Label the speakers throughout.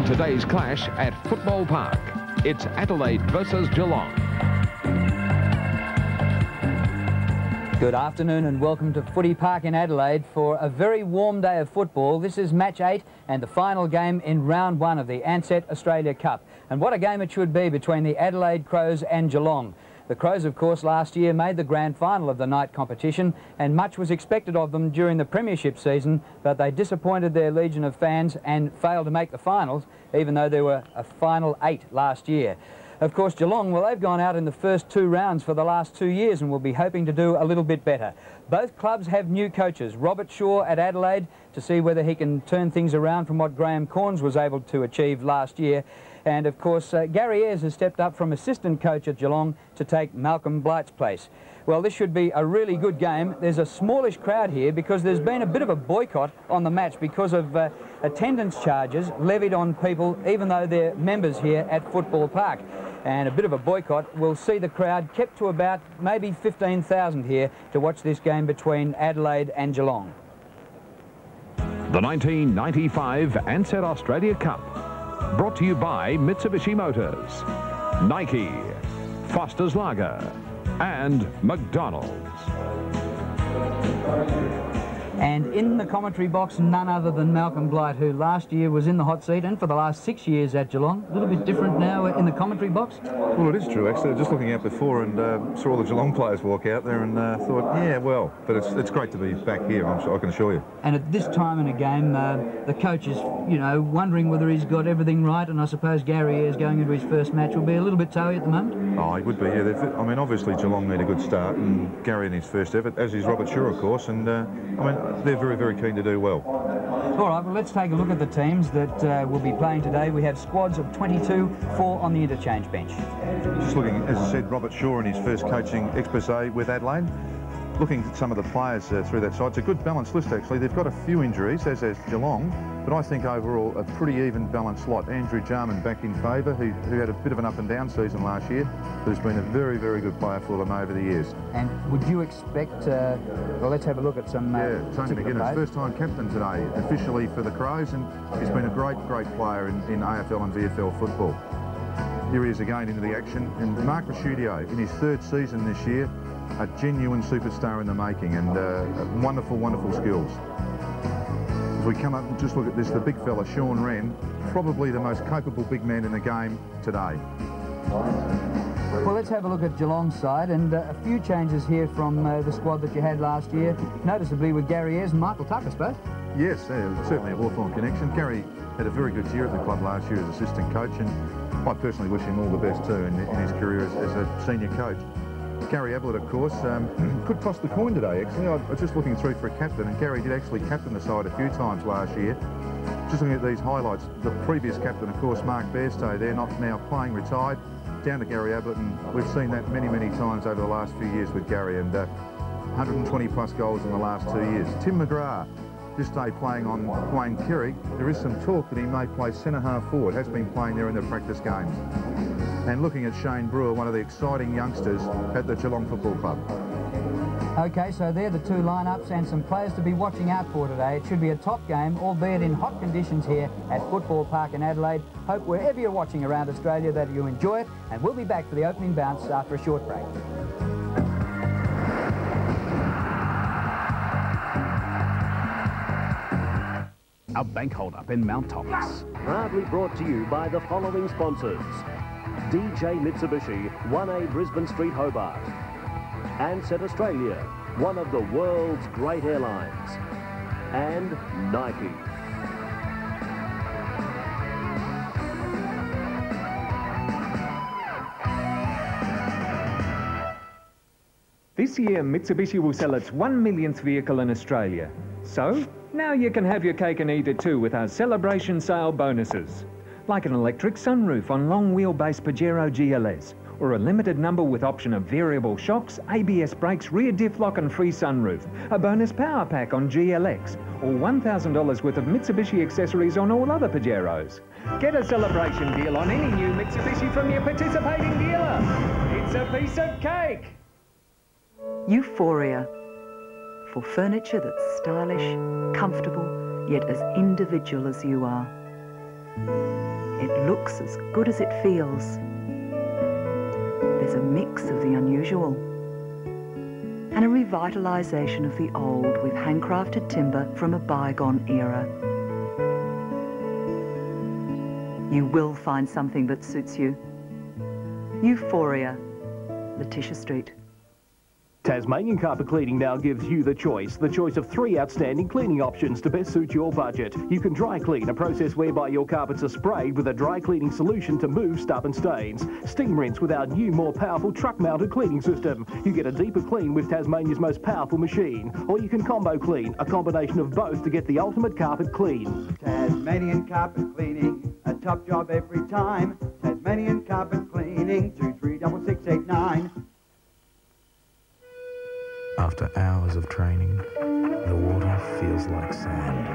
Speaker 1: today's clash at Football Park. It's Adelaide versus Geelong.
Speaker 2: Good afternoon and welcome to Footy Park in Adelaide for a very warm day of football. This is match 8 and the final game in round 1 of the Ansett Australia Cup. And what a game it should be between the Adelaide Crows and Geelong. The Crows, of course, last year made the grand final of the night competition and much was expected of them during the premiership season, but they disappointed their legion of fans and failed to make the finals, even though there were a final 8 last year. Of course, Geelong, well, they've gone out in the first 2 rounds for the last 2 years and will be hoping to do a little bit better. Both clubs have new coaches. Robert Shaw at Adelaide to see whether he can turn things around from what Graham Corns was able to achieve last year. And, of course, Gary Ayres has stepped up from assistant coach at Geelong to take Malcolm Blight's place. Well, this should be a really good game. There's a smallish crowd here because there's been a bit of a boycott on the match because of attendance charges levied on people, even though they're members here at Football Park. And a bit of a boycott will see the crowd kept to about maybe 15,000 here to watch this game between Adelaide and Geelong.
Speaker 1: The 1995 Ansett Australia Cup, brought to you by Mitsubishi Motors, Nike, Foster's Lager and McDonald's.
Speaker 2: And in the commentary box, none other than Malcolm Blight, who last year was in the hot seat and for the last 6 years at Geelong. A little bit different now in the commentary box.
Speaker 3: Well, it is true, actually. I was just looking out before and saw all the Geelong players walk out there and thought, yeah, well, but it's great to be back here, I can assure you.
Speaker 2: And at this time in a game, the coach is, you know, wondering whether he's got everything right, and I suppose Gary Ayres going into his first match will be a little bit toey at the moment.
Speaker 3: Oh, he would be, yeah. I mean, obviously Geelong need a good start, and Gary in his first effort, as is Robert Shaw, of course, and I mean, they're very, very keen to do well.
Speaker 2: All right, well, let's take a look at the teams that will be playing today. We have squads of 22, 4 on the interchange bench.
Speaker 3: Just looking, as I said, Robert Shaw in his first coaching expose with Adelaide. Looking at some of the players through that side, it's a good balanced list, actually. They've got a few injuries, as has Geelong, but I think overall a pretty even balanced lot. Andrew Jarman back in favour, who had a bit of an up-and-down season last year, but has been a very, very good player for them over the years.
Speaker 2: And would you expect, well, let's have a look at some
Speaker 3: yeah, Tony McGuinness, first-time captain today, officially for the Crows, and he's been a great, great player in AFL and VFL football. Here he is again into the action, and Mark Rasciudio, in his 3rd season this year, a genuine superstar in the making, and wonderful, wonderful skills. As we come up and just look at this, the big fella, Sean Wren, probably the most capable big man in the game today.
Speaker 2: Well, let's have a look at Geelong's side, and a few changes here from the squad that you had last year, noticeably with Gary Ayres and Michael Tuck, I suppose.
Speaker 3: Yes, certainly a Hawthorn connection. Gary had a very good year at the club last year as assistant coach, and I personally wish him all the best too in his career as a senior coach. Gary Ablett, of course, could toss the coin today, actually. I was just looking through for a captain, and Gary did actually captain the side a few times last year. Just looking at these highlights, the previous captain, of course, Mark Bairstow, they're not now playing, retired, down to Gary Ablett, and we've seen that many, many times over the last few years with Gary, and 120-plus goals in the last 2 years. Tim McGrath, this day playing on Wayne Kerry. There is some talk that he may play centre-half forward, has been playing there in the practice games. And looking at Shane Brewer, one of the exciting youngsters at the Geelong Football Club.
Speaker 2: OK, so they're the 2 lineups and some players to be watching out for today. It should be a top game, albeit in hot conditions here at Football Park in Adelaide. Hope wherever you're watching around Australia that you enjoy it, and we'll be back for the opening bounce after a short break.
Speaker 4: A bank hold-up in Mount Thomas.
Speaker 5: Proudly brought to you by the following sponsors: DJ Mitsubishi, 1A Brisbane Street, Hobart; Ansett Australia, one of the world's great airlines; and Nike.
Speaker 6: This year, Mitsubishi will sell its 1 millionth vehicle in Australia. So, now you can have your cake and eat it too with our celebration sale bonuses. Like an electric sunroof on long wheelbase Pajero GLS, or a limited number with option of variable shocks, ABS brakes, rear diff lock and free sunroof, a bonus power pack on GLX, or $1,000 worth of Mitsubishi accessories on all other Pajeros. Get a celebration deal on any new Mitsubishi from your participating dealer. It's a piece of cake.
Speaker 7: Euphoria. For furniture that's stylish, comfortable, yet as individual as you are. It looks as good as it feels. There's a mix of the unusual and a revitalisation of the old with handcrafted timber from a bygone era. You will find something that suits you. Euphoria, Letitia Street.
Speaker 8: Tasmanian Carpet Cleaning now gives you the choice of 3 outstanding cleaning options to best suit your budget. You can dry clean, a process whereby your carpets are sprayed with a dry cleaning solution to move stubborn stains. Steam rinse with our new, more powerful truck-mounted cleaning system. You get a deeper clean with Tasmania's most powerful machine. Or you can combo clean, a combination of both to get the ultimate carpet clean.
Speaker 9: Tasmanian Carpet Cleaning, a top job every time. Tasmanian Carpet Cleaning, 236689.
Speaker 10: After hours of training, the water feels like sand.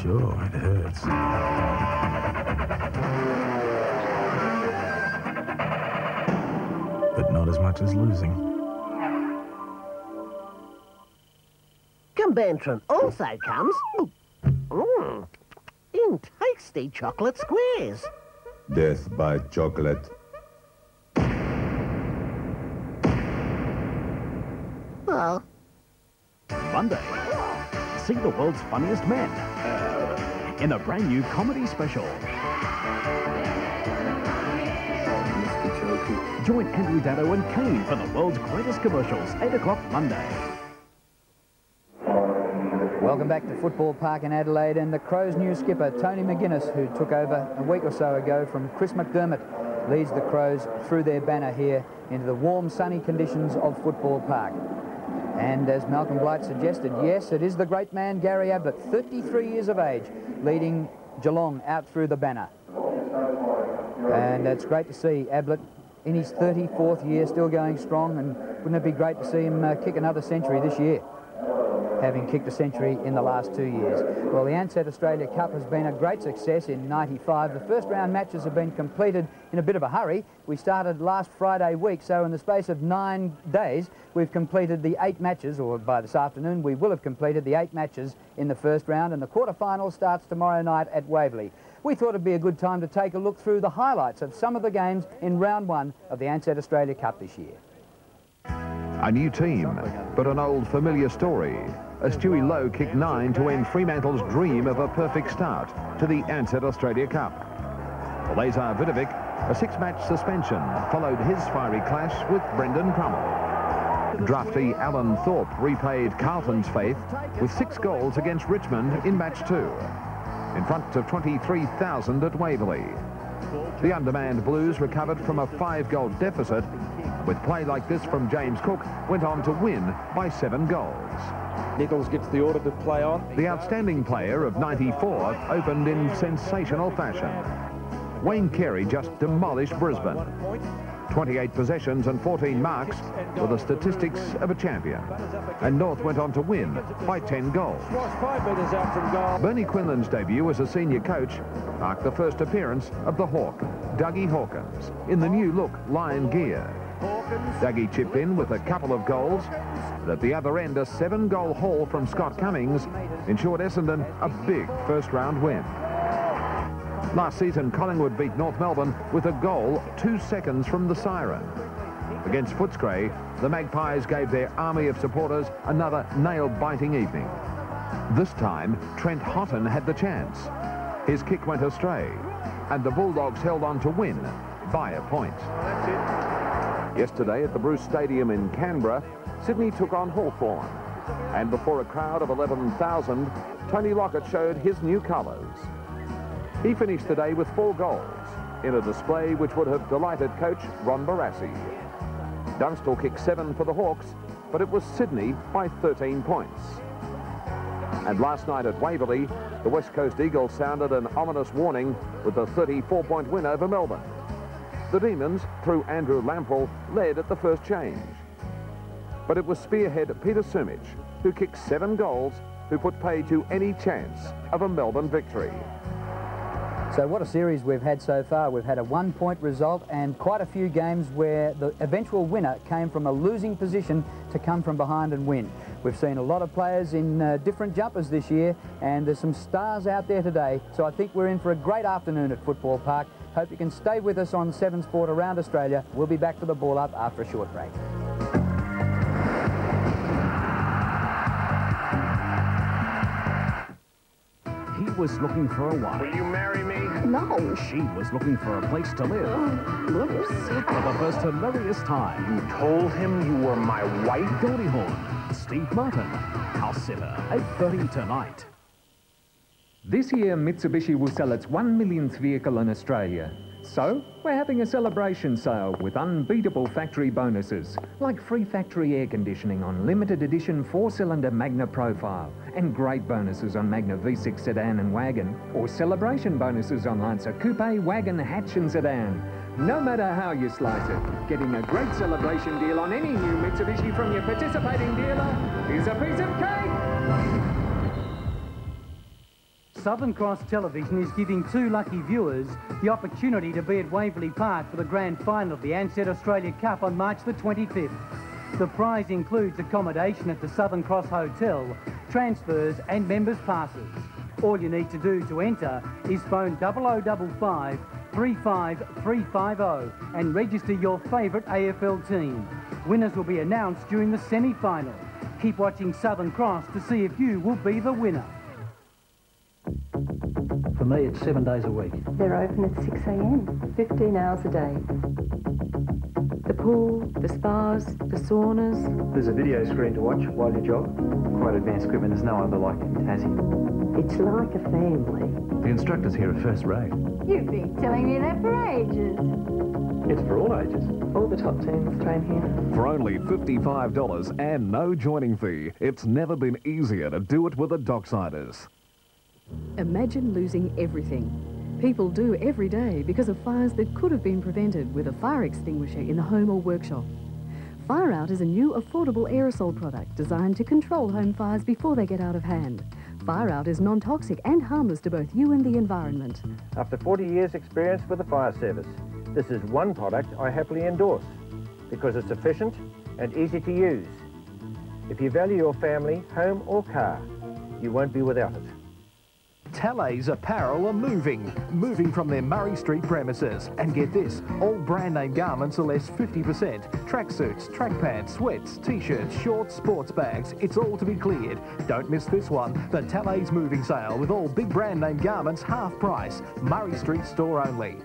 Speaker 10: Sure, it hurts. But not as much as losing.
Speaker 11: Bantron also comes in tasty chocolate squares.
Speaker 12: Death by chocolate.
Speaker 11: Well,
Speaker 4: Monday, see the world's funniest men in a brand new comedy special. Join Andrew Daddo and Kane for the world's greatest commercials, 8 o'clock Monday.
Speaker 2: Welcome back to Football Park in Adelaide, and the Crows' new skipper, Tony McGuinness, who took over a week or so ago from Chris McDermott, leads the Crows through their banner here into the warm, sunny conditions of Football Park. And as Malcolm Blight suggested, yes, it is the great man Gary Ablett, 33 years of age, leading Geelong out through the banner. And it's great to see Ablett in his 34th year, still going strong, and wouldn't it be great to see him kick another century this year, having kicked a century in the last 2 years. Well, the Ansett Australia Cup has been a great success in '95. The first round matches have been completed in a bit of a hurry. We started last Friday week, so in the space of 9 days, we've completed the 8 matches, or by this afternoon, we will have completed the 8 matches in the first round, and the quarterfinal starts tomorrow night at Waverley. We thought it'd be a good time to take a look through the highlights of some of the games in round 1 of the Ansett Australia Cup this year.
Speaker 1: A new team, but an old familiar story. A Stewie Lowe kicked 9 to end Fremantle's dream of a perfect start to the Ansett Australia Cup. For Lazar Vidovic, a 6-match suspension followed his fiery clash with Brendan Crummell. Drafty Alan Thorpe repaid Carlton's faith with 6 goals against Richmond in match 2, in front of 23,000 at Waverley. The undermanned Blues recovered from a 5-goal deficit. With play like this from James Cook, went on to win by 7 goals.
Speaker 13: Nichols gets the order to play on.
Speaker 1: The outstanding player of '94 opened in sensational fashion. Wayne Carey just demolished Brisbane. 28 possessions and 14 marks were the statistics of a champion. And North went on to win by 10 goals.
Speaker 13: 5 metres out from goal.
Speaker 1: Bernie Quinlan's debut as a senior coach marked the first appearance of the Hawk, Dougie Hawkins, in the new look Lion gear. Dougie chipped in with a couple of goals, but at the other end a 7-goal haul from Scott Cummings ensured Essendon a big first-round win. Last season, Collingwood beat North Melbourne with a goal 2 seconds from the siren. Against Footscray, the Magpies gave their army of supporters another nail-biting evening. This time, Trent Houghton had the chance. His kick went astray, and the Bulldogs held on to win by a point. Yesterday at the Bruce Stadium in Canberra, Sydney took on Hawthorn. And before a crowd of 11,000, Tony Lockett showed his new colours. He finished the day with 4 goals in a display which would have delighted coach Ron Barassi. Dunstall kicked 7 for the Hawks, but it was Sydney by 13 points. And last night at Waverley, the West Coast Eagles sounded an ominous warning with a 34-point win over Melbourne. The Demons, through Andrew Lamprell, led at the first change. But it was spearhead Peter Sumich, who kicked 7 goals, who put pay to any chance of a Melbourne victory.
Speaker 2: So So what a series we've had so far. We've had a 1-point result and quite a few games where the eventual winner came from a losing position to come from behind and win. We've seen a lot of players in different jumpers this year, and there's some stars out there today. So I think we're in for a great afternoon at Football Park. Hope you can stay with us on 7 Sport around Australia. We'll be back for the ball up after a short break.
Speaker 4: He was looking for a wife.
Speaker 14: Will you marry me?
Speaker 11: No.
Speaker 4: She was looking for a place to live.
Speaker 11: Oh, goodness.
Speaker 4: For the first hilarious time.
Speaker 14: You told him you were my wife?
Speaker 4: Goldie Hawn, Steve Martin, House Sitter, 8:30 tonight.
Speaker 6: This year, Mitsubishi will sell its 1 millionth vehicle in Australia. So, we're having a celebration sale with unbeatable factory bonuses, like free factory air conditioning on limited edition 4-cylinder Magna Profile, and great bonuses on Magna V6 sedan and wagon, or celebration bonuses on Lancer Coupe, wagon, hatch and sedan. No matter how you slice it, getting a great celebration deal on any new Mitsubishi from your participating dealer is a piece of cake!
Speaker 15: Southern Cross Television is giving 2 lucky viewers the opportunity to be at Waverley Park for the grand final of the Ansett Australia Cup on March the 25th. The prize includes accommodation at the Southern Cross Hotel, transfers and members' passes. All you need to do to enter is phone 0055 35350 and register your favourite AFL team. Winners will be announced during the semi-final. Keep watching Southern Cross to see if you will be the winner.
Speaker 16: For me, it's 7 days a week.
Speaker 17: They're open at 6 a.m, 15 hours a day. The pool, the spas, the saunas.
Speaker 18: There's a video screen to watch while you jog. Quite advanced equipment, there's no other like it in Tassie.
Speaker 17: It's like a family.
Speaker 18: The instructors here are first rate.
Speaker 17: You've been telling me that for ages.
Speaker 18: It's for all ages.
Speaker 17: All the top teams train here.
Speaker 19: For only $55 and no joining fee, it's never been easier to do it with the Docksiders.
Speaker 20: Imagine losing everything. People do every day because of fires that could have been prevented with a fire extinguisher in the home or workshop. Fire Out is a new affordable aerosol product designed to control home fires before they get out of hand. Fire Out is non-toxic and harmless to both you and the environment.
Speaker 21: After 40 years' experience with the fire service, this is one product I happily endorse because it's efficient and easy to use. If you value your family, home or car, you won't be without it.
Speaker 8: Talay's Apparel are moving from their Murray Street premises. And get this, all brand name garments are less 50%. Tracksuits, track pants, sweats, t-shirts, shorts, sports bags, it's all to be cleared. Don't miss this one, the Talay's moving sale with all big brand name garments half price. Murray Street store only.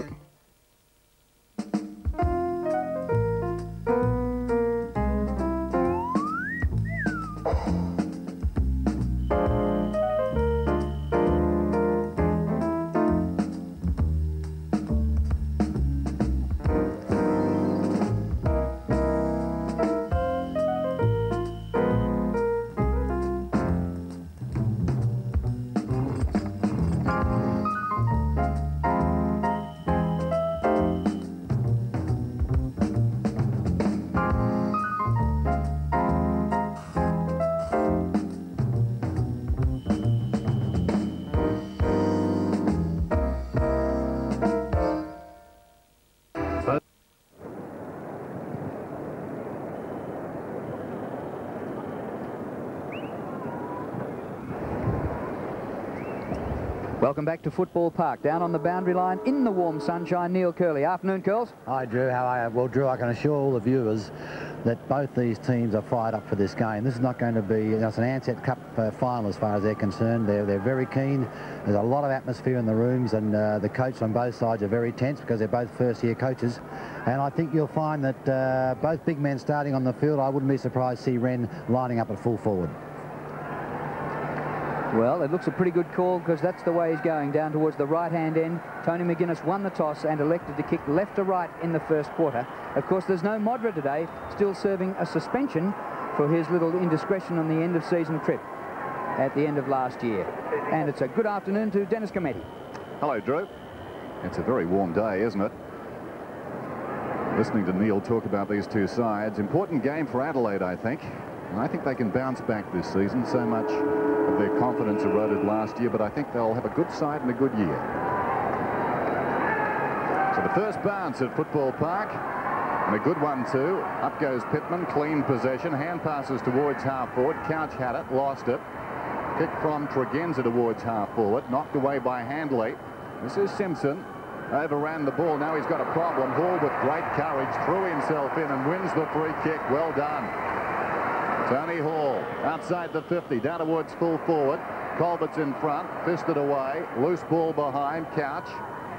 Speaker 2: Welcome back to Football Park. Down on the boundary line, in the warm sunshine, Neil Curley. Afternoon, Curls.
Speaker 22: Hi, Drew. How are you? Well, Drew, I can assure all the viewers that both these teams are fired up for this game. This is not going to be it's an Ansett Cup final as far as they're concerned. They're very keen. There's a lot of atmosphere in the rooms, and the coaches on both sides are very tense because they're both first-year coaches. And I think you'll find that both big men starting on the field, I wouldn't be surprised to see Wren lining up at full forward.
Speaker 2: Well, it looks a pretty good call because that's the way he's going, down towards the right-hand end. Tony McGuinness won the toss and elected to kick left to right in the first quarter. Of course, there's no Modra today, still serving a suspension for his little indiscretion on the end-of-season trip at the end of last year. And it's a good afternoon to Dennis Cometti.
Speaker 23: Hello, Drew. It's a very warm day, isn't it? Listening to Neil talk about these two sides, important game for Adelaide, I think. And I think they can bounce back this season. So much of their confidence eroded last year, but I think they'll have a good side and a good year. The first bounce at Football Park, and a good one too. Up goes Pittman, clean possession, hand passes towards half forward. Couch had it, lost it. Kick from Tregenza towards half forward, knocked away by Handley. This is Simpson. Overran the ball. Now he's got a problem. Hall with great courage threw himself in and wins the free kick. Well done. Tony Hall outside the 50, down towards full forward. Colbert's in front, fisted away. Loose ball behind. Couch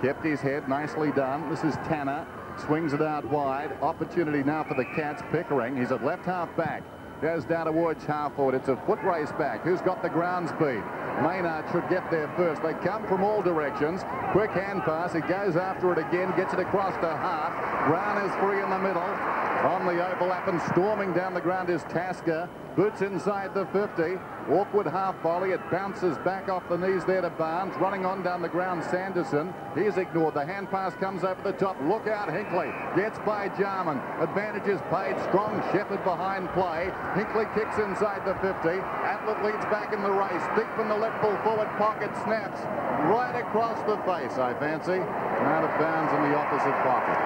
Speaker 23: kept his head. Nicely done. This is Tanner. Swings it out wide. Opportunity now for the Cats. Pickering. He's at left half back. Goes down towards half forward. It's a foot race back. Who's got the ground speed? Maynard should get there first. They come from all directions. Quick hand pass. He goes after it again. Gets it across to half. Brown is free in the middle. On the overlap and storming down the ground is Tasker. Boots inside the 50. Awkward half volley. It bounces back off the knees there to Barnes. Running on down the ground, Sanderson. He's ignored. The hand pass comes over the top. Look out, Hinkley. Gets by Jarman. Advantage is paid. Strong Shepherd behind play. Hinkley kicks inside the 50. Atlett leads back in the race. Deep in the left full forward pocket. Snaps right across the face, I fancy. Out of bounds in the opposite pocket.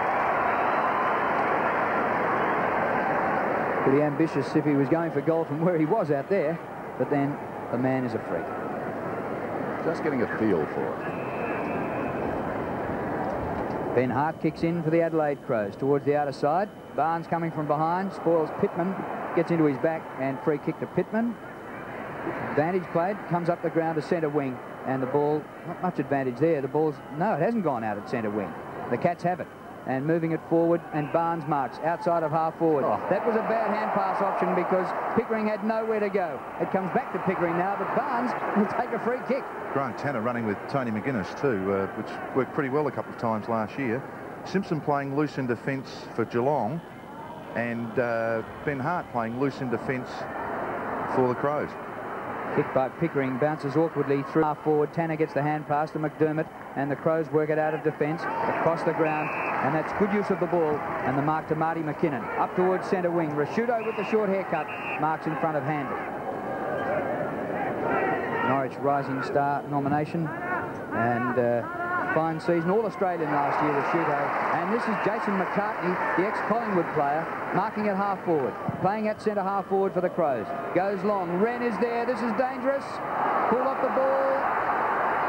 Speaker 2: Pretty ambitious if he was going for goal from where he was out there, but then the man is a freak.
Speaker 23: Just getting a feel for it.
Speaker 2: Ben Hart kicks in for the Adelaide Crows towards the outer side. Barnes coming from behind, spoils Pittman, gets into his back and free kick to Pittman. Advantage played, comes up the ground to centre wing, and the ball, not much advantage there. The ball's, no, it hasn't gone out at centre wing. The Cats have it. And moving it forward, and Barnes marks outside of half forward. Oh. That was a bad hand pass option because Pickering had nowhere to go. It comes back to Pickering now, but Barnes will take a free kick.
Speaker 3: Grant Tanner running with Tony McGuinness too, which worked pretty well a couple of times last year. Simpson playing loose in defence for Geelong, and Ben Hart playing loose in defence for the Crows.
Speaker 2: Kick by Pickering, bounces awkwardly through half forward. Tanner gets the hand pass to McDermott, and the Crows work it out of defence across the ground, and that's good use of the ball. And the mark to Marty McKinnon up towards centre wing. Rasciuto with the short haircut marks in front of Handley. Norwich Rising Star nomination, and fine season, All-Australian last year, Rasciuto. And this is Jason McCartney, the ex-Collingwood player, marking at half forward, playing at centre half forward for the Crows. Goes long, Wren is there, this is dangerous. Pull off the ball.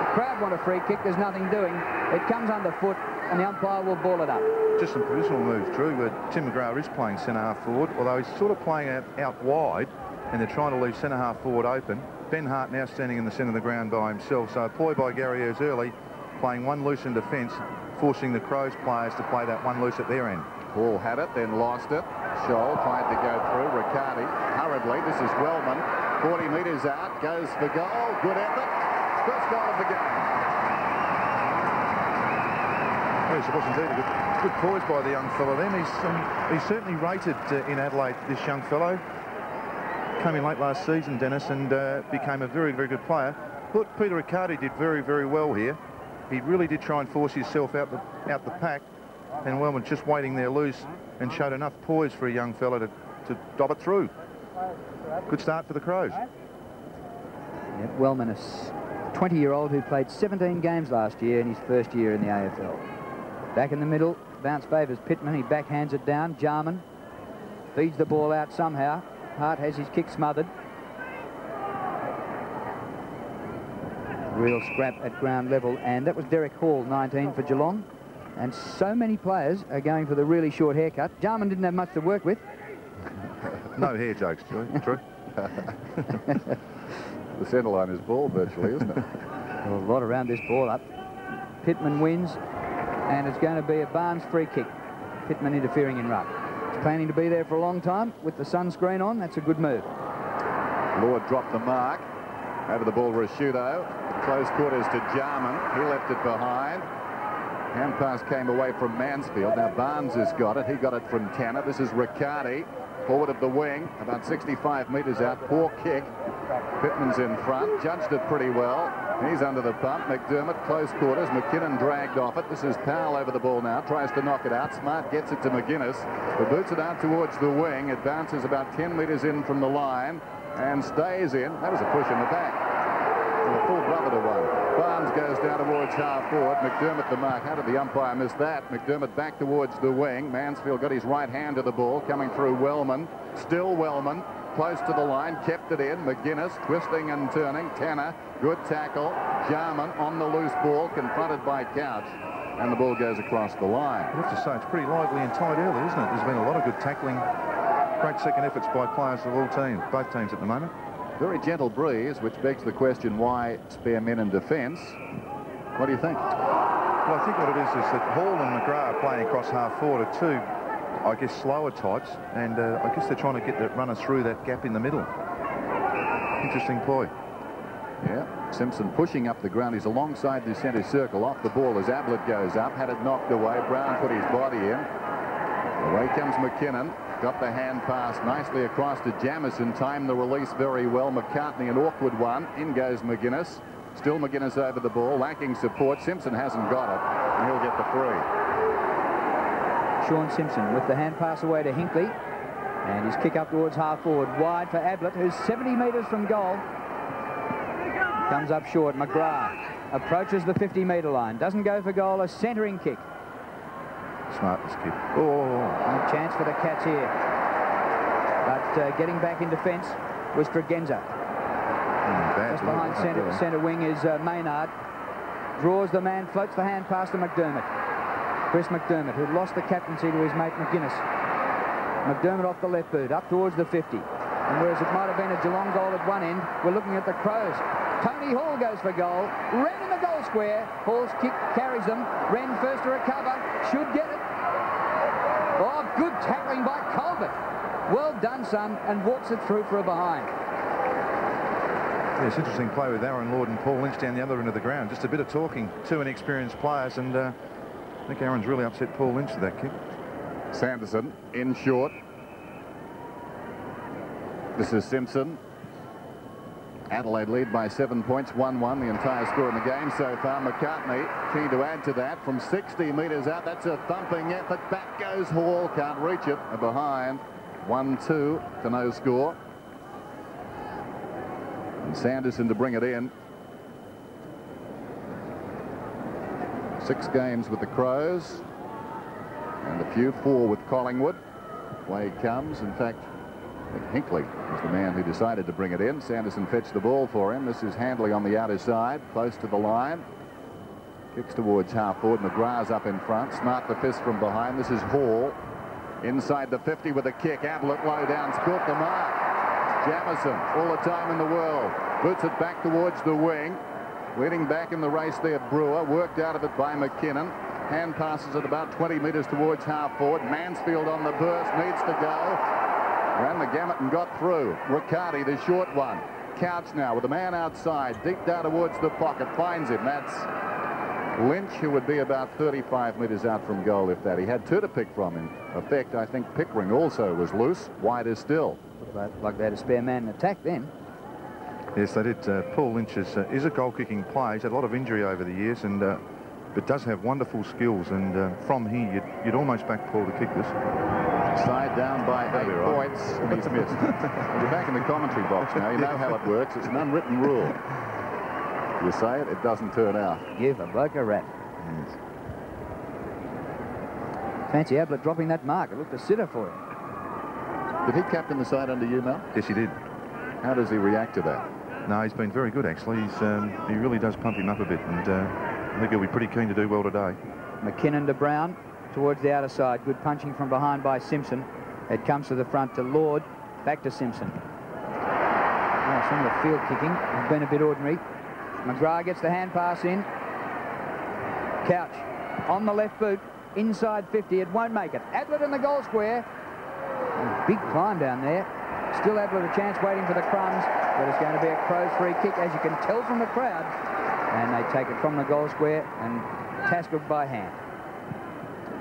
Speaker 2: The crowd want a free kick, there's nothing doing. It comes underfoot, and the umpire will ball it up.
Speaker 3: Just some provisional moves, Drew, where Tim McGrath is playing centre half forward, although he's sort of playing out wide, and they're trying to leave centre half forward open. Ben Hart now standing in the centre of the ground by himself, so a ploy by Gary Ayres early, playing one loose in defence, forcing the Crows players to play that one loose at their end.
Speaker 23: Hall had it, then lost it. Scholl tried to go through. Riccardi hurriedly. This is Wellman. 40 metres out. Goes for goal. Good effort. First goal of the game.
Speaker 3: Yes, it was indeed a good poise by the young fellow then. He's certainly rated in Adelaide, this young fellow. Came in late last season, Dennis, and became a very, very good player. Thought Peter Riccardi did very, very well here. He really did try and force himself out the pack, and Wellman just waiting there loose and showed enough poise for a young fella to dob it through. Good start for the Crows.
Speaker 2: Yeah, Wellman, a 20-year-old who played 17 games last year in his first year in the AFL. Back in the middle, bounce favours Pittman. He backhands it down. Jarman feeds the ball out somehow. Hart has his kick smothered. Real scrap at ground level, and that was Derek Hall, 19 for Geelong. And so many players are going for the really short haircut. Jarman didn't have much to work with.
Speaker 3: No hair jokes, True.
Speaker 23: The centre line is ball virtually, isn't it?
Speaker 2: Well, a lot around this ball up. Pittman wins, and it's going to be a Barnes free kick. Pittman interfering in ruck. He's planning to be there for a long time with the sunscreen on. That's a good move.
Speaker 23: Lord dropped the mark. Over the ball, Rasciuto. Close quarters to Jarman. He left it behind. Hand pass came away from Mansfield. Now Barnes has got it. He got it from Tanner. This is Riccardi. Forward of the wing. About 65 metres out. Poor kick. Pittman's in front. Judged it pretty well. He's under the pump. McDermott, close quarters. McKinnon dragged off it. This is Powell over the ball now. Tries to knock it out. Smart gets it to McGuinness. But boots it out towards the wing. It bounces about 10 metres in from the line and stays in. That was a push in the back. A full brother to one. Barnes goes down towards half forward. McDermott the mark. How did the umpire miss that? McDermott back towards the wing. Mansfield got his right hand to the ball, coming through Wellman. Still Wellman. Close to the line, kept it in. McGuinness twisting and turning. Tanner, good tackle. Jarman on the loose ball, confronted by Couch. And the ball goes across the line.
Speaker 3: I have to say, it's pretty lively and tight early, isn't it? There's been a lot of good tackling. Great second efforts by players of all teams, both teams at the moment.
Speaker 23: Very gentle breeze, which begs the question, why spare men in defence? What do you think?
Speaker 3: Well, I think what it is that Hall and McGrath are playing across half forward are two, I guess, slower types, and I guess they're trying to get the runners through that gap in the middle. Interesting ploy.
Speaker 23: Yeah, Simpson pushing up the ground. He's alongside the centre circle. Off the ball as Ablett goes up. Had it knocked away. Brown put his body in. Away comes McKinnon. Got the hand pass nicely across to Jamison. Timed the release very well. McCartney, an awkward one. In goes McGuinness. Still McGuinness over the ball. Lacking support. Simpson hasn't got it. And he'll get the free.
Speaker 2: Sean Simpson with the hand pass away to Hinkley. And his kick up towards half forward. Wide for Ablett, who's 70 metres from goal. Comes up short. McGrath approaches the 50-metre line. Doesn't go for goal. A centering kick.
Speaker 3: Smart this kid. Oh.
Speaker 2: No chance for the Cats here. But getting back in defence was Tregenza. Just behind centre wing is Maynard. Draws the man, floats the hand pass to McDermott. Chris McDermott, who lost the captaincy to his mate McGuinness. McDermott off the left boot, up towards the 50. And whereas it might have been a Geelong goal at one end, we're looking at the Crows. Tony Hall goes for goal. Wren in the goal square. Hall's kick carries them. Wren first to recover. Should get it. Oh, good tackling by Colbert. Well done, son, and walks it through for a behind.
Speaker 3: Yeah, it's interesting play with Aaron Lord and Paul Lynch down the other end of the ground. Just a bit of talking to inexperienced players, and I think Aaron's really upset Paul Lynch with that kick.
Speaker 23: Sanderson in short. This is Simpson. Adelaide lead by 7 points, 1-1, the entire score in the game so far. McCartney keen to add to that from 60 metres out. That's a thumping effort. Back goes Hall, can't reach it. A behind, 1-2 to no score. And Sanderson to bring it in. 6 games with the Crows and a few 4 with Collingwood. Away he comes. In fact, Hinkley was the man who decided to bring it in. Sanderson fetched the ball for him. This is Handley on the outer side, close to the line. Kicks towards half forward. McGrath's up in front. Smart the fist from behind. This is Hall. Inside the 50 with a kick. Ablett low down. Spilt the mark. Jamison, all the time in the world. Boots it back towards the wing. Leading back in the race there, Brewer. Worked out of it by McKinnon. Hand passes at about 20 metres towards half forward. Mansfield on the burst. Needs to go. Ran the gamut and got through. Riccardi, the short one. Couch now with a man outside, deep down towards the pocket, finds him. That's Lynch, who would be about 35 metres out from goal if that. He had 2 to pick from. In effect, I think Pickering also was loose, wider still.
Speaker 2: Like they had a spare man in attack then.
Speaker 3: Yes, they did. Paul Lynch is a goal-kicking player. He's had a lot of injury over the years, and but does have wonderful skills. And from here, you'd almost back Paul to kick this.
Speaker 23: Side down by 8 points, and he's missed. You're back in the commentary box now. You know how it works. It's an unwritten rule. You say it, it doesn't turn out.
Speaker 2: Give a bloke a rat. Yes. Fancy Ablett dropping that mark. It looked a sitter for him.
Speaker 23: Did he captain the side under you, Mel?
Speaker 3: Yes, he did.
Speaker 23: How does he react to that?
Speaker 3: No, he's been very good, actually. He really does pump him up a bit, and I think he'll be pretty keen to do well today.
Speaker 2: McKinnon to Brown. Towards the outer side. Good punching from behind by Simpson. It comes to the front to Lord. Back to Simpson. Oh, some of the field kicking has been a bit ordinary. McGrath gets the hand pass in. Couch on the left boot. Inside 50. It won't make it. Ablett in the goal square. Big climb down there. Still Ablett a chance waiting for the crumbs. But it's going to be a Crows free kick, as you can tell from the crowd. And they take it from the goal square and task it by hand.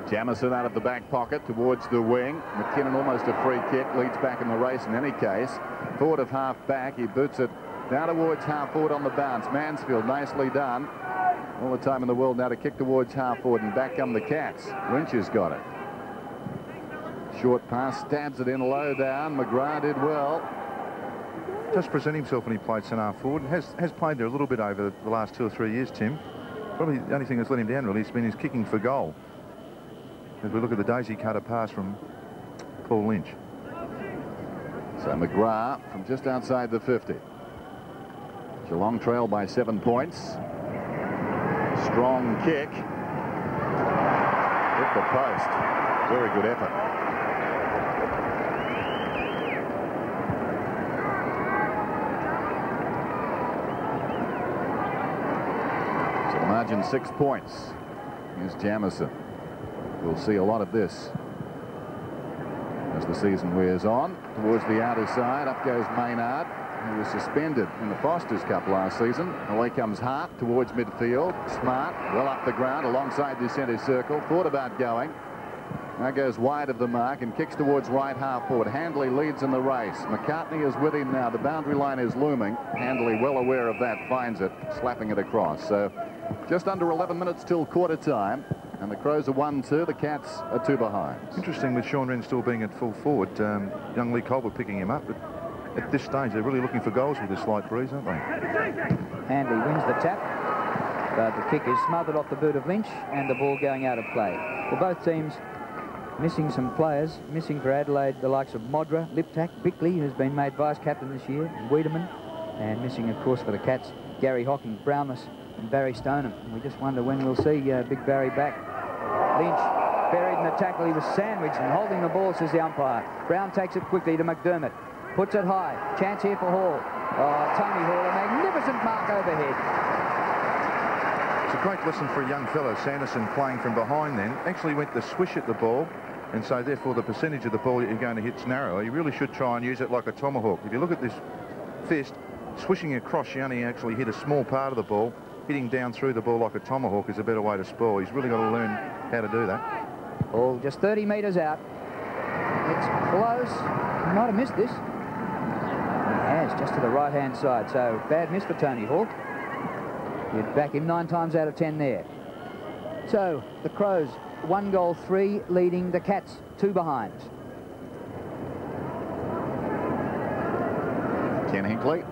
Speaker 23: Jamison out of the back pocket towards the wing. McKinnon almost a free kick, leads back in the race in any case. Forward of half back, he boots it down towards half forward on the bounce. Mansfield, nicely done. All the time in the world now to kick towards half forward, and back come the Cats. Lynch has got it. Short pass, stabs it in low down. McGrath did well.
Speaker 3: does present himself when he played centre forward. Has played there a little bit over the last 2 or 3 years, Tim. Probably the only thing that's let him down really has been his kicking for goal. As we look at the daisy cutter pass from Paul Lynch.
Speaker 23: So McGrath from just outside the 50. Geelong trail by 7 points. Strong kick. Hit the post. Very good effort. So the margin 6 points. Here's Jamison. We'll see a lot of this as the season wears on. Towards the outer side, up goes Maynard, who was suspended in the Foster's Cup last season. Away comes Hart towards midfield. Smart, well up the ground, alongside the centre circle. Thought about going. Now goes wide of the mark and kicks towards right half forward. Handley leads in the race. McCartney is with him now. The boundary line is looming. Handley, well aware of that, finds it, slapping it across. So just under 11 minutes till quarter time. And the Crows are 1-2. The Cats are 2 behind.
Speaker 3: Interesting with Sean Wren still being at full forward. Young Lee Colbert picking him up. But at this stage, they're really looking for goals with this slight breeze, aren't they?
Speaker 2: Handley wins the tap. But the kick is smothered off the boot of Lynch and the ball going out of play. For both teams, missing some players. Missing for Adelaide the likes of Modra, Liptak, Bickley, who's been made vice-captain this year, and Wiedemann. And missing, of course, for the Cats, Gary Hocking, Brownless and Barry Stoneham. And we just wonder when we'll see Big Barry back. Lynch buried in the tackle. He was sandwiched and holding the ball, says the umpire. Brown takes it quickly to McDermott. Puts it high. Chance here for Hall. Oh, Tony Hall, a magnificent mark overhead.
Speaker 3: It's a great lesson for a young fellow, Sanderson, playing from behind then. Actually went to swish at the ball, and so therefore the percentage of the ball that you're going to hit's narrower. You really should try and use it like a tomahawk. If you look at this fist, swishing across, you only actually hit a small part of the ball. Hitting down through the ball like a tomahawk is a better way to spoil. He's really got to learn how to do that.
Speaker 2: Ball just 30 metres out. It's close. He might have missed this. He has, just to the right-hand side. So bad miss for Tony Hall. You'd back him 9 times out of 10 there. So the Crows 1 goal 3 leading the Cats 2 behind.
Speaker 23: Ken Hinkley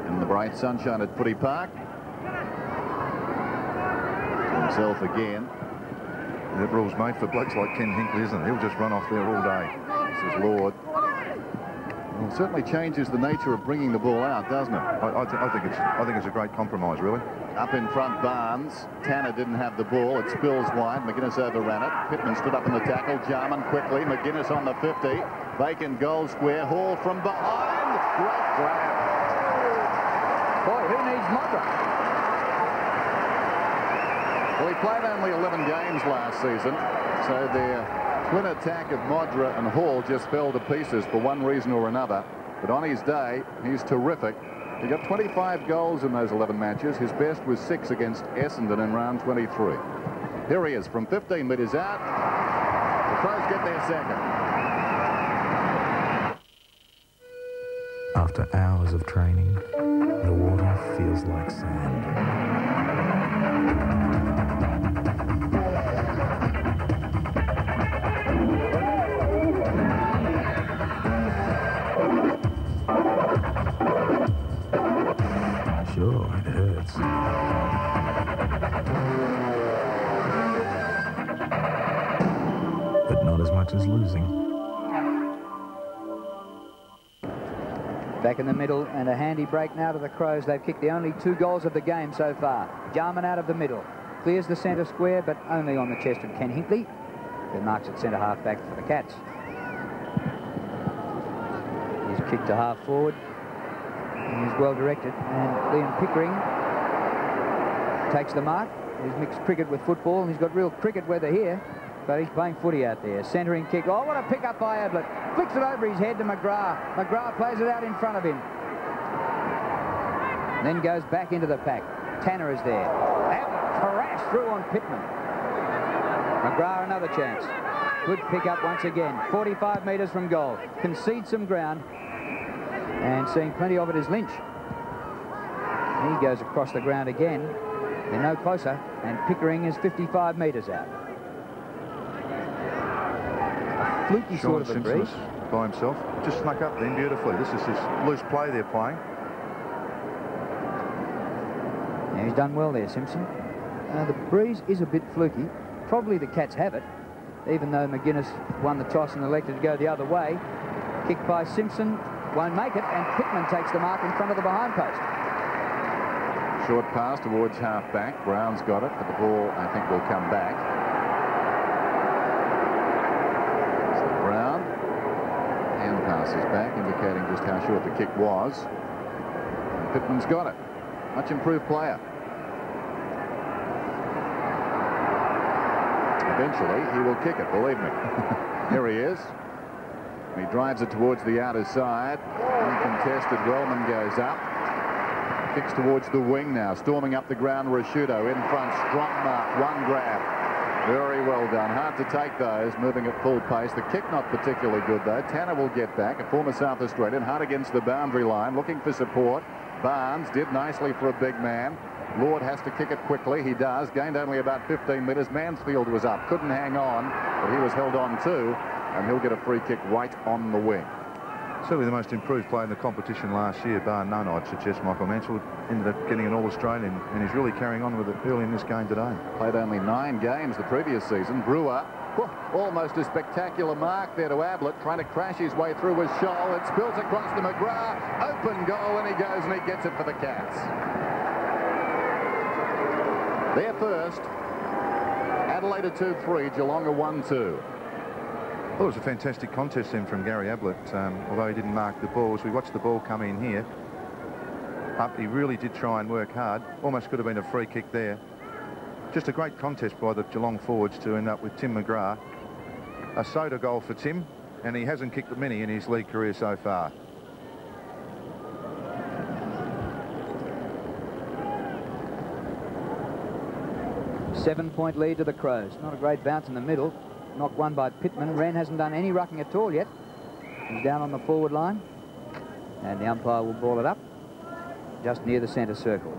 Speaker 23: in the bright sunshine at Footy Park. Himself again.
Speaker 3: That rule's made for blokes like Ken Hinkley, isn't it? He'll just run off there all day.
Speaker 23: This is Lord. Well, it certainly changes the nature of bringing the ball out, doesn't it?
Speaker 3: I think it's a great compromise, really.
Speaker 23: Up in front, Barnes. Tanner didn't have the ball. It spills wide. McGuinness overran it. Pittman stood up in the tackle. Jarman quickly. McGuinness on the 50. Bacon goal square. Hall from behind. Great grab.
Speaker 2: Boy, who needs Modra?
Speaker 23: Well, he played only 11 games last season, so their twin attack of Modra and Hall just fell to pieces for one reason or another. But on his day, he's terrific. He got 25 goals in those 11 matches. His best was 6 against Essendon in round 23. Here he is from 15 metres out. The Crows get their second.
Speaker 10: After hours of training, the water feels like sand. Sure, it hurts. But not as much as losing.
Speaker 2: Back in the middle, and a handy break now to the Crows. They've kicked the only 2 goals of the game so far. Jarman out of the middle. Clears the centre square, but only on the chest of Ken Hinkley. Then marks at centre half back for the Cats. He's kicked to half forward. And he's well directed. And Liam Pickering takes the mark. He's mixed cricket with football, and he's got real cricket weather here. But he's playing footy out there. Centering kick. Oh, what a pick up by Ablett. Flicks it over his head to McGrath. McGrath plays it out in front of him. Then goes back into the pack. Tanner is there. Ablett crashed through on Pittman. McGrath another chance. Good pick up once again. 45 metres from goal. Concedes some ground. And seeing plenty of it is Lynch. He goes across the ground again. They're no closer. And Pickering is 55 metres out. Fluky sort of a breeze.
Speaker 3: by himself. Just snuck up then beautifully. This is his loose play they're playing.
Speaker 2: Yeah, he's done well there, Simpson. The breeze is a bit fluky. Probably the Cats have it, even though McGuinness won the toss and elected to go the other way. Kicked by Simpson, won't make it, and Pittman takes the mark in front of the behind post.
Speaker 23: Short pass towards half-back. Brown's got it, but the ball, I think, will come back. So Brown, hand passes back, indicating just how short the kick was. And Pittman's got it. Much improved player. Eventually, he will kick it, believe me. Here he is. He drives it towards the outer side. Uncontested, Wellman goes up. Kicks towards the wing now, storming up the ground. Rashudo in front, strong mark, one grab. Very well done. Hard to take those, moving at full pace. The kick not particularly good, though. Tanner will get back, a former South Australian, hard against the boundary line, looking for support. Barnes did nicely for a big man. Lord has to kick it quickly. He does. Gained only about 15 metres. Mansfield was up. Couldn't hang on, but he was held on too. And he'll get a free kick right on the wing.
Speaker 3: Certainly the most improved player in the competition last year, bar none, I'd suggest. Michael Mansfield ended up getting an All-Australian, and he's really carrying on with it early in this game today.
Speaker 23: Played only 9 games the previous season. Brewer, almost a spectacular mark there to Ablett, trying to crash his way through with Shaw. It spills across to McGrath. Open goal, and he goes and he gets it for the Cats. They're first. Adelaide 2-3, Geelong 1-2.
Speaker 3: Well, it was a fantastic contest then from Gary Ablett, although he didn't mark the ball. As we watched the ball come in here, up, he really did try and work hard. Almost could have been a free kick there. Just a great contest by the Geelong forwards to end up with Tim McGrath. A soda goal for Tim, and he hasn't kicked many in his league career so far.
Speaker 2: Seven-point lead to the Crows. Not a great bounce in the middle. Knocked one by Pittman. Wren hasn't done any rucking at all yet. He's down on the forward line. And the umpire will ball it up just near the centre circle.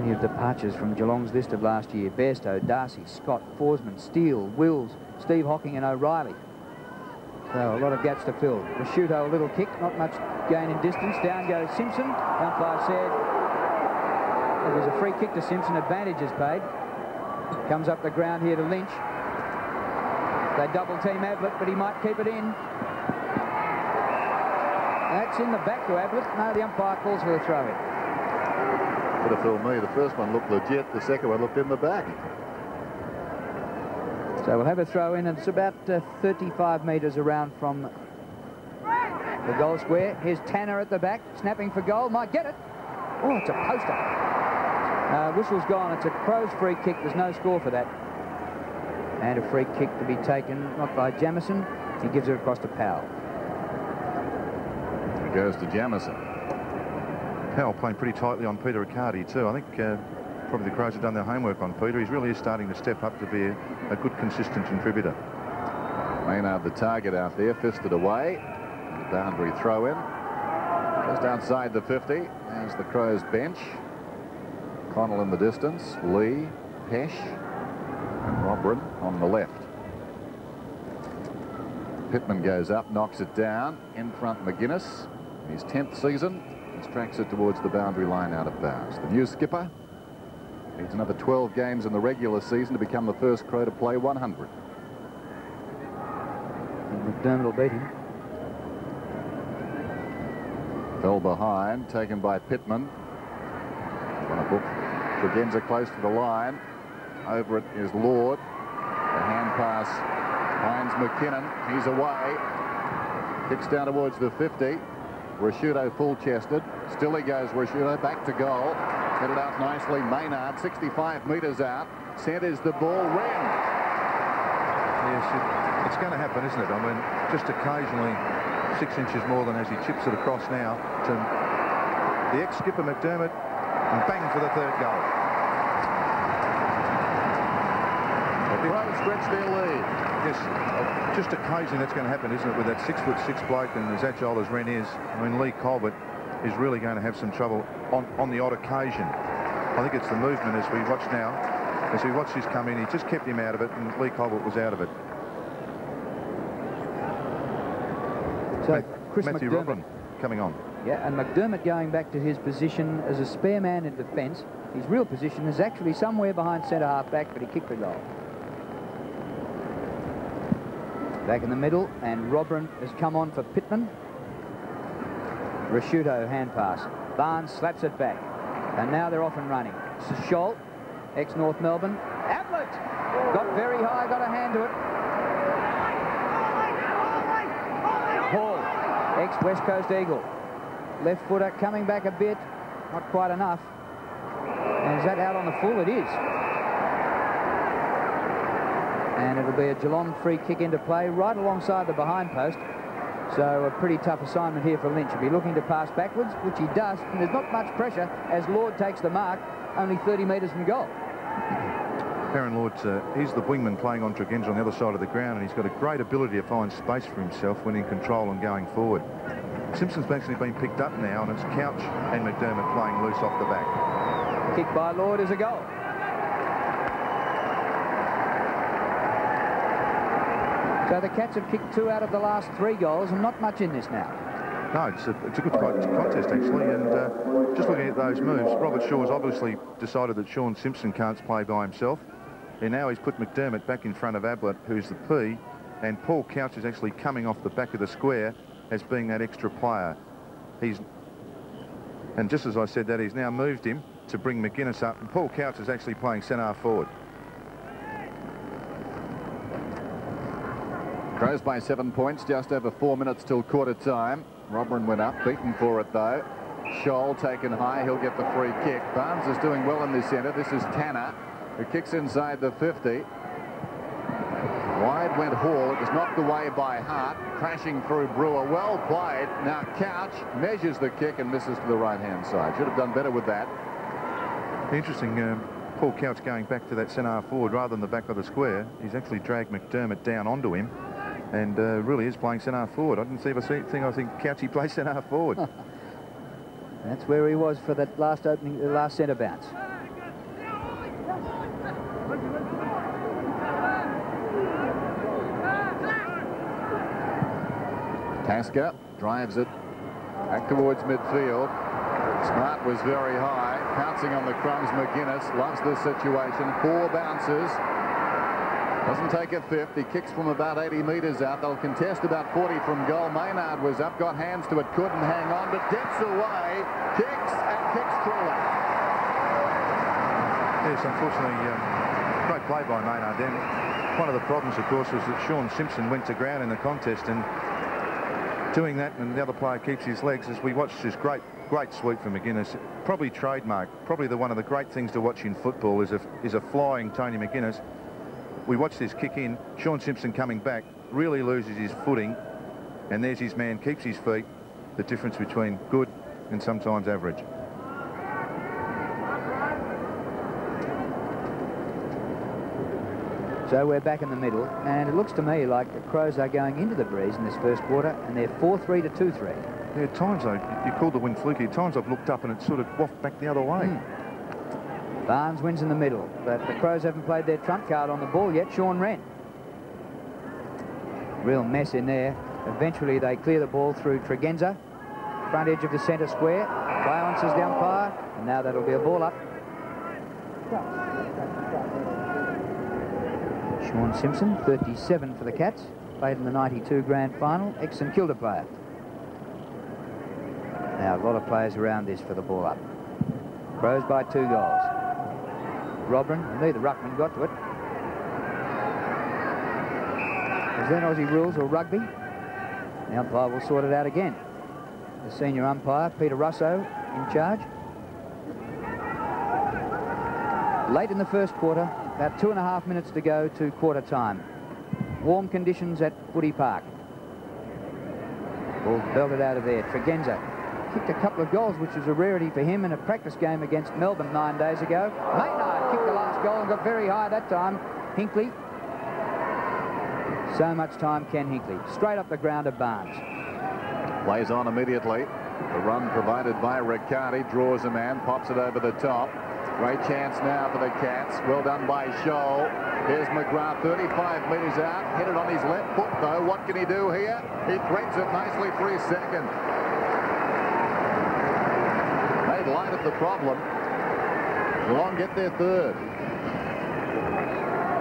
Speaker 2: Any of departures from Geelong's list of last year: Bairstow, Darcy, Scott, Forsman, Steele, Wills, Steve Hocking and O'Reilly. So a lot of gaps to fill. Rashudo, a little kick, not much gain in distance. Down goes Simpson. The umpire said it was a free kick to Simpson. Advantage is paid. Comes up the ground here to Lynch. They double team Ablett, but he might keep it in. That's in the back to Ablett. No, the umpire calls for the throw-in.
Speaker 23: Could have fooled me. The first one looked legit. The second one looked in the back.
Speaker 2: So we'll have a throw-in, and it's about 35 metres around from the goal square. Here's Tanner at the back, snapping for goal. Might get it. Oh, it's a poster. Whistle's gone. It's a Crows free kick. There's no score for that. And a free kick to be taken, not by Jamieson. He gives it across to Powell.
Speaker 23: It goes to Jamieson.
Speaker 3: Powell playing pretty tightly on Peter Riccardi too. I think probably the Crows have done their homework on Peter. He's really is starting to step up to be a good, consistent contributor.
Speaker 23: Maynard the target out there, fisted away. Boundary throw in. Just outside the 50 as the Crows bench. Connell in the distance, Lee, Pesh, and Robrin on the left. Pittman goes up, knocks it down. In front, McGuinness. His 10th season. He tracks it towards the boundary line out of bounds. The new skipper needs another 12 games in the regular season to become the first Crow to play 100.
Speaker 2: And McDermott will beat him.
Speaker 23: Fell behind, taken by Pittman. On a book. Tregenza close to the line. Over it is Lord. The hand pass finds McKinnon. He's away. Kicks down towards the 50. Rashudo full-chested. Still he goes, Rashudo. Back to goal. Headed out nicely. Maynard, 65 metres out. Centres the ball. Wren.
Speaker 3: Yes, it's going to happen, isn't it? I mean, just occasionally 6 inches more than as he chips it across now to the ex-skipper McDermott. And bang for the third goal.
Speaker 23: The Crows stretch their lead.
Speaker 3: Yes, just occasionally that's going to happen, isn't it, with that 6'6" bloke and as agile as Wren is. I mean, Lee Colbert is really going to have some trouble on the odd occasion. I think it's the movement as we watch now. As we watch this come in, he just kept him out of it, and Lee Colbert was out of it.
Speaker 2: Chris
Speaker 3: Matthew
Speaker 2: McDermott.
Speaker 3: Robin coming on.
Speaker 2: Yeah, and McDermott going back to his position as a spare man in defence. His real position is actually somewhere behind centre half back, but he kicked the goal. Back in the middle, and Robin has come on for Pittman. Rasciuto hand pass. Barnes slaps it back. And now they're off and running. This is Scholl, ex-North Melbourne. Ablett got very high, got a hand to it. Hall, ex-West Coast Eagle. Left footer coming back a bit. Not quite enough. And is that out on the full? It is. And it'll be a Geelong free kick into play right alongside the behind post. So a pretty tough assignment here for Lynch. He'll be looking to pass backwards, which he does, and there's not much pressure as Lord takes the mark, only 30 metres from goal.
Speaker 3: Aaron Lord's, he's the wingman playing on Tregenza on the other side of the ground, and he's got a great ability to find space for himself when in control and going forward. Simpson's actually been picked up now, and it's Couch and McDermott playing loose off the back.
Speaker 2: Kick by Lord is a goal. So the Cats have kicked 2 out of the last 3 goals, and not much in this now.
Speaker 3: No, it's a good contest, actually, and just looking at those moves, Robert Shaw's obviously decided that Shaun Simpson can't play by himself, and now he's put McDermott back in front of Ablett, who's the P, and Paul Couch is actually coming off the back of the square as being that extra player. And just as I said that, he's now moved him to bring McGuinness up, and Paul Couch is actually playing centre forward.
Speaker 23: Crows by 7 points, just over 4 minutes till quarter time. Robin went up, beaten for it though. Scholl taken high, he'll get the free kick. Barnes is doing well in the centre. This is Tanner, who kicks inside the 50. Wide went Hall. It was knocked away by Hart, crashing through Brewer. Well played. Now Couch measures the kick and misses to the right-hand side. Should have done better with that.
Speaker 3: Interesting, Paul Couch going back to that centre forward rather than the back of the square. He's actually dragged McDermott down onto him, and really is playing centre forward. I didn't see I think Couchy plays centre forward.
Speaker 2: That's where he was for that last opening, the last centre bounce.
Speaker 23: Tasker drives it back towards midfield. Smart was very high, pouncing on the crumbs. McGuinness loves this situation. 4 bounces. Doesn't take a fifth. He kicks from about 80 metres out. They'll contest about 40 from goal. Maynard was up, got hands to it, couldn't hang on, but dips away, kicks and kicks truly.
Speaker 3: Yes, unfortunately, great play by Maynard then. One of the problems, of course, was that Shaun Simpson went to ground in the contest, and doing that, and the other player keeps his legs, as we watched this great sweep from McGuinness. Probably trademark, probably one of the great things to watch in football is a flying Tony McGuinness. We watch this kick in, Shaun Simpson coming back, really loses his footing, and there's his man, keeps his feet. The difference between good and sometimes average.
Speaker 2: So we're back in the middle, and it looks to me like the Crows are going into the breeze in this first quarter, and they're 4-3 to 2-3.
Speaker 3: Yeah, at times, though, you called the wind fluky. At times I've looked up and it's sort of wafted back the other way.
Speaker 2: Barnes wins in the middle, but the Crows haven't played their trump card on the ball yet. Sean Wren. Real mess in there. Eventually they clear the ball through Tregenza. Front edge of the centre square. Silences the umpire, and now that'll be a ball up. Shaun Simpson, 37 for the Cats. Played in the 92 grand final. Ex-St Kilda player. Now a lot of players around this for the ball up. Crows by 2 goals. Robin, neither ruckman got to it. Is that Aussie rules or rugby? The umpire will sort it out again. The senior umpire, Peter Russo, in charge. Late in the first quarter, about 2.5 minutes to go to quarter time. Warm conditions at Footy Park. Ball belted out of there. Tregenza kicked a couple of goals, which was a rarity for him in a practice game against Melbourne 9 days ago. Maynard kicked the last goal and got very high that time. Hinkley. So much time, Ken Hinkley. Straight up the ground of Barnes.
Speaker 23: Plays on immediately. The run provided by Riccardi, draws a man, pops it over the top. Great chance now for the Cats. Well done by Scholl. Here's McGrath, 35 metres out, hit it on his left foot though. What can he do here? He threads it nicely for his second. Made light of the problem. Geelong get their third.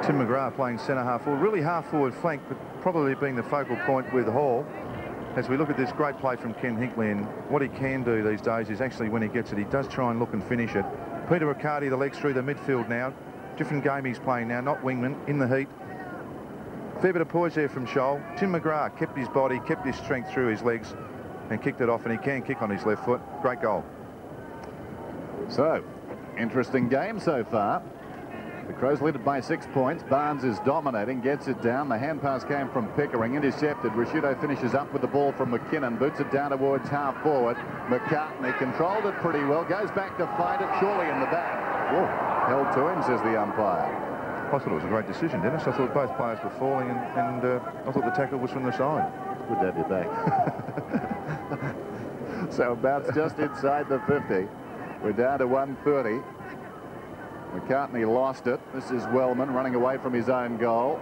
Speaker 3: Tim McGrath playing centre half forward, really half forward flank, but probably being the focal point with Hall. As we look at this great play from Ken Hinkley, and what he can do these days is actually when he gets it, he does try and look and finish it. Peter Riccardi, the legs through the midfield now. Different game he's playing now, not wingman, in the heat. Fair bit of poise there from Shoal. Tim McGrath kept his body, kept his strength through his legs and kicked it off, and he can kick on his left foot. Great goal.
Speaker 23: So, interesting game so far. The Crows lead it by 6 points. Barnes is dominating, gets it down. The hand pass came from Pickering, intercepted. Rashudo finishes up with the ball from McKinnon, boots it down towards half forward. McCartney controlled it pretty well, goes back to find it, surely in the back. Whoa, held to him, says the umpire.
Speaker 3: I thought it was a great decision, Dennis. I thought both players were falling, and I thought the tackle was from the side.
Speaker 23: Good to have you back. So about just inside the 50. We're down to 130. McCartney lost it. This is Wellman running away from his own goal.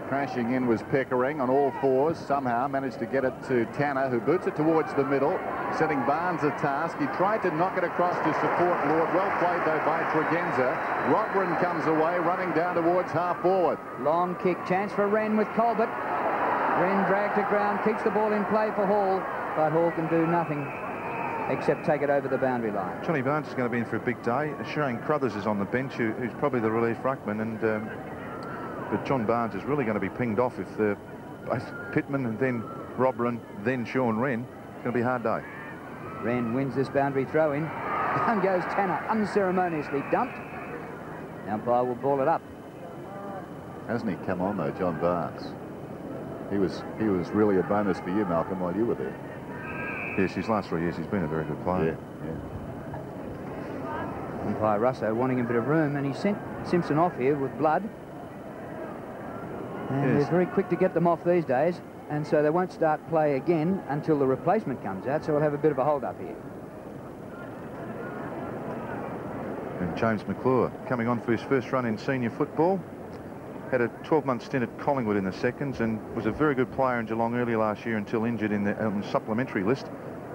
Speaker 23: Crashing in was Pickering on all fours. Somehow managed to get it to Tanner, who boots it towards the middle, setting Barnes a task. He tried to knock it across to support Lord. Well played, though, by Tregenza. Rodbren comes away, running down towards half forward.
Speaker 2: Long kick, chance for Wren with Colbert. Wren dragged to ground, keeps the ball in play for Hall, but Hall can do nothing except take it over the boundary line.
Speaker 3: Johnny Barnes is going to be in for a big day. Shane Crothers is on the bench, who's probably the relief ruckman, and but John Barnes is really going to be pinged off if both Pittman and then Robran, then Sean Wren. It's going to be a hard day.
Speaker 2: Wren wins this boundary throw-in. Down goes Tanner, unceremoniously dumped. The umpire will ball it up.
Speaker 23: Hasn't he come on, though, John Barnes? He was really a bonus for you, Malcolm, while you were there.
Speaker 3: Yes, his last 3 years, he's been a very good player.
Speaker 23: Yeah.
Speaker 2: Umpire Russo wanting a bit of room, and he sent Simpson off here with blood. And
Speaker 3: Yes.
Speaker 2: they're very quick to get them off these days, and so they won't start play again until the replacement comes out, so we'll have a bit of a hold-up here.
Speaker 3: And James McClure coming on for his first run in senior football. Had a 12-month stint at Collingwood in the seconds and was a very good player in Geelong earlier last year until injured on the supplementary list,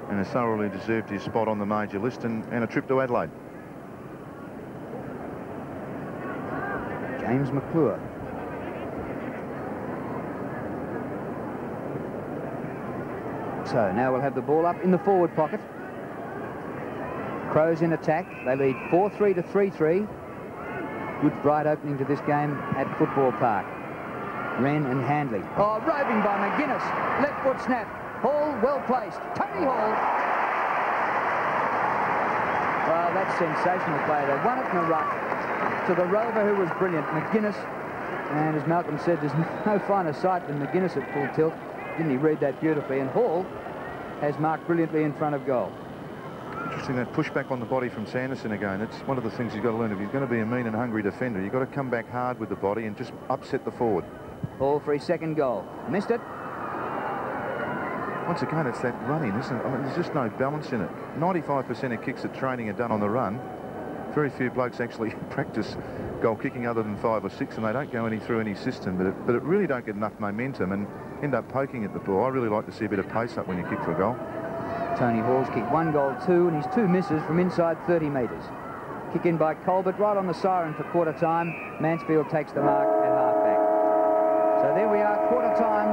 Speaker 3: and has thoroughly deserved his spot on the major list and a trip to Adelaide.
Speaker 2: James McClure. So now we'll have the ball up in the forward pocket. Crows in attack. They lead 4-3 to 3-3. Good bright opening to this game at Football Park. Wren and Handley. Oh, roving by McGuinness. Left foot snap. Hall well placed. Tony Hall. Well, that's sensational play. They won it in the ruck to the rover who was brilliant, McGuinness. And as Malcolm said, there's no finer sight than McGuinness at full tilt. Didn't he read that beautifully? And Hall has marked brilliantly in front of goal.
Speaker 3: Interesting, that pushback on the body from Sanderson again. It's one of the things he's got to learn. If he's going to be a mean and hungry defender, you've got to come back hard with the body and just upset the forward.
Speaker 2: Hall for his second goal. Missed it.
Speaker 3: Once again, it's that running, isn't it? I mean, there's just no balance in it. 95% of kicks at training are done on the run. Very few blokes actually practice goal kicking other than 5 or 6, and they don't go through any system, but it really don't get enough momentum and end up poking at the ball. I really like to see a bit of pace up when you kick for a goal.
Speaker 2: Tony Hall's kicked 1 goal, 2, and his 2 misses from inside 30 metres. Kick in by Colbert, right on the siren for quarter time. Mansfield takes the mark at half-back. So there we are, quarter time,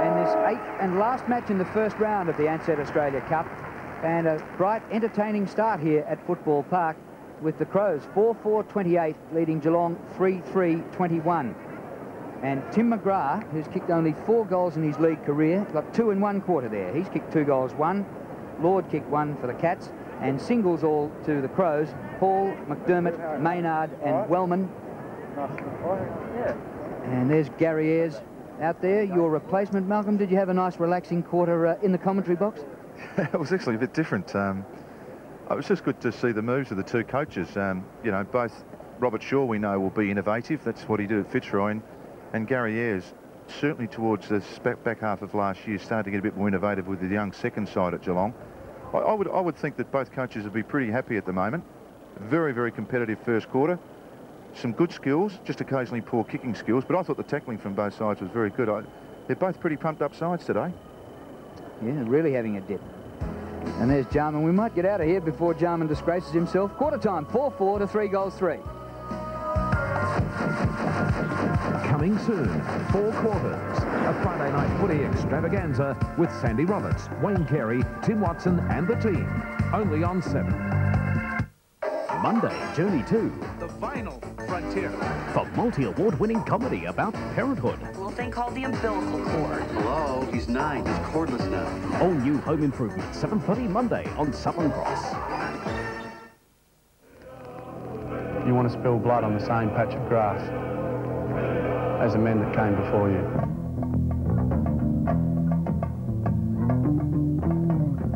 Speaker 2: in this 8th and last match in the first round of the Ansett Australia Cup. And a bright, entertaining start here at Football Park with the Crows 4-4-28, leading Geelong 3-3-21. And Tim McGrath, who's kicked only 4 goals in his league career, got 2 in 1 quarter there. He's kicked 2 goals, 1. Lord kicked 1 for the Cats, and singles all to the Crows. Hall, McDermott, Maynard and Wellman. And there's Gary Ayres out there, your replacement. Malcolm, did you have a nice relaxing quarter in the commentary box?
Speaker 3: It was actually a bit different. It was just good to see the moves of the 2 coaches. You know, both Robert Shaw, we know, will be innovative. That's what he did at Fitzroy. And Gary Ayres, certainly towards the back half of last year, started to get a bit more innovative with the young second side at Geelong. I would think that both coaches would be pretty happy at the moment. Very, very competitive first quarter. some good skills, just occasionally poor kicking skills, but I thought the tackling from both sides was very good. They're both pretty pumped up sides today.
Speaker 2: Yeah, really having a dip. And there's Jarman. We might get out of here before Jarman disgraces himself. Quarter time, 4-4 to 3-3.
Speaker 1: Coming soon, 4 quarters. A Friday night footy extravaganza with Sandy Roberts, Wayne Carey, Tim Watson and the team. Only on 7.
Speaker 4: Monday, Journey 2.
Speaker 5: The final frontier.
Speaker 4: For multi-award-winning comedy about parenthood.
Speaker 7: Little thing called the umbilical cord.
Speaker 5: Hello, he's 9. He's cordless now.
Speaker 4: All new Home Improvement, 7:30 Monday on Southern Cross.
Speaker 9: You want to spill blood on the same patch of grass as the men that came before you.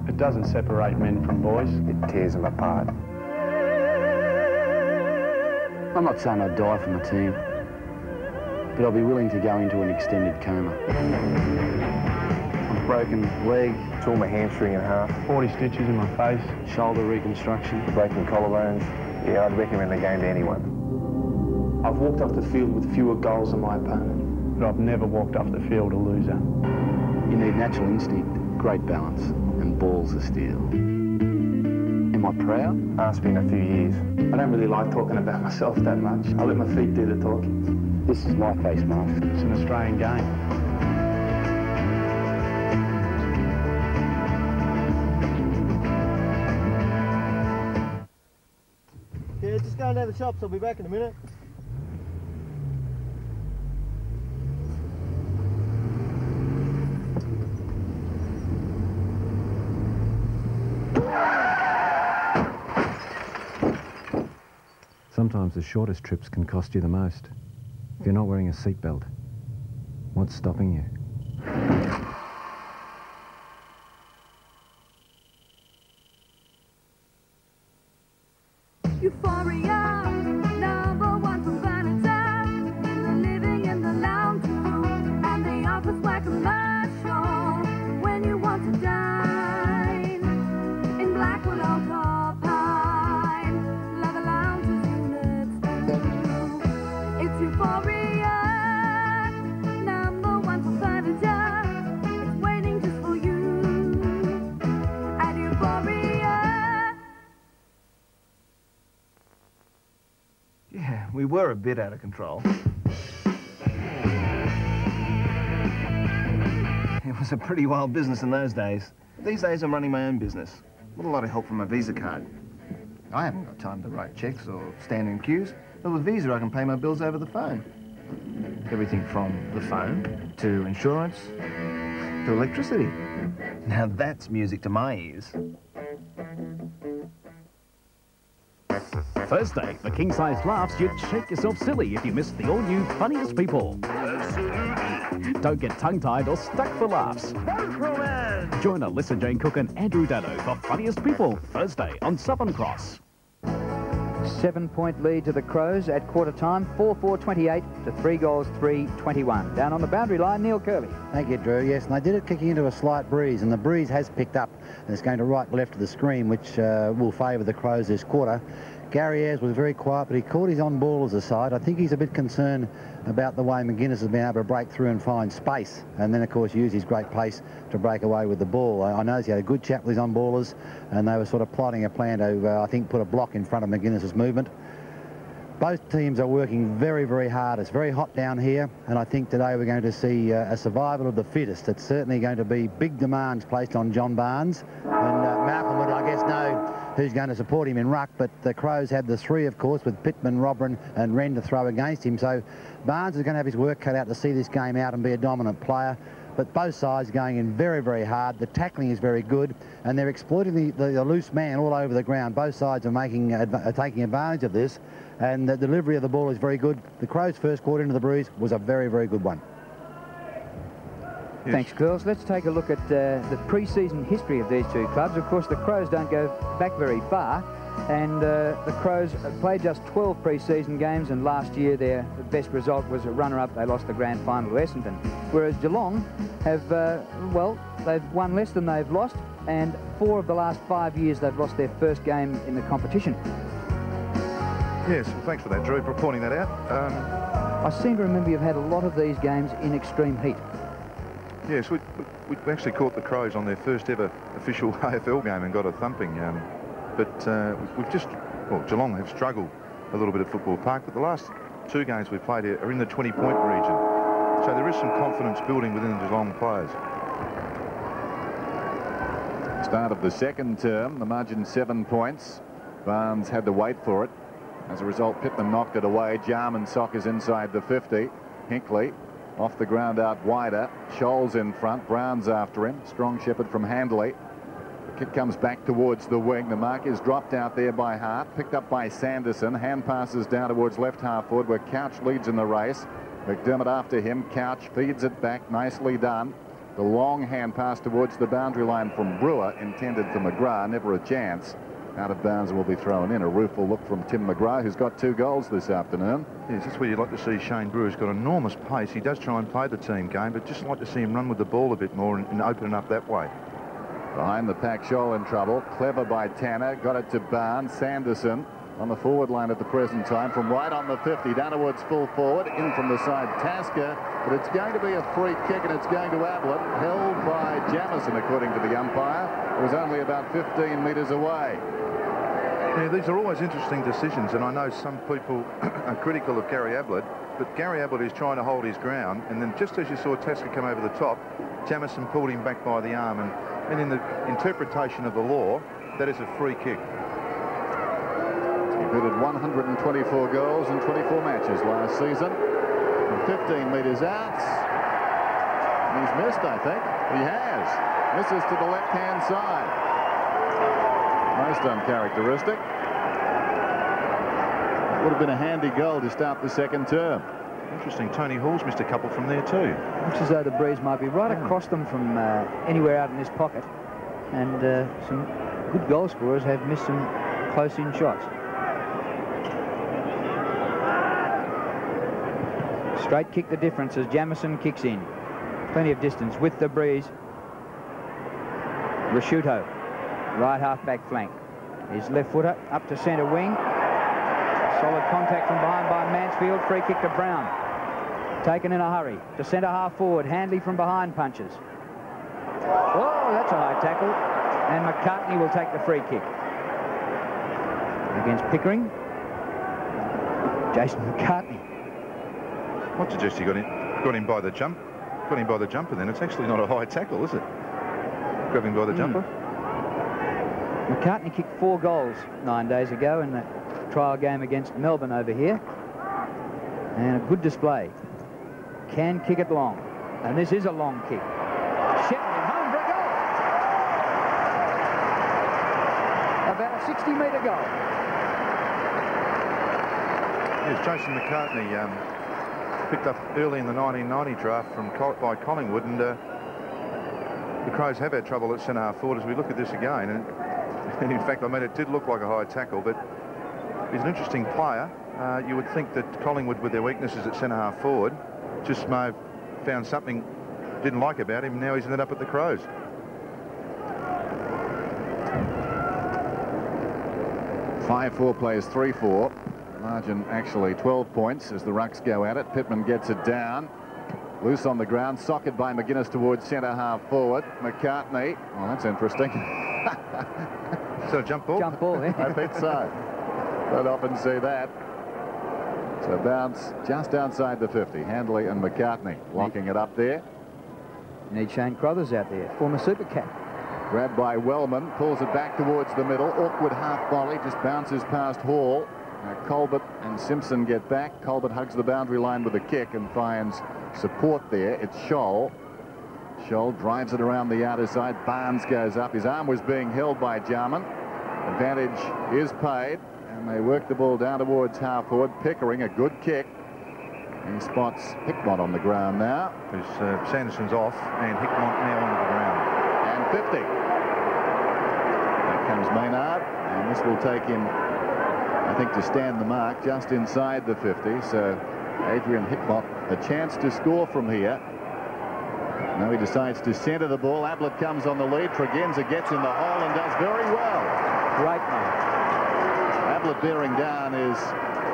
Speaker 9: It doesn't separate men from boys. It tears them apart.
Speaker 24: I'm not saying I'd die for my team, but I'll be willing to go into an extended coma. I've broken leg,
Speaker 9: Tore my hamstring in half. 40 stitches in my face.
Speaker 24: Shoulder reconstruction.
Speaker 9: Breaking collarbones. Yeah, I'd recommend the game to anyone. I've walked off the field with fewer goals than my opponent, but I've never walked off the field a loser.
Speaker 24: You need natural instinct, great balance, and balls of steel. Am I proud?
Speaker 9: Ask me in a few years. I don't really like talking about myself that much. I let my feet do the talking.
Speaker 24: This is my face mask.
Speaker 9: It's an Australian game.
Speaker 25: Yeah, just going down the shops. I'll be back in a minute.
Speaker 10: Sometimes the shortest trips can cost you the most. If you're not wearing a seatbelt, what's stopping you?
Speaker 26: Euphoria, number 1 from Vanity. We're living in the lounge room, and the office where commercial. When you want to dine in Blackwood or Copine, leather lounges units 2. It's Euphoria, number 1 for Vanity. It's waiting just for you at Euphoria.
Speaker 27: Yeah, we were a bit out of control. It was a pretty wild business in those days. These days I'm running my own business. With a lot of help from my Visa card. I haven't got time to write checks or stand in queues, but with Visa I can pay my bills over the phone. Everything from the phone to insurance to electricity. Now that's music to my ears.
Speaker 4: Thursday, for king-size laughs, you'd shake yourself silly if you missed the all-new Funniest People. Don't get tongue-tied or stuck for laughs. Join Alyssa Jane Cook and Andrew Dano for Funniest People, Thursday on Southern Cross.
Speaker 2: 7-point lead to the Crows at quarter time, 4-4-28 to 3-3-21. Down on the boundary line, Neil Curley.
Speaker 22: Thank you, Drew. Yes, and they did it kicking into a slight breeze, and the breeze has picked up, and it's going to right and left of the screen, which will favour the Crows this quarter. Gary Ayres was very quiet, but he caught his on-ballers aside. I think he's a bit concerned about the way McGuinness has been able to break through and find space, and then, of course, use his great pace to break away with the ball. I know he had a good chat with his on-ballers, and they were sort of plotting a plan to, I think, put a block in front of McGuinness's movement. Both teams are working very, very hard. It's very hot down here, and I think today we're going to see a survival of the fittest. It's certainly going to be big demands placed on John Barnes, and Malcolm would, I guess, know who's going to support him in ruck, but the Crows have the 3, of course, with Pittman, Robran and Wren to throw against him, so Barnes is going to have his work cut out to see this game out and be a dominant player. But both sides are going in very, very hard. The tackling is very good, and they're exploiting the loose man all over the ground. Both sides are taking advantage of this, and the delivery of the ball is very good. The Crows' first quarter into the breeze was a very, very good one.
Speaker 2: Yes. Thanks, girls. Let's take a look at the pre-season history of these two clubs. Of course, the Crows don't go back very far, and the Crows played just 12 pre-season games, and last year their best result was a runner-up. They lost the grand final to Essendon. Whereas Geelong have, well, they've won less than they've lost, and 4 of the last 5 years they've lost their first game in the competition.
Speaker 3: Yes, thanks for that, Drew, for pointing that out.
Speaker 2: I seem to remember you've had a lot of these games in extreme heat.
Speaker 3: Yes, we actually caught the Crows on their first ever official AFL game and got a thumping. Well, Geelong have struggled a little bit at Football Park, but the last 2 games we've played here are in the 20-point region. So there is some confidence building within the Geelong players.
Speaker 23: Start of the second term, the margin 7 points. Barnes had to wait for it. As a result, Pittman knocked it away. Jarman Sockers inside the 50. Hinkley off the ground out wider. Scholes in front. Brown's after him. Strong Shepherd from Handley. The kick comes back towards the wing. The mark is dropped out there by Hart. Picked up by Sanderson. Hand passes down towards left half forward where Couch leads in the race. McDermott after him. Couch feeds it back. Nicely done. The long hand pass towards the boundary line from Brewer, intended for McGrath. Never a chance. Out of bounds will be thrown in. A rueful look from Tim McGrath, who's got 2 goals this afternoon.
Speaker 3: Yes, that's where you'd like to see Shane Brewer's got enormous pace. He does try and play the team game, but just like to see him run with the ball a bit more and open it up that way.
Speaker 23: Behind the pack, Scholl in trouble. Clever by Tanner. Got it to Barnes. Sanderson on the forward line at the present time. From right on the 50, down towards full forward. In from the side, Tasker. But it's going to be a free kick, and it's going to Adelaide. Held by Jamison, according to the umpire. It was only about 15 metres away.
Speaker 3: Yeah, these are always interesting decisions, and I know some people are critical of Gary Ablett, but Gary Ablett is trying to hold his ground, and then just as you saw Tasker come over the top, Jamison pulled him back by the arm, and in the interpretation of the law, that is a free kick.
Speaker 23: He booted 124 goals in 24 matches last season. From 15 metres out. He's missed, I think. He has. Misses to the left-hand side. Most uncharacteristic. Would have been a handy goal to start the second term.
Speaker 3: Interesting. Tony Hall's missed a couple from there too.
Speaker 2: Looks as though the breeze might be right across them from anywhere out in this pocket. And some good goal scorers have missed some close-in shots. Straight kick the difference as Jamison kicks in. Plenty of distance with the breeze. Rasciuto, right half-back flank. His left footer up to centre wing. Solid contact from behind by Mansfield. Free kick to Brown. Taken in a hurry. To centre half forward. Handley from behind punches. Oh, that's a high tackle. And McCartney will take the free kick. Against Pickering. Jason McCartney.
Speaker 3: What suggests he got him by the jump? Got him by the jumper then. It's actually not a high tackle, is it? Grab him by the jumper.
Speaker 2: McCartney kicked 4 goals 9 days ago in the trial game against Melbourne over here. And a good display. Can kick it long. And this is a long kick. Shetland home for a goal. About a 60-metre goal.
Speaker 3: Yes, Jason McCartney picked up early in the 1990 draft by Collingwood, and the Crows have had trouble at centre-half forward as we look at this again. And in fact, I mean, it did look like a high tackle, but he's an interesting player. You would think that Collingwood, with their weaknesses at centre-half forward, just may have found something didn't like about him. Now he's ended up at the Crows.
Speaker 23: Five-4 plays 3-4. Margin actually 12 points as the Rucks go at it. Pittman gets it down. Loose on the ground. Socket by McGuinness towards centre half forward. McCartney. Oh, that's interesting.
Speaker 3: So jump ball?
Speaker 2: Jump ball, yeah.
Speaker 23: I think so. Don't often see that. So bounce just outside the 50. Handley and McCartney locking it up there.
Speaker 2: Need Shane Crothers out there. Former Super Cat.
Speaker 23: Grabbed by Wellman. Pulls it back towards the middle. Awkward half volley. Just bounces past Hall. Colbert and Simpson get back. Colbert hugs the boundary line with a kick and finds support there. It's Scholl. Scholl drives it around the outer side. Barnes goes up. His arm was being held by Jarman. Advantage is paid. And they work the ball down towards half forward. Pickering, a good kick. He spots Hickmott on the ground now.
Speaker 3: Because Sanderson's off and Hickmott now on the ground.
Speaker 23: And 50. There comes Maynard. And this will take him, I think, to stand the mark just inside the 50. So Adrian Hickmott, a chance to score from here. Now he decides to centre the ball. Ablett comes on the lead. Tregenza gets in the hole and does very well.
Speaker 2: Great mark.
Speaker 23: Ablett bearing down is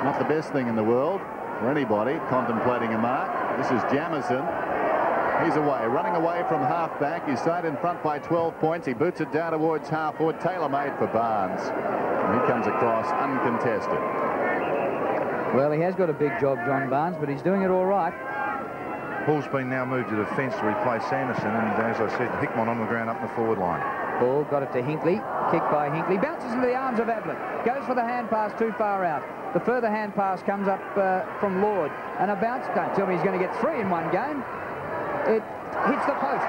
Speaker 23: not the best thing in the world for anybody contemplating a mark. This is Jamison. He's away, running away from half-back. He's side in front by 12 points. He boots it down towards half-forward, tailor-made for Barnes. And he comes across uncontested.
Speaker 2: Well, he has got a big job, John Barnes, but he's doing it all right.
Speaker 3: Ball's been now moved to defence to replace Sanderson, and as I said, Hickman on the ground up the forward line.
Speaker 2: Ball got it to Hinkley. Kick by Hinkley. Bounces into the arms of Ablett. Goes for the hand pass too far out. The further hand pass comes up from Lord. And a bounce. Don't tell me he's going to get 3 in one game. It hits the post.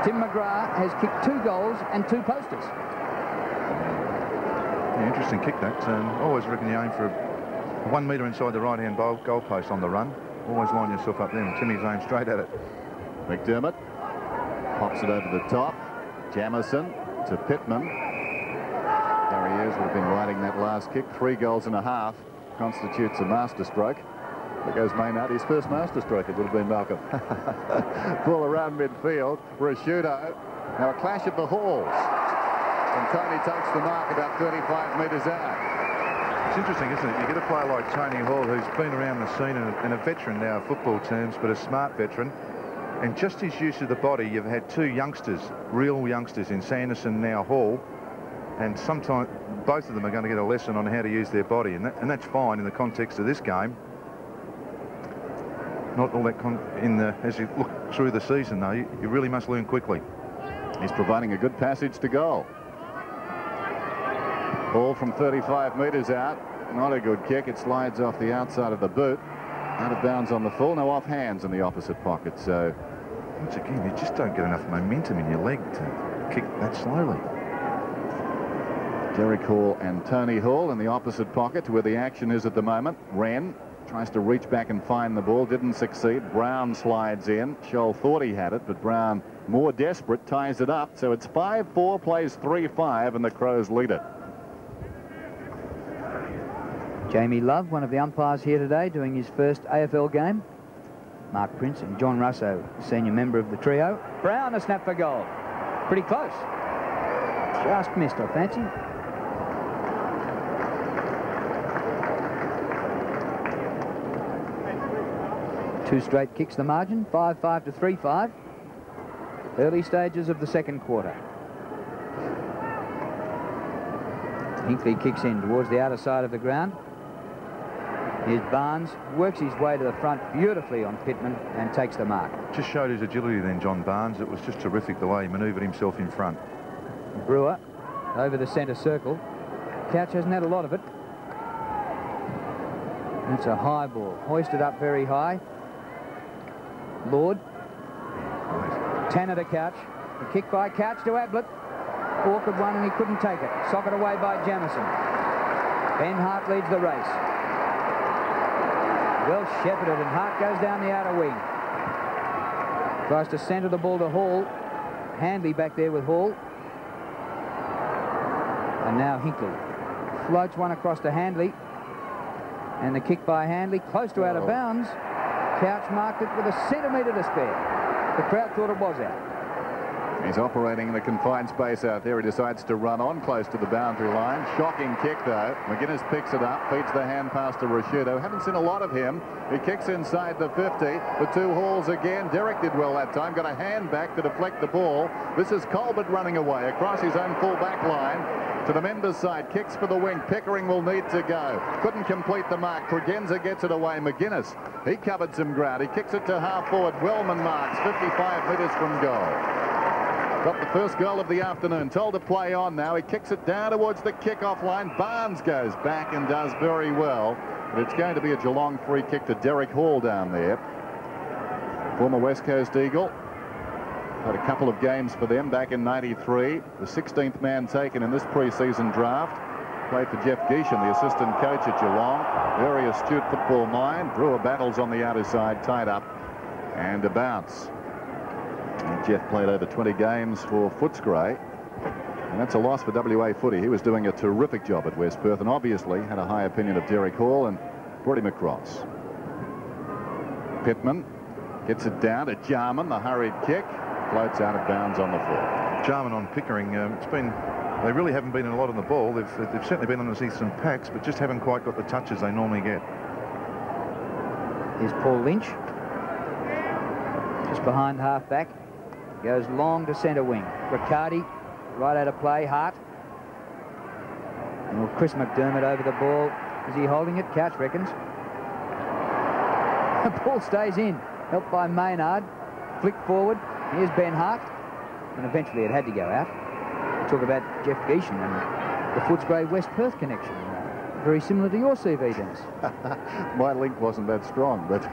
Speaker 2: Tim McGrath has kicked 2 goals and 2 posters.
Speaker 3: Yeah, interesting kick that. Always reckon you aim for 1 metre inside the right-hand goal post on the run. Always line yourself up there, and Timmy's aimed straight at it.
Speaker 23: McDermott pops it over the top. Jamison to Pittman. Gary Ayres would have been riding that last kick. 3 goals and a half constitutes a masterstroke. There goes Maynard, his first masterstroke. It would have been Malcolm. Ball around midfield. Rashudo. Now a clash of the halls. And Tony takes the mark about 35 metres out.
Speaker 3: It's interesting, isn't it? You get a player like Tony Hall, who's been around the scene and a veteran now of football terms, but a smart veteran. And just his use of the body, you've had 2 youngsters, real youngsters in Sanderson, now Hall. And sometimes both of them are going to get a lesson on how to use their body. And that's fine in the context of this game. Not all that as you look through the season, though, you really must learn quickly.
Speaker 23: He's providing a good passage to goal. Ball from 35 metres out. Not a good kick. It slides off the outside of the boot. Out of bounds on the full. No off hands in the opposite pocket. So
Speaker 3: once again, you just don't get enough momentum in your leg to kick that slowly.
Speaker 23: Derek Hall and Tony Hall in the opposite pocket where the action is at the moment. Wren tries to reach back and find the ball. Didn't succeed. Brown slides in. Scholl thought he had it, but Brown, more desperate, ties it up. So it's 5-4, plays 3-5, and the Crows lead it.
Speaker 2: Jamie Love, one of the umpires here today, doing his first AFL game. Mark Prince and John Russo, senior member of the trio. Brown, a snap for goal. Pretty close. Just missed, I fancy. Two straight kicks the margin, 5-5 to 3-5. Early stages of the second quarter. Hinkley kicks in towards the outer side of the ground. Here's Barnes, works his way to the front beautifully on Pittman and takes the mark.
Speaker 3: Just showed his agility then, John Barnes. It was just terrific the way he manoeuvred himself in front.
Speaker 2: Brewer over the centre circle. Couch hasn't had a lot of it. It's a high ball, hoisted up very high. Lord. Tanner to Couch. A kick by Couch to Ablett. Awkward one and he couldn't take it. Socket away by Jamison. Ben Hart leads the race. Well shepherded and Hart goes down the outer wing. Tries to centre the ball to Hall. Handley back there with Hall. And now Hinkley. Floats one across to Handley. And the kick by Handley, close to out of bounds. Couch marked it with a centimetre to spare. The crowd thought it was out.
Speaker 23: He's operating in the confined space out there. He decides to run on close to the boundary line. Shocking kick, though. McGuinness picks it up, feeds the hand pass to Rashudo. Haven't seen a lot of him. He kicks inside the 50. The 2 hauls again. Derek did well that time. Got a hand back to deflect the ball. This is Colbert running away across his own full back line. To the members' side, kicks for the wing. Pickering will need to go. Couldn't complete the mark. Tregenza gets it away. McGuinness, he covered some ground. He kicks it to half forward. Wellman marks 55 metres from goal. Got the first goal of the afternoon. Told to play on now. He kicks it down towards the kick-off line. Barnes goes back and does very well. But it's going to be a Geelong free kick to Derek Hall down there. Former West Coast Eagle. Had a couple of games for them back in '93. The 16th man taken in this pre-season draft. Played for Jeff Geeshan, the assistant coach at Geelong. Very astute football mind. Brewer battles on the outer side, tied up. And a bounce. And Jeff played over 20 games for Footscray. And that's a loss for WA footy. He was doing a terrific job at West Perth and obviously had a high opinion of Derek Hall and brought him across. Pittman gets it down to Jarman. The hurried kick floats out of bounds on the floor.
Speaker 3: Jarman on Pickering. It's been They really haven't been in a lot on the ball. They've certainly been on the Eastern packs, but just haven't quite got the touches they normally get.
Speaker 2: Here's Paul Lynch. Just behind half-back. Goes long to centre wing. Riccardi, right out of play. Hart. And Chris McDermott over the ball. Is he holding it? Couch reckons. The ball stays in. Helped by Maynard. Flick forward. Here's Ben Hart. And eventually it had to go out. We talk about Jeff Geeshan and the Footscray-West Perth connection. Very similar to your CV, Dennis.
Speaker 23: My link wasn't that strong, but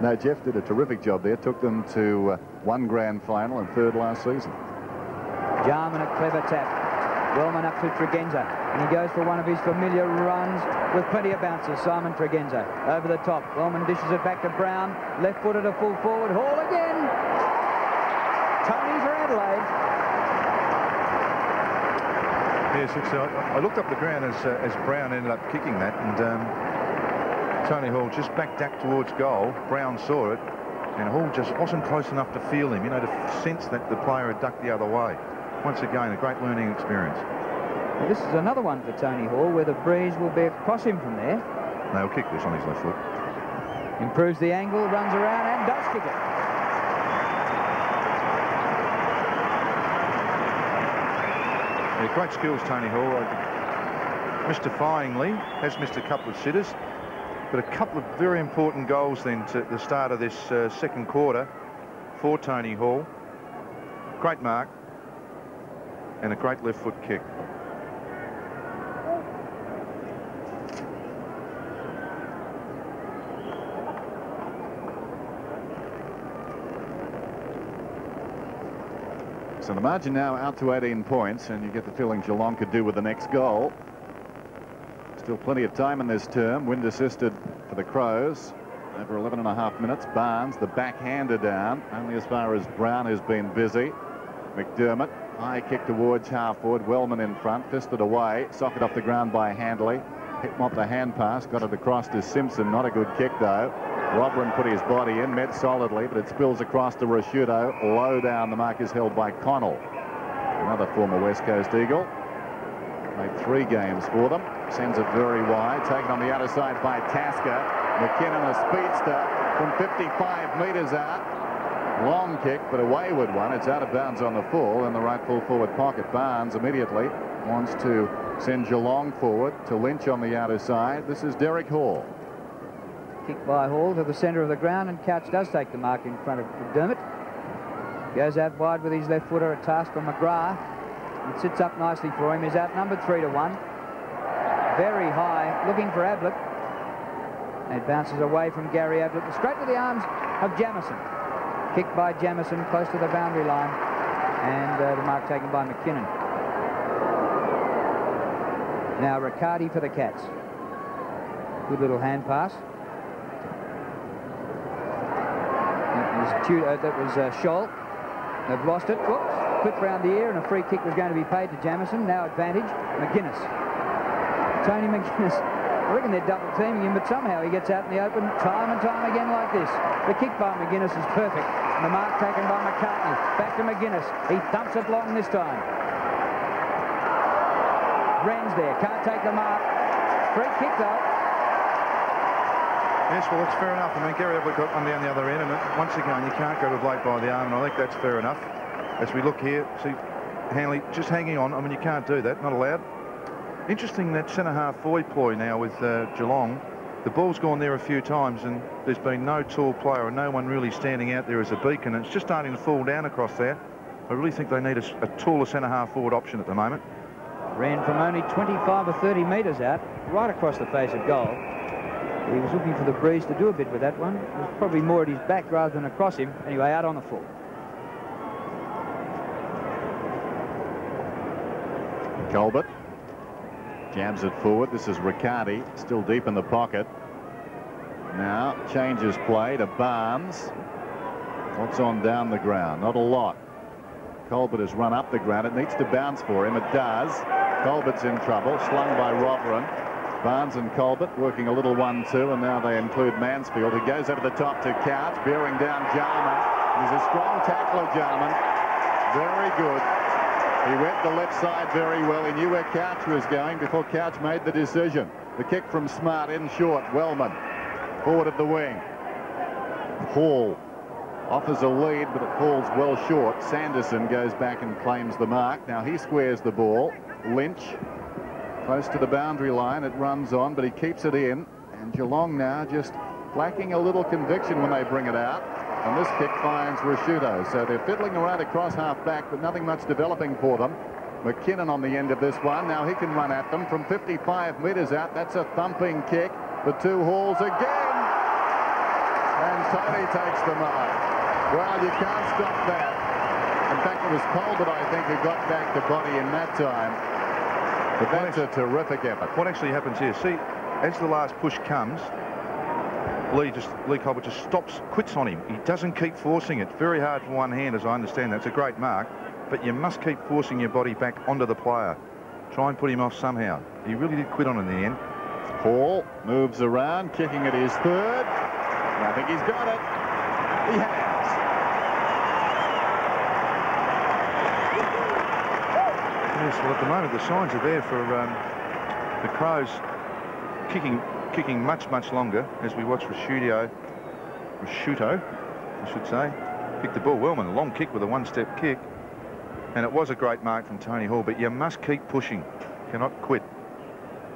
Speaker 23: no, Jeff did a terrific job there. Took them to one grand final and third last season.
Speaker 2: Jarman, a clever tap. Wellman up to Tregenza, and he goes for one of his familiar runs with plenty of bounces. Simon Tregenza over the top. Wellman dishes it back to Brown. Left-footed, a full forward. Hall again. Tony for Adelaide.
Speaker 3: Yes, I looked up the ground as Brown ended up kicking that, and Tony Hall just backed towards goal. Brown saw it, and Hall just wasn't close enough to feel him, you know, to sense that the player had ducked the other way. Once again, a great learning experience.
Speaker 2: Well, this is another one for Tony Hall, where the breeze will be across him from there.
Speaker 3: They'll kick this on his left foot.
Speaker 2: Improves the angle, runs around, and does kick it.
Speaker 3: Yeah, great skills, Tony Hall. Mystifyingly, has missed a couple of sitters, but a couple of very important goals then to the start of this second quarter for Tony Hall. Great mark and a great left foot kick.
Speaker 23: So the margin now out to 18 points, and you get the feeling Geelong could do with the next goal. Still plenty of time in this term. Wind assisted for the Crows. Over 11.5 minutes. Barnes, the backhander down. Only as far as Brown has been busy. McDermott, high kick towards half forward. Wellman in front, fisted away. Socket off the ground by Handley. Hit Mott the hand pass, got it across to Simpson. Not a good kick though. Robran put his body in, met solidly, but it spills across to Rasciuto. Low down, the mark is held by Connell. Another former West Coast Eagle. Made 3 games for them. Sends it very wide. Taken on the outer side by Tasker. McKinnon, a speedster from 55 metres out. Long kick, but a wayward one. It's out of bounds on the full in the right full forward pocket. Barnes immediately wants to send Geelong forward to Lynch on the outer side. This is Derek Hall.
Speaker 2: Kick by Hall to the centre of the ground, and Couch does take the mark in front of McDermott. Goes out wide with his left footer, a task from McGrath. It sits up nicely for him. He's outnumbered 3-1. Very high, looking for Ablett. It bounces away from Gary Ablett, straight to the arms of Jamieson. Kick by Jamieson, close to the boundary line, and the mark taken by McKinnon. Now Riccardi for the Cats. Good little hand pass. That was Scholl. They've lost it. Whoops. Clipped round the ear, and a free kick was going to be paid to Jamieson. Now advantage, McGuinness. Tony McGuinness. I reckon they're double teaming him, but somehow he gets out in the open time and time again like this. The kick by McGuinness is perfect. And the mark taken by McCartney. Back to McGuinness. He thumps it long this time. Reins there. Can't take the mark. Free kick though.
Speaker 3: Yes, well, that's fair enough. I mean, Gary Ablett got one down the other end, and once again, you can't go to Blake by the arm, and I think that's fair enough. As we look here, see Hanley just hanging on. I mean, you can't do that, not allowed. Interesting that centre-half void ploy now with Geelong. The ball's gone there a few times, and there's been no tall player and no one really standing out there as a beacon, and it's just starting to fall down across there. I really think they need a taller centre-half forward option at the moment.
Speaker 2: Ran from only 25 or 30 metres out, right across the face of goal. He was looking for the breeze to do a bit with that one. It was probably more at his back rather than across him. Anyway, out on the full.
Speaker 23: Colbert jams it forward. This is Riccardi, still deep in the pocket. Now changes play to Barnes. What's on down the ground? Not a lot. Colbert has run up the ground. It needs to bounce for him. It does. Colbert's in trouble. Slung by Robran. Barnes and Colbert working a little 1-2, and now they include Mansfield, who goes over the top to Couch, bearing down Jarman. He's a strong tackler, Jarman. Very good. He went the left side very well. He knew where Couch was going before Couch made the decision. The kick from Smart in short. Wellman forward of the wing. Hall offers a lead, but it falls well short. Sanderson goes back and claims the mark. Now he squares the ball. Lynch close to the boundary line. It runs on, but he keeps it in. And Geelong now just lacking a little conviction when they bring it out. And this kick finds Rashuto. So they're fiddling around across half-back, but nothing much developing for them. McKinnon on the end of this one. Now he can run at them from 55 metres out. That's a thumping kick. The two Halls again. And Tony takes the mark. Well, you can't stop that. In fact, it was Colbert, I think, who got back the body in that time. But that's a terrific effort.
Speaker 3: What actually happens here, see, as the last push comes, Lee Colbert just stops, quits on him. He doesn't keep forcing it. Very hard for one hand, as I understand. That's a great mark, but you must keep forcing your body back onto the player. Try and put him off somehow. He really did quit on it in the end.
Speaker 23: Hall moves around, kicking at his third. I think he's got it. He has.
Speaker 3: Yes, well, at the moment, the signs are there for the Crows kicking much longer as we watch Rashuto, I should say, kick the ball. Wellman, a long kick with a one-step kick. And it was a great mark from Tony Hall, but you must keep pushing. Cannot quit.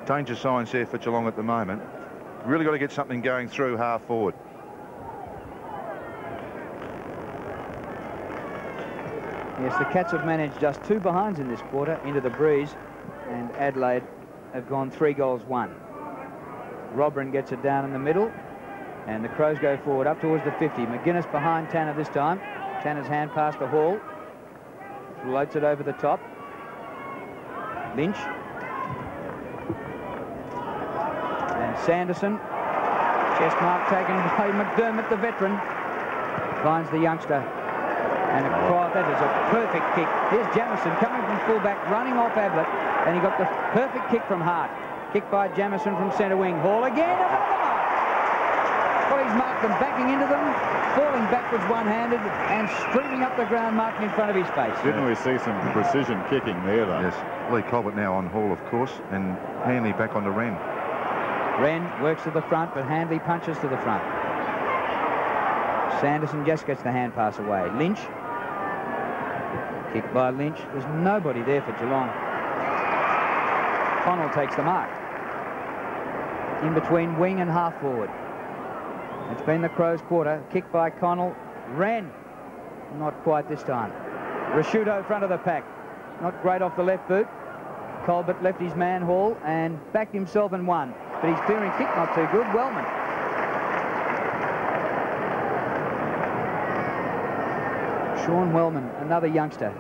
Speaker 3: Danger signs there for Geelong at the moment. Really got to get something going through half forward.
Speaker 2: Yes, the Cats have managed just 2 behinds in this quarter into the breeze, and Adelaide have gone 3 goals 1. Robrin gets it down in the middle, and the Crows go forward up towards the 50. McGuinness behind Tanner this time. Tanner's hand pass to Hall. Floats it over the top. Lynch. And Sanderson. Chest mark taken by McDermott, the veteran. Finds the youngster. And that is a perfect kick. Here's Jamison coming from fullback, running off Ablett, and he got the perfect kick from Hart. Kick by Jamison from centre wing. Hall again, another mark. Well, he's marked them, backing into them, falling backwards one-handed, and streaming up the ground, marking in front of his face.
Speaker 23: Didn't we see some precision kicking there, though?
Speaker 3: Yes. Lee Colbert now on Hall, of course, and Hanley back onto Wren.
Speaker 2: Wren works to the front, but Handley punches to the front. Sanderson just gets the hand pass away. Lynch. Kick by Lynch. There's nobody there for Geelong. Connell takes the mark. In between wing and half forward. It's been the Crows' quarter. Kick by Connell. Wren. Not quite this time. Rashuto front of the pack. Not great off the left boot. Colbert left his man Hall and backed himself and won. But his clearing kick not too good. Wellman. Sean Wellman, another youngster.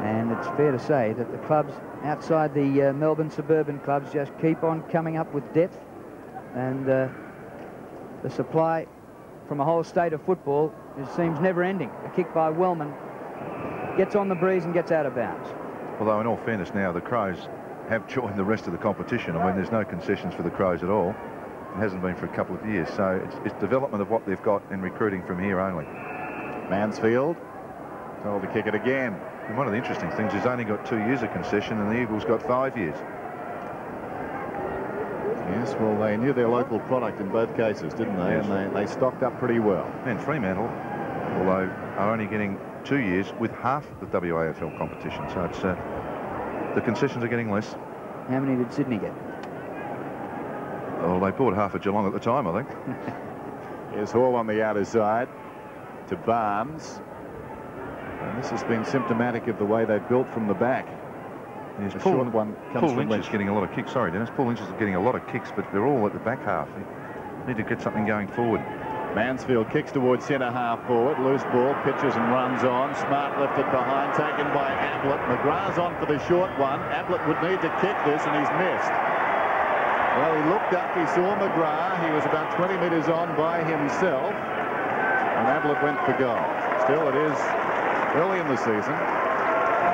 Speaker 2: And it's fair to say that the clubs outside the Melbourne suburban clubs just keep on coming up with depth, and the supply from a whole state of football seems never ending. A kick by Wellman gets on the breeze and gets out of bounds.
Speaker 3: Although in all fairness now, the Crows have joined the rest of the competition. I mean, there's no concessions for the Crows at all. It hasn't been for a couple of years, so it's development of what they've got in recruiting from here only.
Speaker 23: Mansfield told to kick it again.
Speaker 3: And one of the interesting things is only got 2 years of concession, and the Eagles got 5 years.
Speaker 23: Yes, well, they knew their local product in both cases, didn't they? Yes. And they stocked up pretty well.
Speaker 3: And Fremantle, although, are only getting 2 years with half the WAFL competition. So it's the concessions are getting less.
Speaker 2: How many did Sydney get?
Speaker 3: Well, they bought half of Geelong at the time, I think.
Speaker 23: Here's Hall on the outer side to Barnes. And this has been symptomatic of the way they've built from the back.
Speaker 3: Yes, Paul Lynch is getting a lot of kicks. Sorry, Dennis. Paul Lynch is getting a lot of kicks, but they're all at the back half. They need to get something going forward.
Speaker 23: Mansfield kicks towards centre half forward. Loose ball, pitches and runs on. Smart lifted behind, taken by Ablett. McGrath's on for the short one. Ablett would need to kick this, and he's missed. Well, he looked up, he saw McGrath. He was about 20 metres on by himself, and Ablett went for goal. Still, it is early in the season.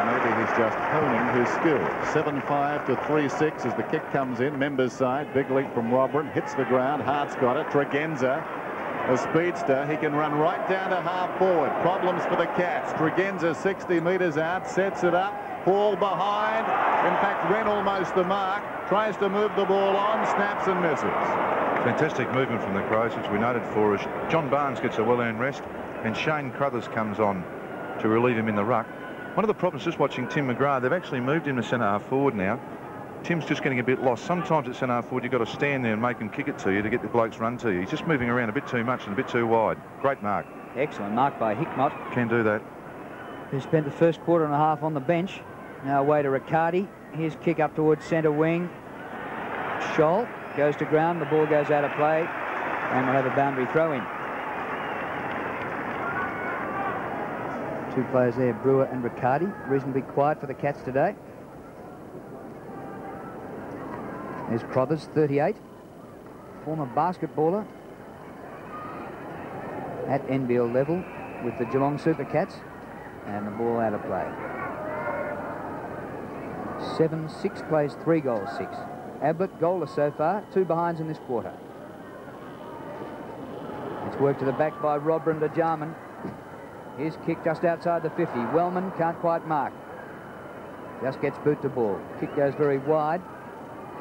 Speaker 23: Maybe he's just honing his skill. 7-5 to 3-6 as the kick comes in. Members side, big leap from Robrin, hits the ground. Hart's got it. Tregenza A speedster, he can run right down to half forward. Problems for the Cats. Tregenza 60 metres out, sets it up. Hall behind. In fact, Wren almost the mark. Tries to move the ball on, snaps and misses.
Speaker 3: Fantastic movement from the Crows, which we noted for us. John Barnes gets a well-earned rest, and Shane Crothers comes on to relieve him in the ruck. One of the problems just watching Tim McGrath, they've actually moved him to centre half forward now. Tim's just getting a bit lost. Sometimes at centre half forward, you've got to stand there and make him kick it to you to get the blokes run to you. He's just moving around a bit too much and a bit too wide. Great mark.
Speaker 2: Excellent mark by Hickmott.
Speaker 3: Can do that.
Speaker 2: Who spent the first quarter and a half on the bench. Now away to Riccardi. His kick up towards centre wing. Scholl goes to ground. The ball goes out of play. And we'll have a boundary throw in. Two players there, Brewer and Riccardi. Reasonably quiet for the Cats today. There's Crothers, 38. Former basketballer at NBL level with the Geelong Super Cats. And the ball out of play. 7-6 plays 3 goals, 6. Ablett goalless so far, 2 behinds in this quarter. It's worked to the back by Robran to Jarman. His kick just outside the 50. Wellman can't quite mark. Just gets boot to ball. Kick goes very wide.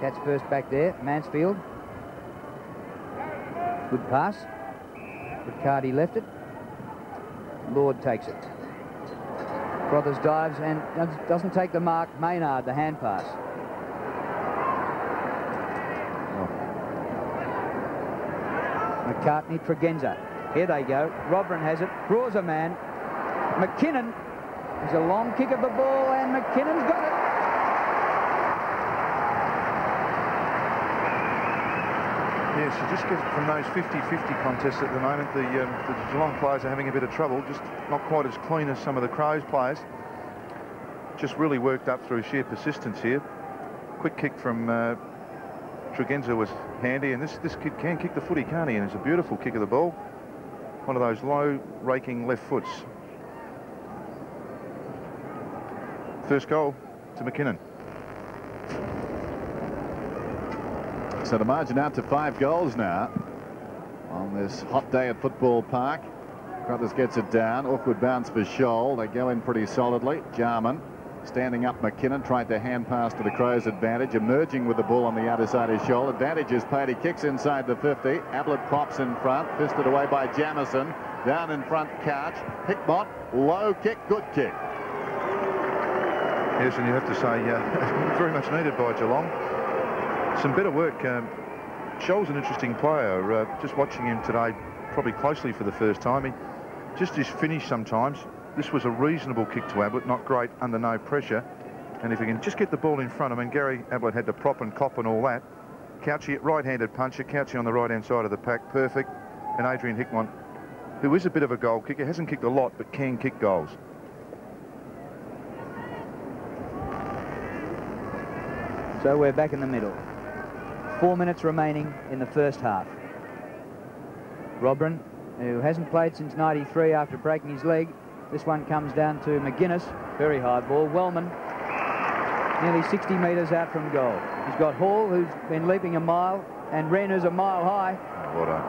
Speaker 2: Cats first back there. Mansfield. Good pass. Riccardi left it. Lord takes it. Crothers dives and doesn't take the mark. Maynard, the hand pass. McCartney, Tregenza. Here they go. Robran has it. Draws a man. McKinnon. There's a long kick of the ball and McKinnon's got it.
Speaker 3: Yes, you just get from those 50-50 contests at the moment. The Geelong players are having a bit of trouble, just not quite as clean as some of the Crows players. Just really worked up through sheer persistence here. Quick kick from Tregenza was handy, and this kid can kick the footy, can't he? And it's a beautiful kick of the ball. One of those low raking left foots. First goal to McKinnon.
Speaker 23: So the margin out to 5 goals now on this hot day at Football Park. Crothers gets it down. Awkward bounce for Scholl. They go in pretty solidly. Jarman standing up. McKinnon tried to hand pass to the Crows' advantage. Emerging with the ball on the outer side is Scholl. Advantage is paid. He kicks inside the 50. Ablett props in front. Fisted away by Jamison. Down in front, Couch. Hickmott. Low kick. Good kick.
Speaker 3: Yes, and you have to say very much needed by Geelong. Some better work. Scholl's an interesting player. Just watching him today probably closely for the first time. He just his finish sometimes. This was a reasonable kick to Ablett, not great under no pressure. And if he can just get the ball in front, I mean, Gary Ablett had to prop and cop and all that. Couchy, right-handed puncher. Couchy on the right-hand side of the pack, perfect. And Adrian Hickmott, who is a bit of a goal kicker, hasn't kicked a lot, but can kick goals.
Speaker 2: So we're back in the middle. 4 minutes remaining in the first half. Robran, who hasn't played since '93 after breaking his leg. This one comes down to McGuinness. Very high ball. Wellman, nearly 60 metres out from goal. He's got Hall, who's been leaping a mile, and Wren, who's a mile high.
Speaker 3: Well done.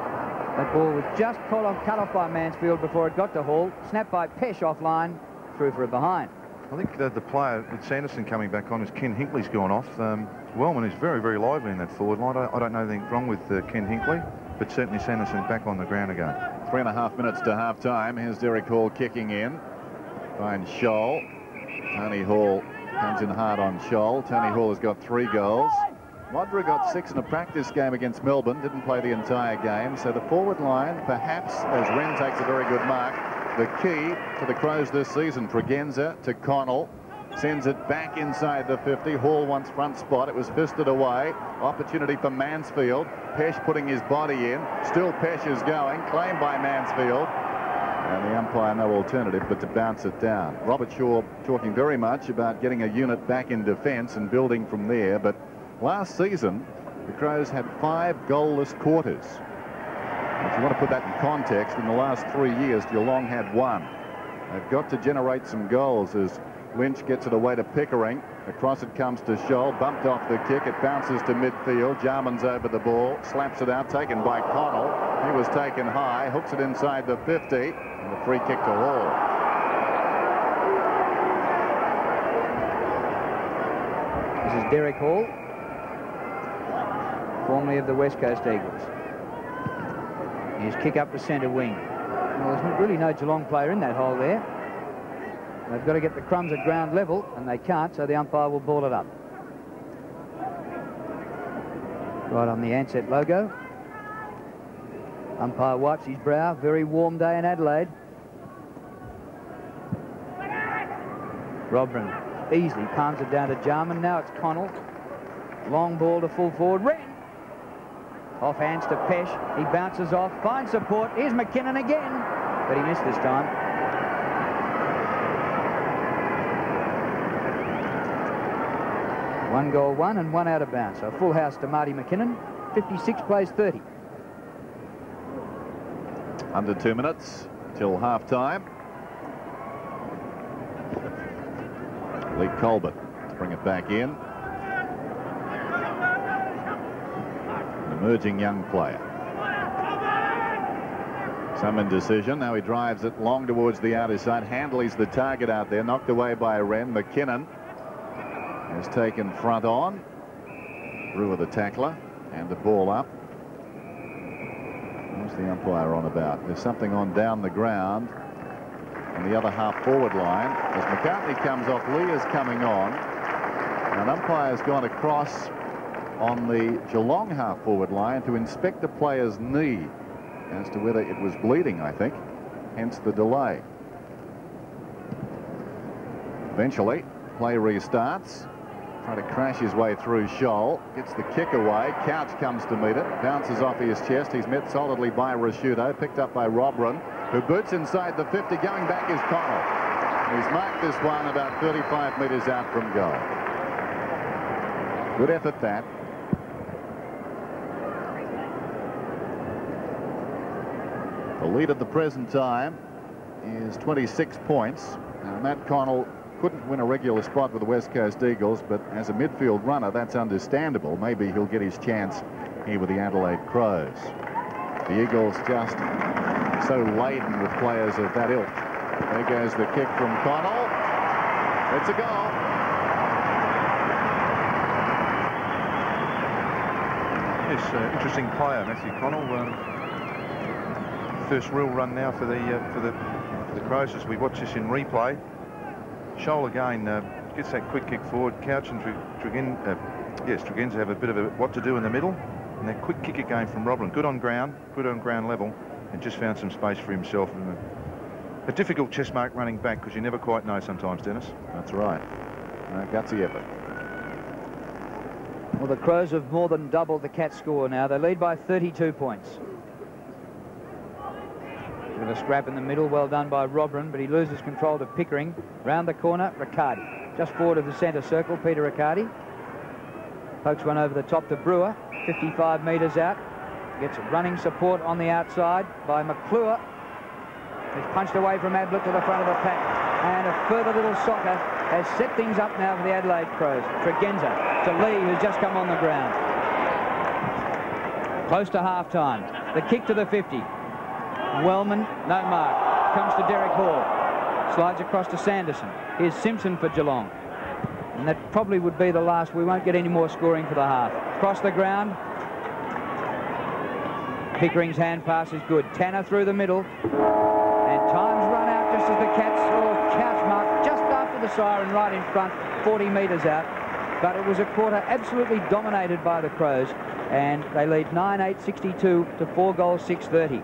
Speaker 2: That ball was just cut off by Mansfield before it got to Hall. Snapped by Pesh offline, through for a behind.
Speaker 3: I think the player with Sanderson coming back on is Ken Hinkley's gone off. Wellman is very, very lively in that forward line. I don't know anything wrong with Ken Hinkley, but certainly Sanderson back on the ground again.
Speaker 23: 3.5 minutes to half-time. Here's Derek Hall kicking in. Finds Scholl. Tony Hall comes in hard on Scholl. Tony Hall has got 3 goals. Modra got 6 in a practice game against Melbourne. Didn't play the entire game. So the forward line, perhaps, as Wren takes a very good mark, the key to the Crows this season. Tregenza to Connell. Sends it back inside the 50. Hall wants front spot. It was fisted away. Opportunity for Mansfield. Pesh putting his body in. Still Pesh is going. Claimed by Mansfield. And the umpire no alternative but to bounce it down. Robert Shaw talking very much about getting a unit back in defence and building from there. But last season, the Crows had 5 goalless quarters. If you want to put that in context, in the last 3 years, Geelong had 1. They've got to generate some goals as Lynch gets it away to Pickering. Across it comes to Scholl, bumped off the kick. It bounces to midfield. Jarman's over the ball, slaps it out, taken by Connell. He was taken high, hooks it inside the 50, and a free kick to Hall.
Speaker 2: This is Derek Hall, formerly of the West Coast Eagles. His kick up the centre wing. Well, there's really no Geelong player in that hole there. They've got to get the crumbs at ground level, and they can't, so the umpire will ball it up. Right on the Ansett logo. Umpire wipes his brow. Very warm day in Adelaide. Robin easily palms it down to Jarman. Now it's Connell. Long ball to full forward. Wren. Off hands to Pesh. He bounces off. Finds support. Here's McKinnon again. But he missed this time. One goal, one, and one out of bounds. So full house to Marty McKinnon. 56 plays 30.
Speaker 23: Under 2 minutes till half-time. Lee Colbert to bring it back in. An emerging young player. Some indecision. Now he drives it long towards the outer side. Handley's the target out there. Knocked away by Wren. McKinnon has taken front on. Brewer the tackler. And the ball up. What's the umpire on about? There's something on down the ground on the other half-forward line. As McCartney comes off, Lee is coming on. And an umpire's gone across on the Geelong half-forward line to inspect the player's knee as to whether it was bleeding, I think. Hence the delay. Eventually, play restarts. Trying to crash his way through Scholl. Gets the kick away. Couch comes to meet it. Bounces off his chest. He's met solidly by Rasciuto. Picked up by Robran, who boots inside the 50. Going back is Connell. He's marked this one about 35 metres out from goal. Good effort, that. The lead at the present time is 26 points. And Matt Connell couldn't win a regular spot with the West Coast Eagles, but as a midfield runner, that's understandable. Maybe he'll get his chance here with the Adelaide Crows. The Eagles just so laden with players of that ilk. There goes the kick from Connell. It's a goal.
Speaker 3: Yes, interesting player, Matthew Connell. First real run now for the Crows as we watch this in replay. Scholl again gets that quick kick forward. Couch and Tregenza have a bit of what to do in the middle. And that quick kick again from Robin. Good on ground level, and just found some space for himself. And a difficult chess mark running back, because you never quite know sometimes, Dennis.
Speaker 23: That's right. Gutsy effort.
Speaker 2: Well, the Crows have more than doubled the Cats' score now. They lead by 32 points. With a scrap in the middle, well done by Robran, but he loses control to Pickering. Round the corner, Riccardi. Just forward of the centre circle, Peter Riccardi. Pokes one over the top to Brewer, 55 metres out. Gets running support on the outside by McClure. He's punched away from Ablett to the front of the pack. And a further little soccer has set things up now for the Adelaide Crows. Tregenza to Lee, who's just come on the ground. Close to half-time. The kick to the 50. Wellman, no mark. Comes to Derek Hall. Slides across to Sanderson. Here's Simpson for Geelong. And that probably would be the last. We won't get any more scoring for the half. Across the ground. Pickering's hand pass is good. Tanner through the middle. And time's run out just as the Cats saw Couch mark just after the siren right in front, 40 metres out. But it was a quarter absolutely dominated by the Crows. And they lead 9-8-62 to 4 goals, 6-30.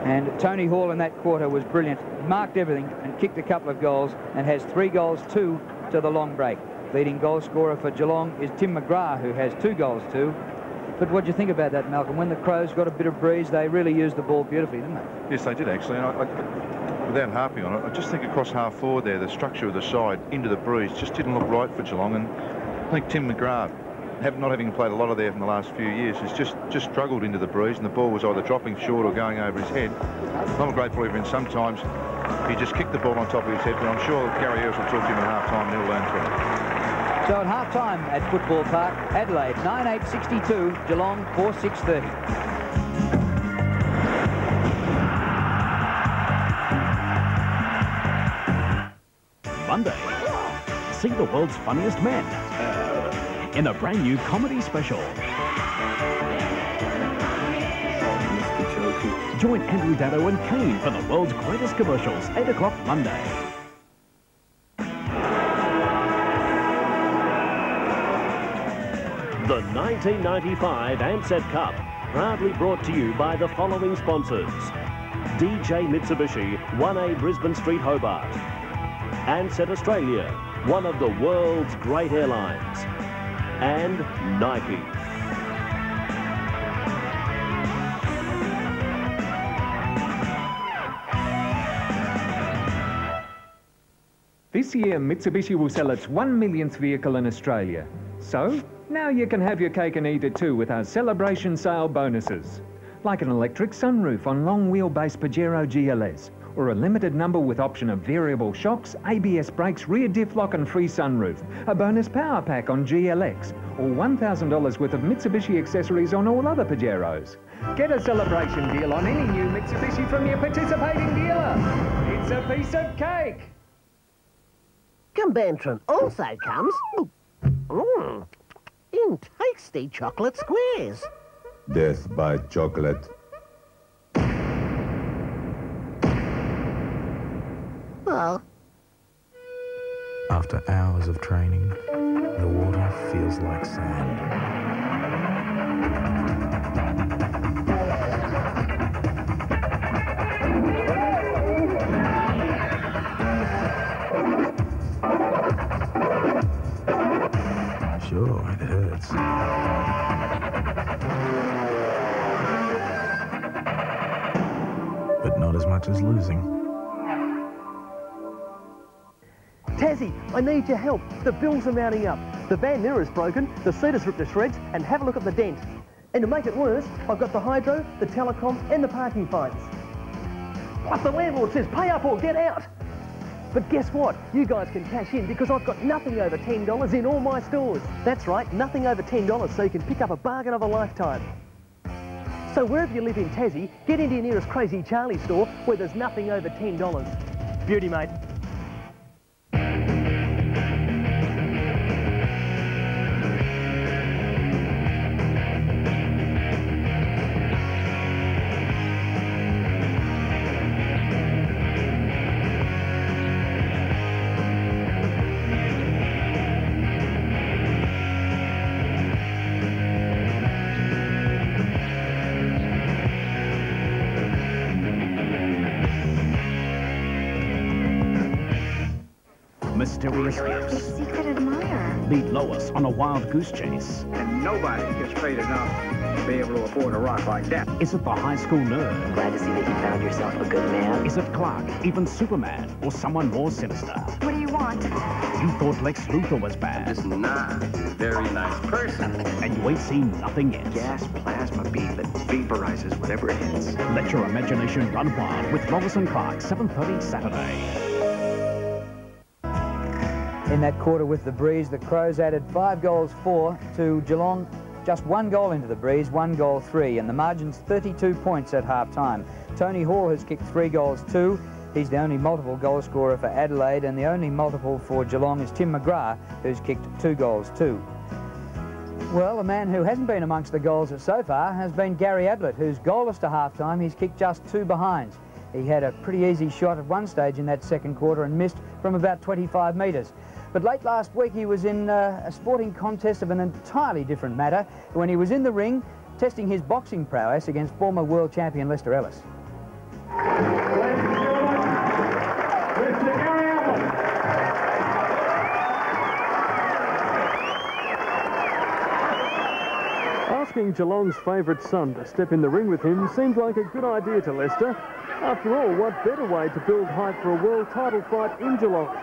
Speaker 2: And Tony Hall in that quarter was brilliant. Marked everything and kicked a couple of goals and has 3 goals, 2 to the long break. Leading goal scorer for Geelong is Tim McGrath, who has 2 goals, 2. But what do you think about that, Malcolm? When the Crows got a bit of breeze, they really used the ball beautifully, didn't they?
Speaker 3: Yes, they did, actually. And without harping on it, I just think across half forward there, the structure of the side into the breeze just didn't look right for Geelong. And I think Tim McGrath not having played a lot of there in the last few years, has just struggled into the breeze, and the ball was either dropping short or going over his head. I'm a great believer in sometimes he just kicked the ball on top of his head, but I'm sure Gary Ayres will talk to him at half-time and he'll learn from it.
Speaker 2: So at half-time at Football Park, Adelaide 9-8-62, Geelong 4-6-30.
Speaker 4: Monday, see the world's funniest men in a brand new comedy special. Join Andrew Dado and Kane for the world's greatest commercials, 8 o'clock Monday.
Speaker 6: The 1995 Ansett Cup, proudly brought to you by the following sponsors. DJ Mitsubishi, 1A Brisbane Street, Hobart. Ansett Australia, one of the world's great airlines. And Nike.
Speaker 11: This year, Mitsubishi will sell its 1 millionth vehicle in Australia. So, now you can have your cake and eat it too with our celebration sale bonuses. Like an electric sunroof on long wheelbase Pajero GLS, or a limited number with option of variable shocks, ABS brakes, rear diff lock and free sunroof, a bonus power pack on GLX, or $1,000 worth of Mitsubishi accessories on all other Pajeros. Get a celebration deal on any new Mitsubishi from your participating dealer. It's a piece of cake.
Speaker 12: Combantron also comes in tasty chocolate squares.
Speaker 13: Death by chocolate.
Speaker 12: Well,
Speaker 10: after hours of training, the water feels like sand. Sure, it hurts. But not as much as losing.
Speaker 14: Tassie, I need your help. The bills are mounting up. The van mirror's broken, the seat is ripped to shreds, and have a look at the dent. And to make it worse, I've got the hydro, the telecom, and the parking fines. Plus the landlord says pay up or get out. But guess what? You guys can cash in because I've got nothing over $10 in all my stores. That's right, nothing over $10, so you can pick up a bargain of a lifetime. So wherever you live in Tassie, get into your nearest Crazy Charlie store where there's nothing over $10. Beauty, mate.
Speaker 4: Mysterious gifts.
Speaker 15: His secret admirer.
Speaker 4: Lead Lois on a wild goose chase.
Speaker 16: And nobody gets paid enough to be able to afford a rock like that.
Speaker 4: Is it the high school nerd?
Speaker 15: Glad to see that you found yourself a good man.
Speaker 4: Is it Clark, even Superman, or someone more sinister?
Speaker 15: What do you want?
Speaker 4: You thought Lex Luthor was bad.
Speaker 16: Just not a very nice person.
Speaker 4: And you ain't seen nothing yet.
Speaker 16: Gas plasma beam that vaporizes whatever it hits.
Speaker 4: Let your imagination run wild with Lois and Clark, 7:30 Saturday.
Speaker 2: In that quarter with the breeze, the Crows added 5 goals 4 to Geelong. Just 1 goal into the breeze, 1 goal 3, and the margin's 32 points at half-time. Tony Hall has kicked 3 goals 2. He's the only multiple goal scorer for Adelaide, and the only multiple for Geelong is Tim McGrath, who's kicked 2 goals 2. Well, a man who hasn't been amongst the goals so far has been Gary Ablett, who's goalless to half-time. He's kicked just 2 behinds. He had a pretty easy shot at one stage in that second quarter and missed from about 25 metres. But late last week he was in a sporting contest of an entirely different matter when he was in the ring testing his boxing prowess against former world champion Lester Ellis.
Speaker 28: Asking Geelong's favourite son to step in the ring with him seemed like a good idea to Lester. After all, what better way to build hype for a world title fight in Geelong?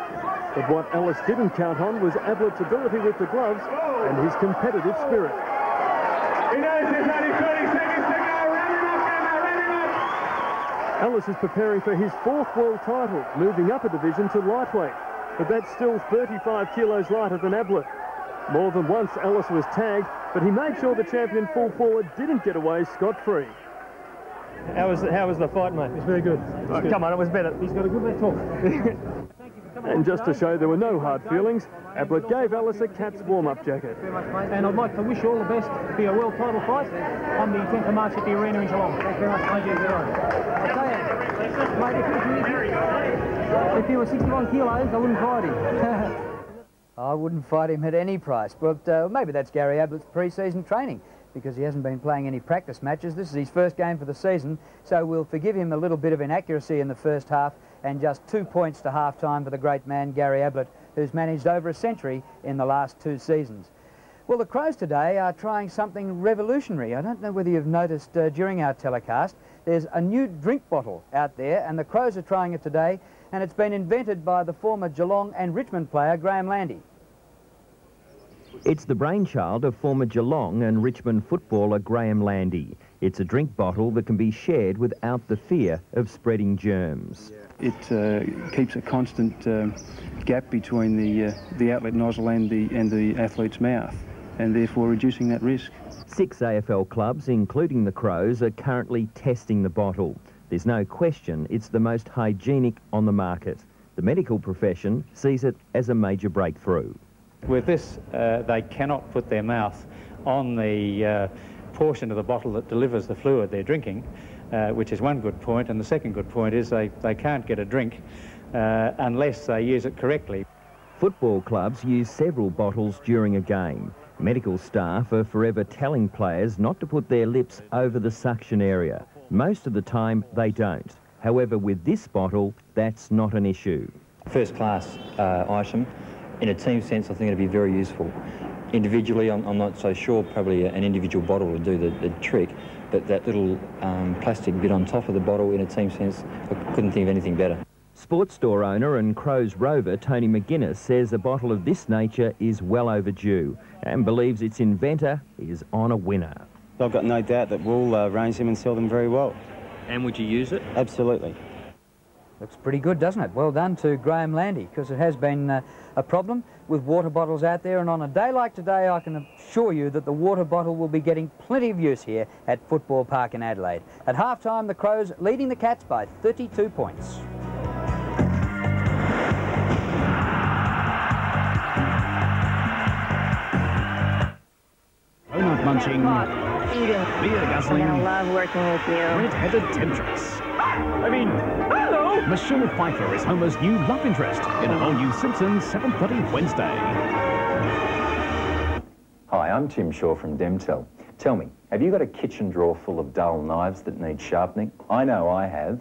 Speaker 28: But what Ellis didn't count on was Ablett's ability with the gloves and his competitive spirit. Ellis is preparing for his 4th world title, moving up a division to lightweight. But that's still 35 kilos lighter than Ablett. More than once Ellis was tagged, but he made sure the champion full forward didn't get away scot-free.
Speaker 1: How was the fight, mate? It was very good. Come on, it was better. He's got a good way to talk.
Speaker 28: And just to show there were no hard feelings, Ablett gave Ellis a cat's warm-up jacket.
Speaker 1: And I'd like to wish you all the best for your world title fight on the 10th of March at the arena in Geelong. Thank you very much, mate. I'll tell you, mate, if he was 61 kilos, I wouldn't fight him.
Speaker 2: I wouldn't fight him at any price, but maybe that's Gary Ablett's pre-season training, because he hasn't been playing any practice matches. This is his first game for the season, so we'll forgive him a little bit of inaccuracy in the first half, and just 2 points to half-time for the great man Gary Ablett, who's managed over a century in the last 2 seasons. Well, the Crows today are trying something revolutionary. I don't know whether you've noticed during our telecast, there's a new drink bottle out there, and the Crows are trying it today, and it's been invented by the former Geelong and Richmond player Graham Landy.
Speaker 7: It's the brainchild of former Geelong and Richmond footballer Graham Landy. It's a drink bottle that can be shared without the fear of spreading germs.
Speaker 8: It keeps a constant gap between the outlet nozzle and the athlete's mouth, and therefore reducing that risk.
Speaker 7: 6 AFL clubs, including the Crows, are currently testing the bottle. There's no question it's the most hygienic on the market. The medical profession sees it as a major breakthrough.
Speaker 17: With this, they cannot put their mouth on the portion of the bottle that delivers the fluid they're drinking, which is one good point, and the second good point is they can't get a drink unless they use it correctly.
Speaker 7: Football clubs use several bottles during a game. Medical staff are forever telling players not to put their lips over the suction area. Most of the time they don't. However, with this bottle, that's not an issue.
Speaker 18: First class item. In a team sense, I think it'd be very useful. Individually, I'm not so sure, probably an individual bottle would do the trick, but that little plastic bit on top of the bottle, in a team sense, I couldn't think of anything better.
Speaker 7: Sports store owner and Crows rover Tony McGuinness says a bottle of this nature is well overdue and believes its inventor is on a winner.
Speaker 19: I've got no doubt that we'll range them and sell them very well.
Speaker 7: And would you use it?
Speaker 19: Absolutely.
Speaker 2: Looks pretty good, doesn't it? Well done to Graham Landy, because it has been a problem with water bottles out there, and on a day like today I can assure you that the water bottle will be getting plenty of use here at Football Park in Adelaide. At half-time, the Crows leading the Cats by 32 points.
Speaker 4: Donut munching, beer guzzling,
Speaker 15: I love working with you.
Speaker 4: red-headed temptress. Hello! Michelle Pfeiffer is Homer's new love interest in an all-new Simpsons 7:30 Wednesday.
Speaker 20: Hi, I'm Tim Shaw from Demtel. Tell me, have you got a kitchen drawer full of dull knives that need sharpening? I know I have.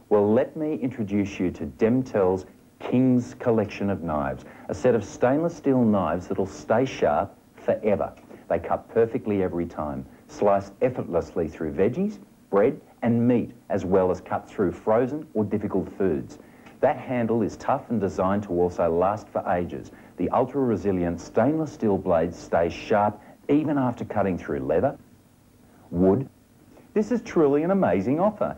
Speaker 20: Well, let me introduce you to Demtel's King's Collection of Knives, a set of stainless steel knives that'll stay sharp forever. They cut perfectly every time, slice effortlessly through veggies, bread and meat, as well as cut through frozen or difficult foods. That handle is tough and designed to also last for ages. The ultra-resilient stainless steel blades stay sharp even after cutting through leather, wood. This is truly an amazing offer.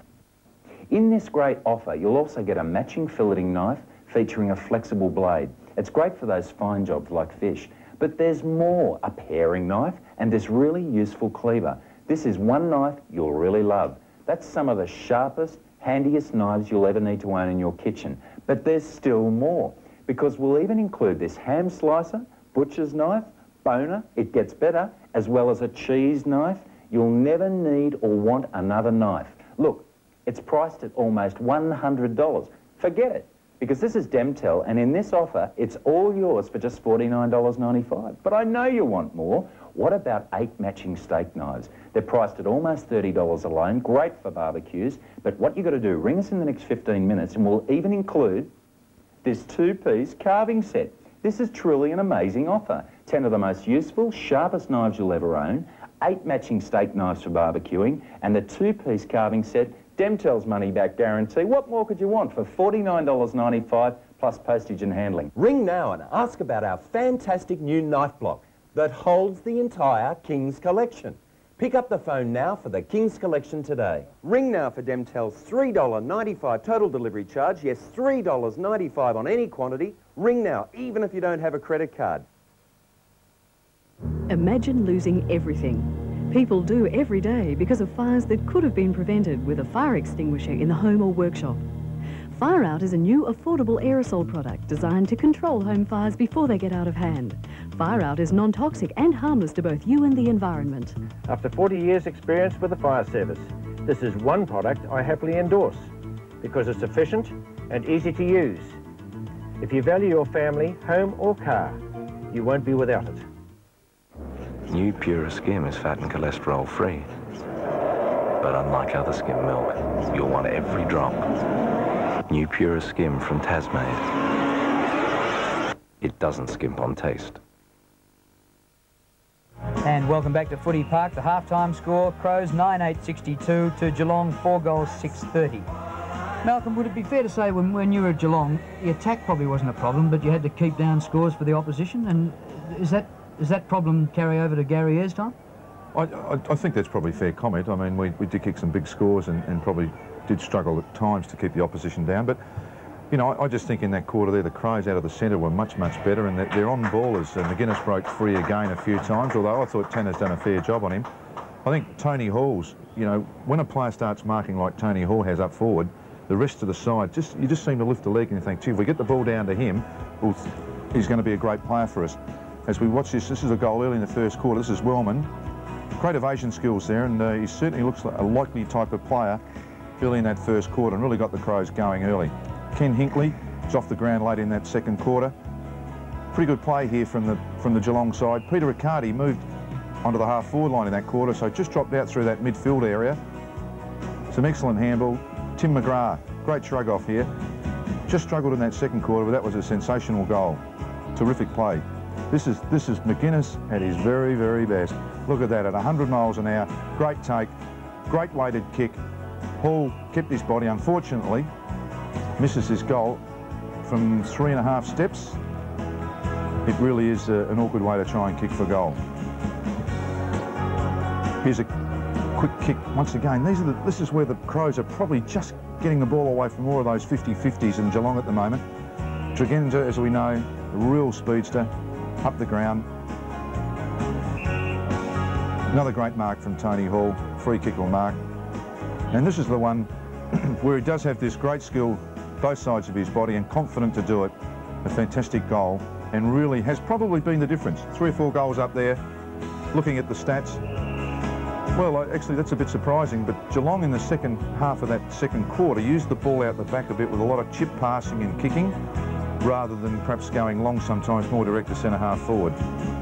Speaker 20: In this great offer, you'll also get a matching filleting knife featuring a flexible blade. It's great for those fine jobs like fish. But there's more, a paring knife and this really useful cleaver. This is one knife you'll really love. That's some of the sharpest, handiest knives you'll ever need to own in your kitchen. But there's still more, because we'll even include this ham slicer, butcher's knife, boner, it gets better, as well as a cheese knife. You'll never need or want another knife. Look, it's priced at almost $100. Forget it. Because this is Demtel, and in this offer, it's all yours for just $49.95. But I know you want more. What about 8 matching steak knives? They're priced at almost $30 alone, great for barbecues. But what you've got to do, ring us in the next 15 minutes, and we'll even include this 2-piece carving set. This is truly an amazing offer. 10 of the most useful, sharpest knives you'll ever own, 8 matching steak knives for barbecuing, and the 2-piece carving set. Demtel's money-back guarantee. What more could you want for $49.95 plus postage and handling.
Speaker 5: Ring now and ask about our fantastic new knife block that holds the entire King's collection. Pick up the phone now for the King's collection today. Ring now for Demtel's $3.95 total delivery charge. Yes, $3.95 on any quantity. Ring now, even if you don't have a credit card.
Speaker 9: Imagine losing everything. People do every day because of fires that could have been prevented with a fire extinguisher in the home or workshop. Fire Out is a new affordable aerosol product designed to control home fires before they get out of hand. Fire Out is non-toxic and harmless to both you and the environment.
Speaker 21: After 40 years' experience with the fire service, this is one product I happily endorse because it's efficient and easy to use. If you value your family, home or car, you won't be without it.
Speaker 22: New Pura Skim is fat and cholesterol free. But unlike other skim milk, you'll want every drop. New Pura Skim from Tasmade. It doesn't skimp on taste.
Speaker 2: And welcome back to Footy Park. The half-time score, Crows 9-8-62 to Geelong, 4 goals, 6-30. Malcolm, would it be fair to say when you were at Geelong, the attack probably wasn't a problem, but you had to keep down scores for the opposition? And is that problem carry over to Gary Ayres' time?
Speaker 3: I think that's probably a fair comment. I mean, we did kick some big scores and probably did struggle at times to keep the opposition down. But, you know, I just think in that quarter there, the Crows out of the centre were much, much better, and they're on ballers. McGuinness broke free again a few times, although I thought Tanner's done a fair job on him. I think Tony Hall's, you know, when a player starts marking like Tony Hall has up forward, the rest of the side, you just seem to lift the leg and you think, gee, if we get the ball down to him, well, he's going to be a great player for us. As we watch this is a goal early in the first quarter. This is Wellman. Great evasion skills there, and he certainly looks like a likely type of player early in that first quarter and really got the Crows going early. Ken Hinkley is off the ground late in that second quarter. Pretty good play here from the Geelong side. Peter Riccardi moved onto the half-forward line in that quarter, so just dropped out through that midfield area. Some excellent handball. Tim McGrath, great shrug off here. Just struggled in that second quarter, but that was a sensational goal. Terrific play. This is McGuinness at his very, very best. Look at that, at 100 miles an hour. Great take, great weighted kick. Hall kept his body, unfortunately, misses his goal from 3.5 steps. It really is an awkward way to try and kick for goal. Here's a quick kick once again. This is where the Crows are probably just getting the ball away from more of those 50-50s in Geelong at the moment. Tregenza, as we know, a real speedster, up the ground. Another great mark from Tony Hall, free kick or mark. And this is the one where he does have this great skill, both sides of his body, and confident to do it. A fantastic goal, and really has probably been the difference. 3 or 4 goals up there. Looking at the stats, well, actually that's a bit surprising, but Geelong in the second half of that second quarter used the ball out the back a bit with a lot of chip passing and kicking, rather than perhaps going long sometimes, more direct to centre-half forward.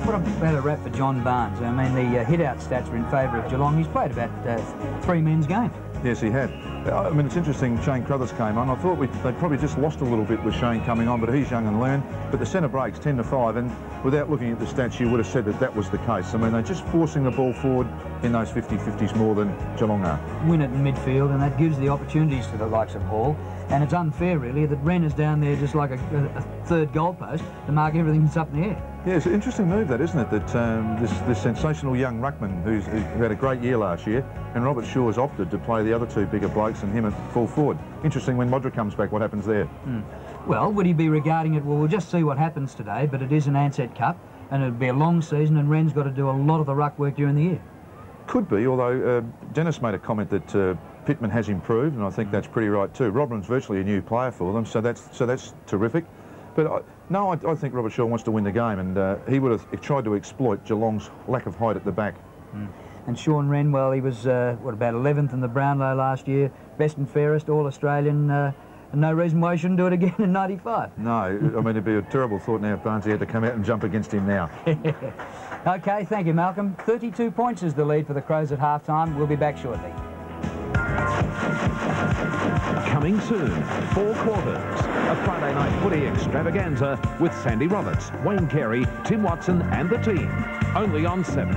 Speaker 2: What about a rap for John Barnes? I mean, the hit-out stats were in favour of Geelong. He's played about 3 men's games.
Speaker 3: Yes, he had. I mean, it's interesting, Shane Crothers came on. I thought they probably just lost a little bit with Shane coming on, but he's young and learned. But the centre breaks 10-5, and without looking at the stats, you would have said that was the case. I mean, they're just forcing the ball forward in those 50-50s more than Geelong are.
Speaker 2: Win it in midfield, and that gives the opportunities to the likes of Hall. And it's unfair, really, that Wren is down there just like a third goalpost to mark everything that's up in the air.
Speaker 3: Yeah, it's an interesting move, that, isn't it? That this sensational young ruckman who had a great year last year, and Robert Shaw has opted to play the other 2 bigger blokes and him at full forward. Interesting when Modric comes back, what happens there?
Speaker 2: Well, would he be regarding it? Well, we'll just see what happens today, but it is an Ansett Cup, and it'll be a long season, and Wren's got to do a lot of the ruck work during the year.
Speaker 3: Could be, although Dennis made a comment that Pittman has improved, and I think that's pretty right too. Robin's virtually a new player for them, so that's terrific. But I think Robert Shaw wants to win the game, and he would have tried to exploit Geelong's lack of height at the back.
Speaker 2: And Sean Wren, well, he was, about 11th in the Brownlow last year, best and fairest, All-Australian, and no reason why he shouldn't do it again in 95.
Speaker 3: No, I mean, it'd be a terrible thought now if Barnsley had to come out and jump against him now.
Speaker 2: OK, thank you, Malcolm. 32 points is the lead for the Crows at half-time. We'll be back shortly.
Speaker 4: Coming soon, 4 quarters. A Friday night footy extravaganza with Sandy Roberts, Wayne Carey, Tim Watson and the team. Only on 7.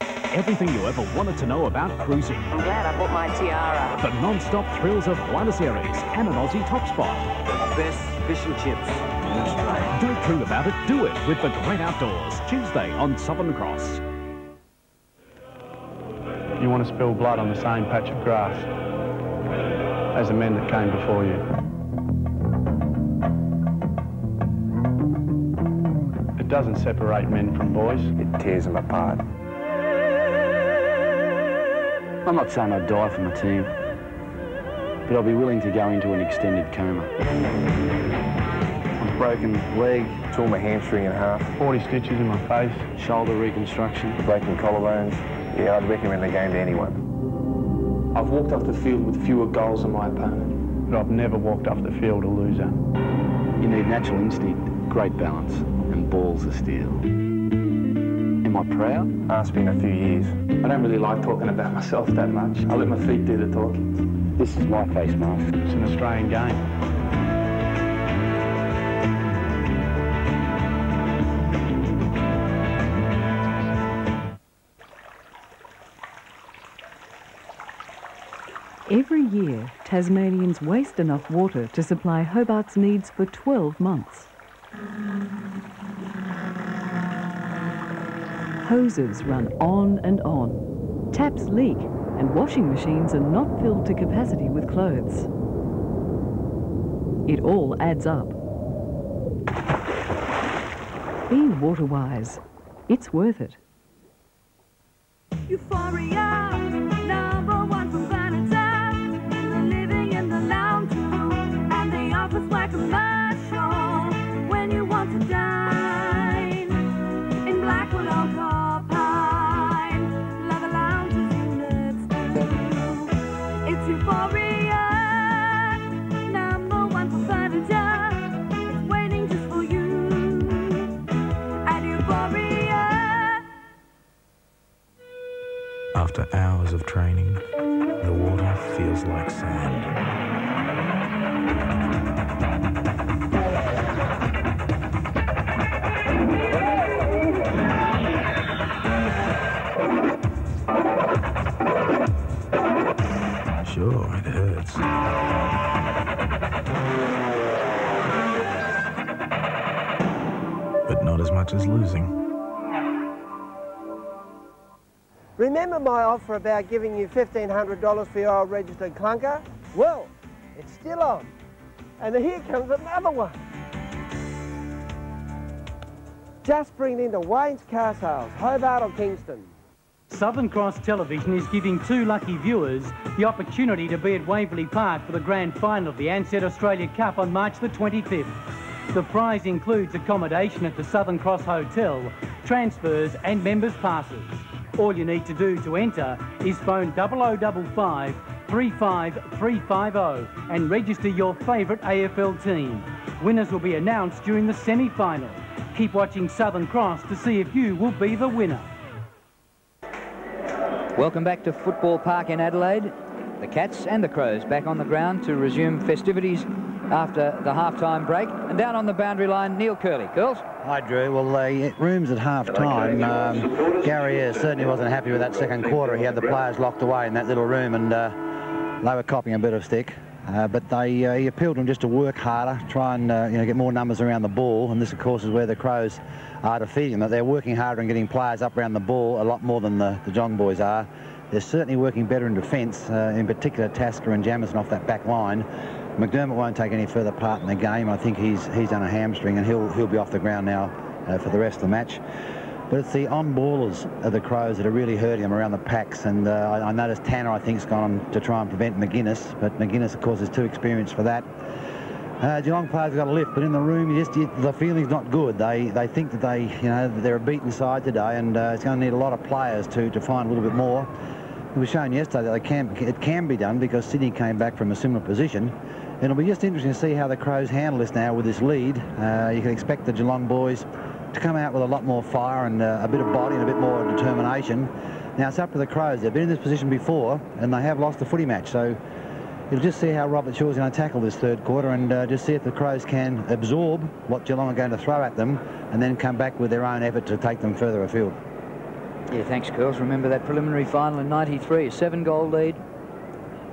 Speaker 4: Everything you ever wanted to know about cruising.
Speaker 15: I'm glad I bought my tiara.
Speaker 4: The non-stop thrills of Buenos Aires and an Aussie top spot.
Speaker 15: Best
Speaker 6: fish and chips in Australia.
Speaker 4: Don't dream about it, do it with the Great Outdoors. Tuesday on Southern Cross.
Speaker 8: You want to spill blood on the same patch of grass as the men that came before you. It doesn't separate men from boys. It tears them apart.
Speaker 6: I'm not saying I'd die for my team, but I'll be willing to go into an extended coma. I've broken leg,
Speaker 8: Tore my hamstring in half. 40 stitches in my face.
Speaker 6: shoulder reconstruction.
Speaker 8: Broken collarbones. Yeah, I'd recommend the game to anyone.
Speaker 6: I've walked off the field with fewer goals than my opponent.
Speaker 8: But I've never walked off the field a loser.
Speaker 6: You need natural instinct, great balance, and balls of steel. Am I proud?
Speaker 8: Ask me in a few years.
Speaker 6: I don't really like talking about myself that much. I let my feet do the talking. This is my face mask.
Speaker 8: It's an Australian game.
Speaker 9: Every year, Tasmanians waste enough water to supply Hobart's needs for 12 months. Hoses run on and on. Taps leak, and washing machines are not filled to capacity with clothes. It all adds up. Being water-wise, it's worth it.
Speaker 11: Euphoria, number one from Vanity, the living in the lounge room, and the office where commercial, when you want to dine, in Blackwood or Carpine, leather lounges units too. It's Euphoria, number one for furniture, it's waiting just for you, at Euphoria.
Speaker 22: After hours of training, the water feels like sand. Sure, it hurts. But not as much as losing.
Speaker 13: Remember my offer about giving you $1,500 for your old registered clunker? Well, it's still on. And here comes another one. Just bring it into Wayne's Car Sales, Hobart or Kingston.
Speaker 23: Southern Cross Television is giving 2 lucky viewers the opportunity to be at Waverley Park for the grand final of the Ansett Australia Cup on March the 25th. The prize includes accommodation at the Southern Cross Hotel, transfers and members' passes. All you need to do to enter is phone 0055 35350 and register your favourite AFL team. Winners will be announced during the semi-final. Keep watching Southern Cross to see if you will be the winner.
Speaker 2: Welcome back to Football Park in Adelaide. The Cats and the Crows back on the ground to resume festivities after the half-time break. And down on the boundary line, Neil Curley. Girls?
Speaker 24: Hi, Drew. Well, rooms at half-time. Gary Ayres certainly wasn't happy with that second quarter. He had the players locked away in that little room, and they were copping a bit of stick. But he appealed to them just to work harder, try and get more numbers around the ball. And this, of course, is where the Crows are defeating them. That they're working harder and getting players up around the ball a lot more than the Geelong boys are. They're certainly working better in defence, in particular Tasker and Jamison off that back line. McDermott won't take any further part in the game. I think he's done a hamstring, and he'll be off the ground now for the rest of the match. But it's the on-ballers of the Crows that are really hurting them around the packs. And I noticed Tanner, I think, has gone on to try and prevent McGuinness. But McGuinness, of course, is too experienced for that. Geelong players have got a lift, but in the room, the feeling's not good. They think that they're a beaten side today, and it's going to need a lot of players to find a little bit more. It was shown yesterday that it can be done because Sydney came back from a similar position. It'll be just interesting to see how the Crows handle this now with this lead. You can expect the Geelong boys to come out with a lot more fire and a bit of body and a bit more determination. Now it's up to the Crows. They've been in this position before and they have lost the footy match. So you'll just see how Robert Shaw's going to tackle this third quarter and just see if the Crows can absorb what Geelong are going to throw at them and then come back with their own effort to take them further afield.
Speaker 2: Yeah, thanks, girls. Remember that preliminary final in '93, a 7-goal lead,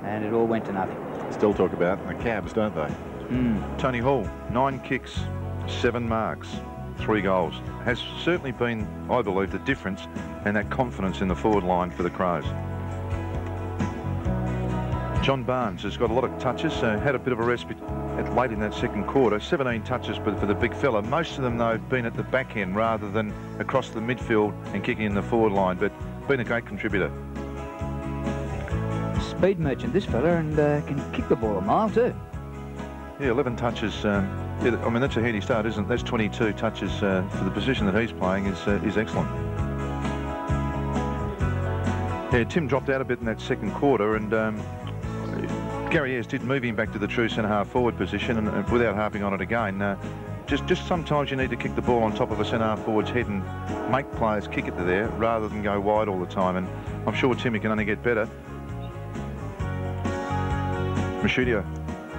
Speaker 2: and it all went to nothing.
Speaker 25: Still talk about the Cabs, don't they?
Speaker 3: Tony Hall, 9 kicks, 7 marks, 3 goals. Has certainly been, I believe, the difference and that confidence in the forward line for the Crows. John Barnes has got a lot of touches, had a bit of a respite late in that second quarter. 17 touches for the big fella. Most of them, though, have been at the back end rather than across the midfield and kicking in the forward line, but been a great contributor.
Speaker 2: Speed merchant, this fella, and can kick the ball a mile too.
Speaker 3: Yeah, 11 touches. Yeah, I mean, that's a heady start, isn't it? That's 22 touches for the position that he's playing is excellent. Yeah, Tim dropped out a bit in that second quarter, and Gary Ayres did move him back to the true centre-half forward position, and without harping on it again, just sometimes you need to kick the ball on top of a centre-half forward's head and make players kick it to there rather than go wide all the time, and I'm sure Timmy can only get better. Mashudia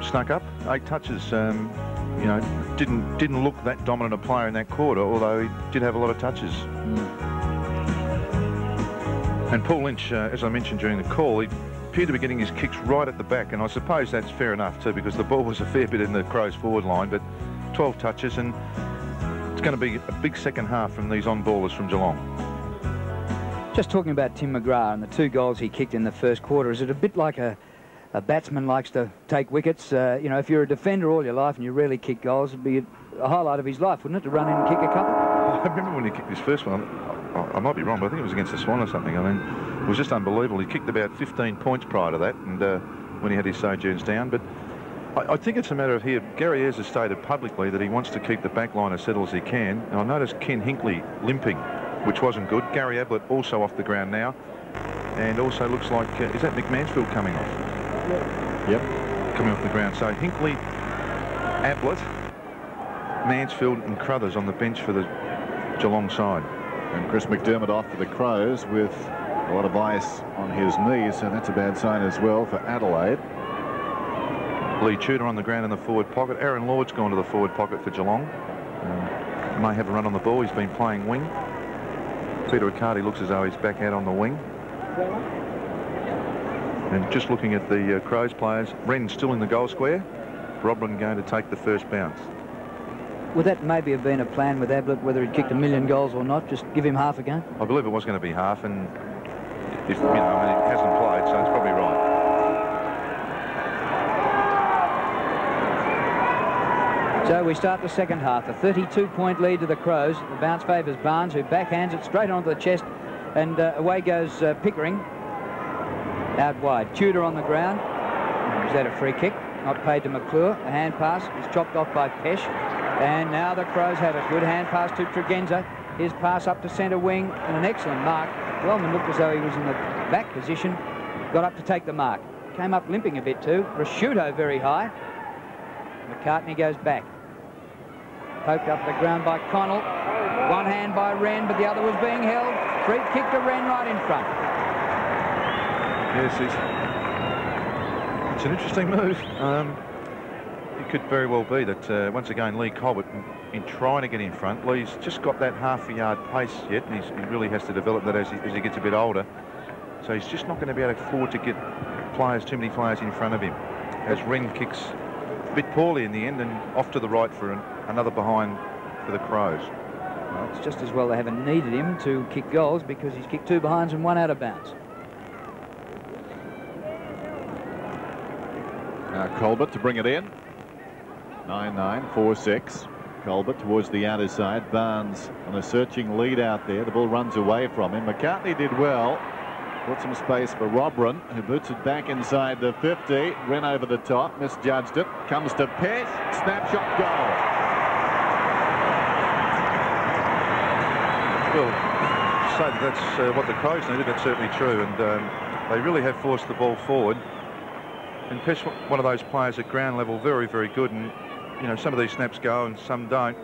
Speaker 3: snuck up, 8 touches. You know, didn't look that dominant a player in that quarter, although he did have a lot of touches. And Paul Lynch, as I mentioned during the call, he appeared to be getting his kicks right at the back, and I suppose that's fair enough too, because the ball was a fair bit in the Crows forward line, but 12 touches, and it's going to be a big second half from these on-ballers from Geelong.
Speaker 2: Just talking about Tim McGrath and the 2 goals he kicked in the first quarter, is it a bit like a batsman likes to take wickets? You know, if you're a defender all your life and you rarely kick goals, it'd be a highlight of his life, wouldn't it, to run in and kick a couple?
Speaker 3: I remember when he kicked his first one, I might be wrong, but I think it was against the Swan or something. I mean, it was just unbelievable. He kicked about 15 points prior to that, and when he had his sojourns down. But I think it's a matter of here, Gary Ayres has stated publicly that he wants to keep the back line as settled as he can. And I noticed Ken Hinkley limping, which wasn't good. Gary Ablett also off the ground now. And also looks like, is that Nick Mansfield coming off? Yep. Coming off the ground. So Hinkley, Ablett, Mansfield and Crothers on the bench for the Geelong side.
Speaker 10: And Chris McDermott off for the Crows with a lot of ice on his knees, and that's a bad sign as well for Adelaide.
Speaker 3: Lee Tudor on the ground in the forward pocket. Aaron Lord's gone to the forward pocket for Geelong. May have a run on the ball. He's been playing wing. Peter Riccardi looks as though he's back out on the wing. And just looking at the Crows players, Wren's still in the goal square. Robin going to take the first bounce.
Speaker 2: Would that maybe have been a plan with Ablett, whether he'd kicked 1,000,000 goals or not? Just give him half a game?
Speaker 3: I believe it was going to be half, and if, you know, I mean, he hasn't played, so it's probably right.
Speaker 2: So we start the second half. A 32-point lead to the Crows. The bounce favours Barnes, who backhands it straight onto the chest, and away goes Pickering. Out wide. Tudor on the ground. Is that a free kick? Not paid to McClure. A hand pass is chopped off by Pesh. And now the Crows have it. Good hand pass to Tregenza. His pass up to centre wing, and an excellent mark. Wellman looked as though he was in the back position. Got up to take the mark. Came up limping a bit too. Prosciutto very high. McCartney goes back. Poked up the ground by Connell. One hand by Wren, but the other was being held. Free kick to Wren right in front.
Speaker 3: Yes, it's an interesting move. It could very well be that, once again, Lee Colbert, in trying to get in front, Lee's just got that half a yard pace yet, and he really has to develop that as he gets a bit older. So he's just not going to be able to afford to get too many players in front of him, as Wren kicks a bit poorly in the end and off to the right for another behind for the Crows.
Speaker 2: Well, it's just as well they haven't needed him to kick goals, because he's kicked 2 behinds and 1 out of bounds.
Speaker 10: Now Colbert to bring it in. 9-9, 4-6. Colbert towards the outer side. Barnes on a searching lead out there. The ball runs away from him. McCartney did well. Put some space for Robran, who boots it back inside the 50. Ran over the top, misjudged it. Comes to Pesh. Snapshot goal.
Speaker 3: Well, so that's what the Crows needed. That's certainly true, and they really have forced the ball forward. And Pesh, one of those players at ground level, very, very good. And, you know, some of these snaps go and some don't.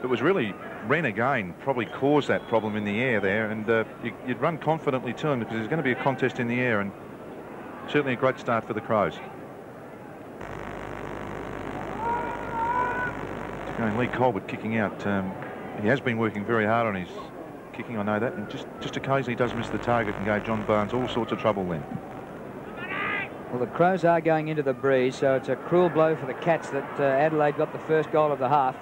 Speaker 3: It was really Wren again probably caused that problem in the air there. And you'd run confidently to him, because there's going to be a contest in the air. And certainly a great start for the Crows. Again, Lee Colbert kicking out. He has been working very hard on his kicking, I know that. And just occasionally does miss the target and gave John Barnes all sorts of trouble then.
Speaker 2: Well, the Crows are going into the breeze, so it's a cruel blow for the Cats that Adelaide got the first goal of the half.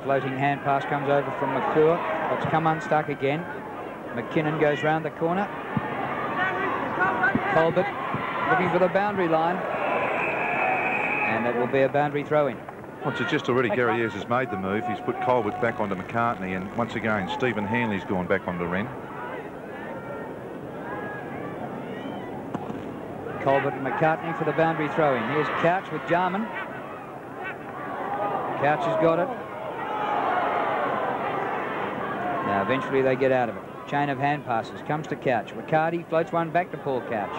Speaker 2: Floating hand pass comes over from McClure. It's come unstuck again. McKinnon goes round the corner. Colbert looking for the boundary line. And that will be a boundary throw-in.
Speaker 3: Once it's just already, Gary Ayres has made the move. He's put Colbert back onto McCartney, and once again, Stephen Hanley's gone back onto Wren.
Speaker 2: Colbert and McCartney for the boundary throw-in. Here's Couch with Jarman. Couch has got it. Now, eventually they get out of it. Chain of hand passes. Comes to Couch. Riccardi floats one back to Paul Couch.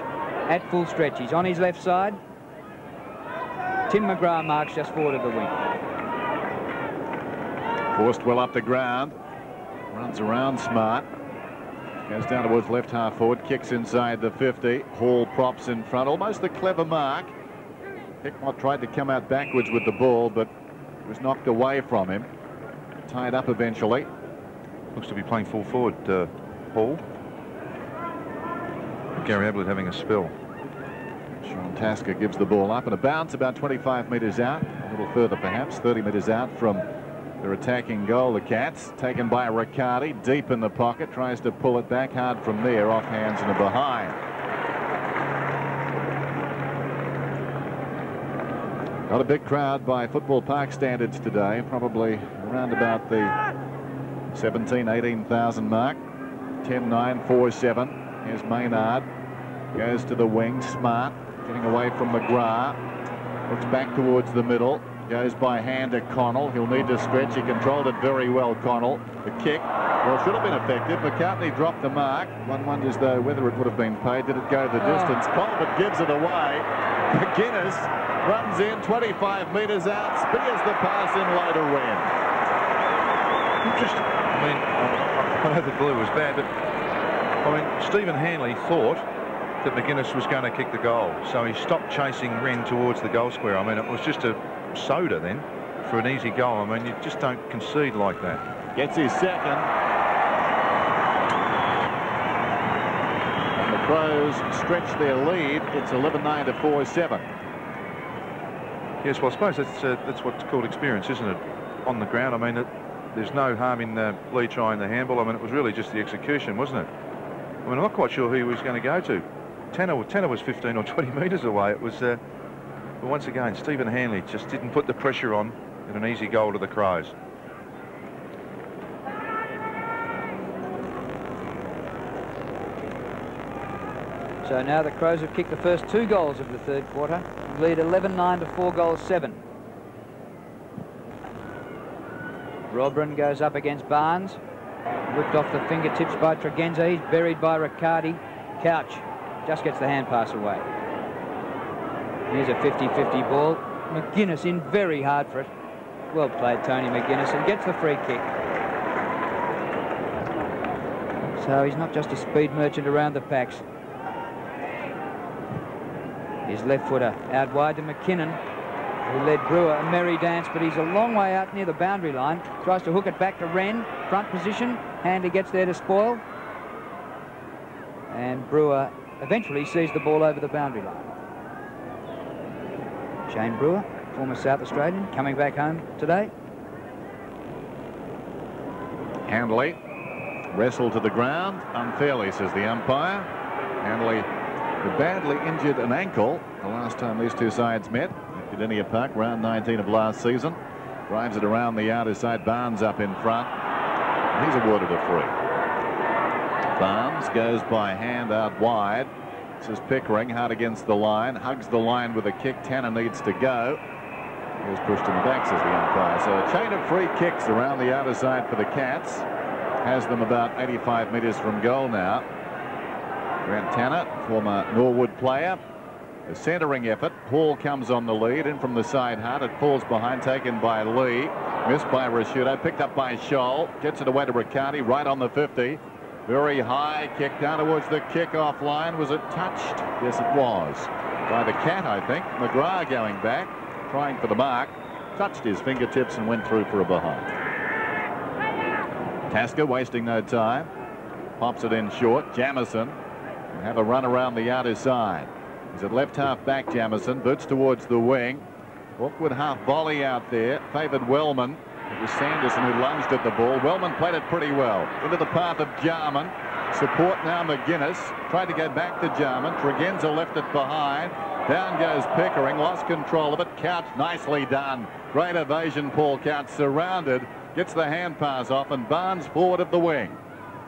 Speaker 2: At full stretch. He's on his left side. Tim McGrath marks just forward of the wing.
Speaker 10: Forced well up the ground. Runs around smart. Goes down towards left half forward. Kicks inside the 50. Hall props in front. Almost a clever mark. Hickmott tried to come out backwards with the ball, but was knocked away from him. Tied up eventually.
Speaker 3: Looks to be playing full forward, Hall. Gary Ablett having a spell.
Speaker 10: Sean Tasker gives the ball up and a bounce about 25 metres out. A little further perhaps, 30 metres out from their attacking goal, the Cats. Taken by Riccardi, deep in the pocket. Tries to pull it back hard from there, off hands and a behind. Not a big crowd by Football Park standards today. Probably around about the 17,000, 18,000 mark. 10-9, 4-7. Here's Maynard. Goes to the wing. Smart. Getting away from McGrath. Looks back towards the middle. Goes by hand to Connell. He'll need to stretch. He controlled it very well, Connell. The kick, well, should have been effective. McCartney dropped the mark. One wonders, though, whether it would have been paid. Did it go the distance? Colbert gives it away. McGuinness runs in 25 metres out. Spears the pass in low to Wren.
Speaker 3: Interesting. I mean, I know the blue was bad, but I mean, Stephen Hanley thought that McGuinness was going to kick the goal, so he stopped chasing Wren towards the goal square. I mean, it was just a soda then for an easy goal. I mean, you just don't concede like that.
Speaker 10: Gets his second. And the Crows stretch their lead. It's 11-9 to 4-7.
Speaker 3: Yes, well, I suppose that's what's called experience, isn't it? On the ground, I mean, there's no harm in Lee trying the handball. I mean, it was really just the execution, wasn't it? I mean, I'm not quite sure who he was going to go to. Tanner was 15 or 20 metres away. It was, but once again, Stephen Hanley just didn't put the pressure on in an easy goal to the Crows.
Speaker 2: So now the Crows have kicked the first 2 goals of the third quarter. Lead 11-9 to 4-7. Robrin goes up against Barnes. Whipped off the fingertips by Tregenza. He's buried by Riccardi. Couch just gets the hand pass away. Here's a 50-50 ball. McGuinness in very hard for it. Well played, Tony McGuinness, and gets the free kick. So he's not just a speed merchant around the packs. His left footer out wide to McKinnon, who led Brewer a merry dance, but he's a long way out near the boundary line. Tries to hook it back to Wren. Front position. Handley gets there to spoil. And Brewer eventually sees the ball over the boundary line. Shane Brewer, former South Australian, coming back home today.
Speaker 10: Handley wrestled to the ground unfairly, says the umpire. Handley badly injured an ankle the last time these two sides met at Gardenia Park, round 19 of last season. Drives it around the outer side. Barnes up in front. He's awarded a free. Barnes goes by hand out wide. This is Pickering, hard against the line. Hugs the line with a kick. Tanner needs to go. He was pushed in the back, says the umpire. So a chain of free kicks around the outer side for the Cats. Has them about 85 metres from goal now. Grant Tanner, former Norwood player. A centering effort. Hall comes on the lead. In from the side hard. It falls behind. Taken by Lee. Missed by Rashudo. Picked up by Scholl. Gets it away to Riccardi. Right on the 50. Very high kick down towards the kick-off line. Was it touched? Yes, it was. By the Cat, I think. McGrath going back. Trying for the mark. Touched his fingertips and went through for a behind. Tasker wasting no time. Pops it in short. Jamison and have a run around the outer side. He's at left half back, Jamieson. Boots towards the wing. Awkward half volley out there. Favoured Wellman. It was Sanderson who lunged at the ball. Wellman played it pretty well. Into the path of Jarman. Support now McGuinness. Tried to go back to Jarman. Tregenza left it behind. Down goes Pickering. Lost control of it. Couch nicely done. Great evasion, Paul Couch. Surrounded. Gets the hand pass off, and Barnes forward of the wing.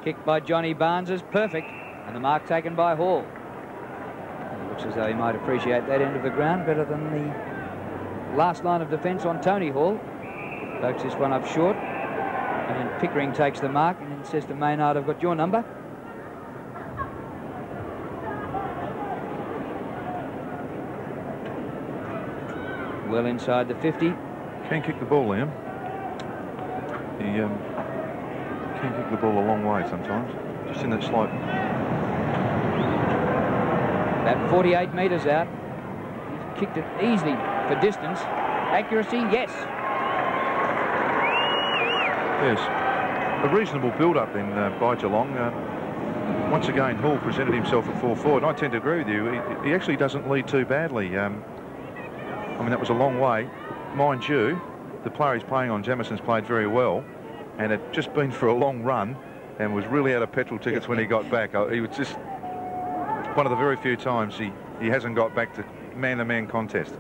Speaker 2: Kick by Johnny Barnes is perfect, and the mark taken by Hall. It looks as though he might appreciate that end of the ground better than the last line of defence on Tony Hall. Pokes this one up short, and then Pickering takes the mark and then says to Maynard, "I've got your number." Well inside the 50.
Speaker 3: Can kick the ball, Liam. He can kick the ball a long way sometimes. Just in that slight.
Speaker 2: About 48 metres out. He's kicked it easily for distance. Accuracy, yes.
Speaker 3: Yes. A reasonable build-up then by Geelong. Once again, Hall presented himself at full forward. And I tend to agree with you. He actually doesn't lead too badly. I mean, that was a long way. Mind you, the player he's playing on, Jamison's played very well, and had just been for a long run and was really out of petrol tickets when he got back. He was just one of the very few times he hasn't got back to man-to-man contest.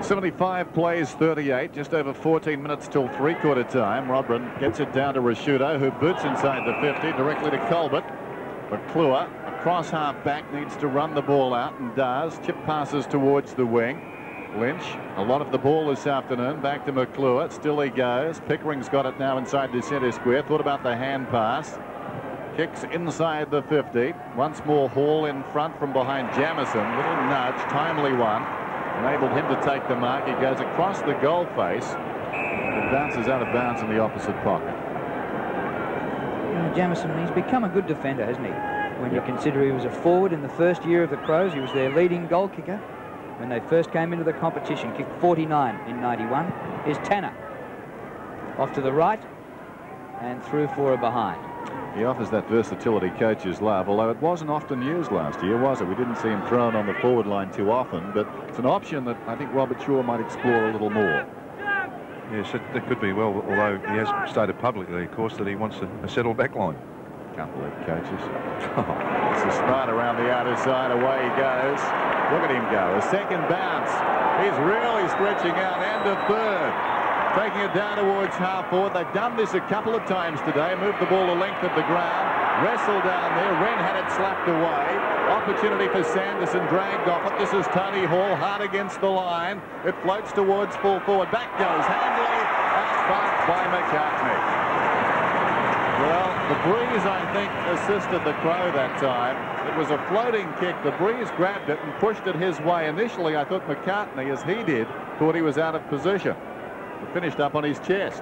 Speaker 10: 75 plays 38, just over 14 minutes till three-quarter time. Rodman gets it down to Rashudo, who boots inside the 50 directly to Colbert. McClure, across half back, needs to run the ball out and does. Chip passes towards the wing. Lynch, a lot of the ball this afternoon, back to McClure. Still he goes. Pickering's got it now inside the centre square. Thought about the hand pass. Kicks inside the 50. Once more Hall in front from behind Jamieson. Little nudge, timely one. Enabled him to take the mark. He goes across the goal face and bounces out of bounds in the opposite pocket.
Speaker 2: Jamieson, he's become a good defender, hasn't he? When you consider he was a forward in the first year of the Crows, he was their leading goal kicker. When they first came into the competition, kicked 49 in 91. Here's Tanner. Off to the right and through for a behind.
Speaker 10: He offers that versatility coaches love, although it wasn't often used last year, was it? We didn't see him thrown on the forward line too often, but it's an option that I think Robert Shaw might explore a little more.
Speaker 3: Yes, that could be well, although he has stated publicly, of course, that he wants a settled back line.
Speaker 10: Can't believe coaches. It's a smart around the outer side. Away he goes. Look at him go. A second bounce. He's really stretching out. End of third. Taking it down towards half forward. They've done this a couple of times today. Moved the ball the length of the ground. Wrestled down there. Wren had it slapped away. Opportunity for Sanderson. Dragged off it. This is Tony Hall. Hard against the line. It floats towards full forward. Back goes Handley. Outbunked by McCartney. Well, the breeze, I think, assisted the Crow that time. It was a floating kick. The breeze grabbed it and pushed it his way. Initially, I thought McCartney, as he did, thought he was out of position. It finished up on his chest.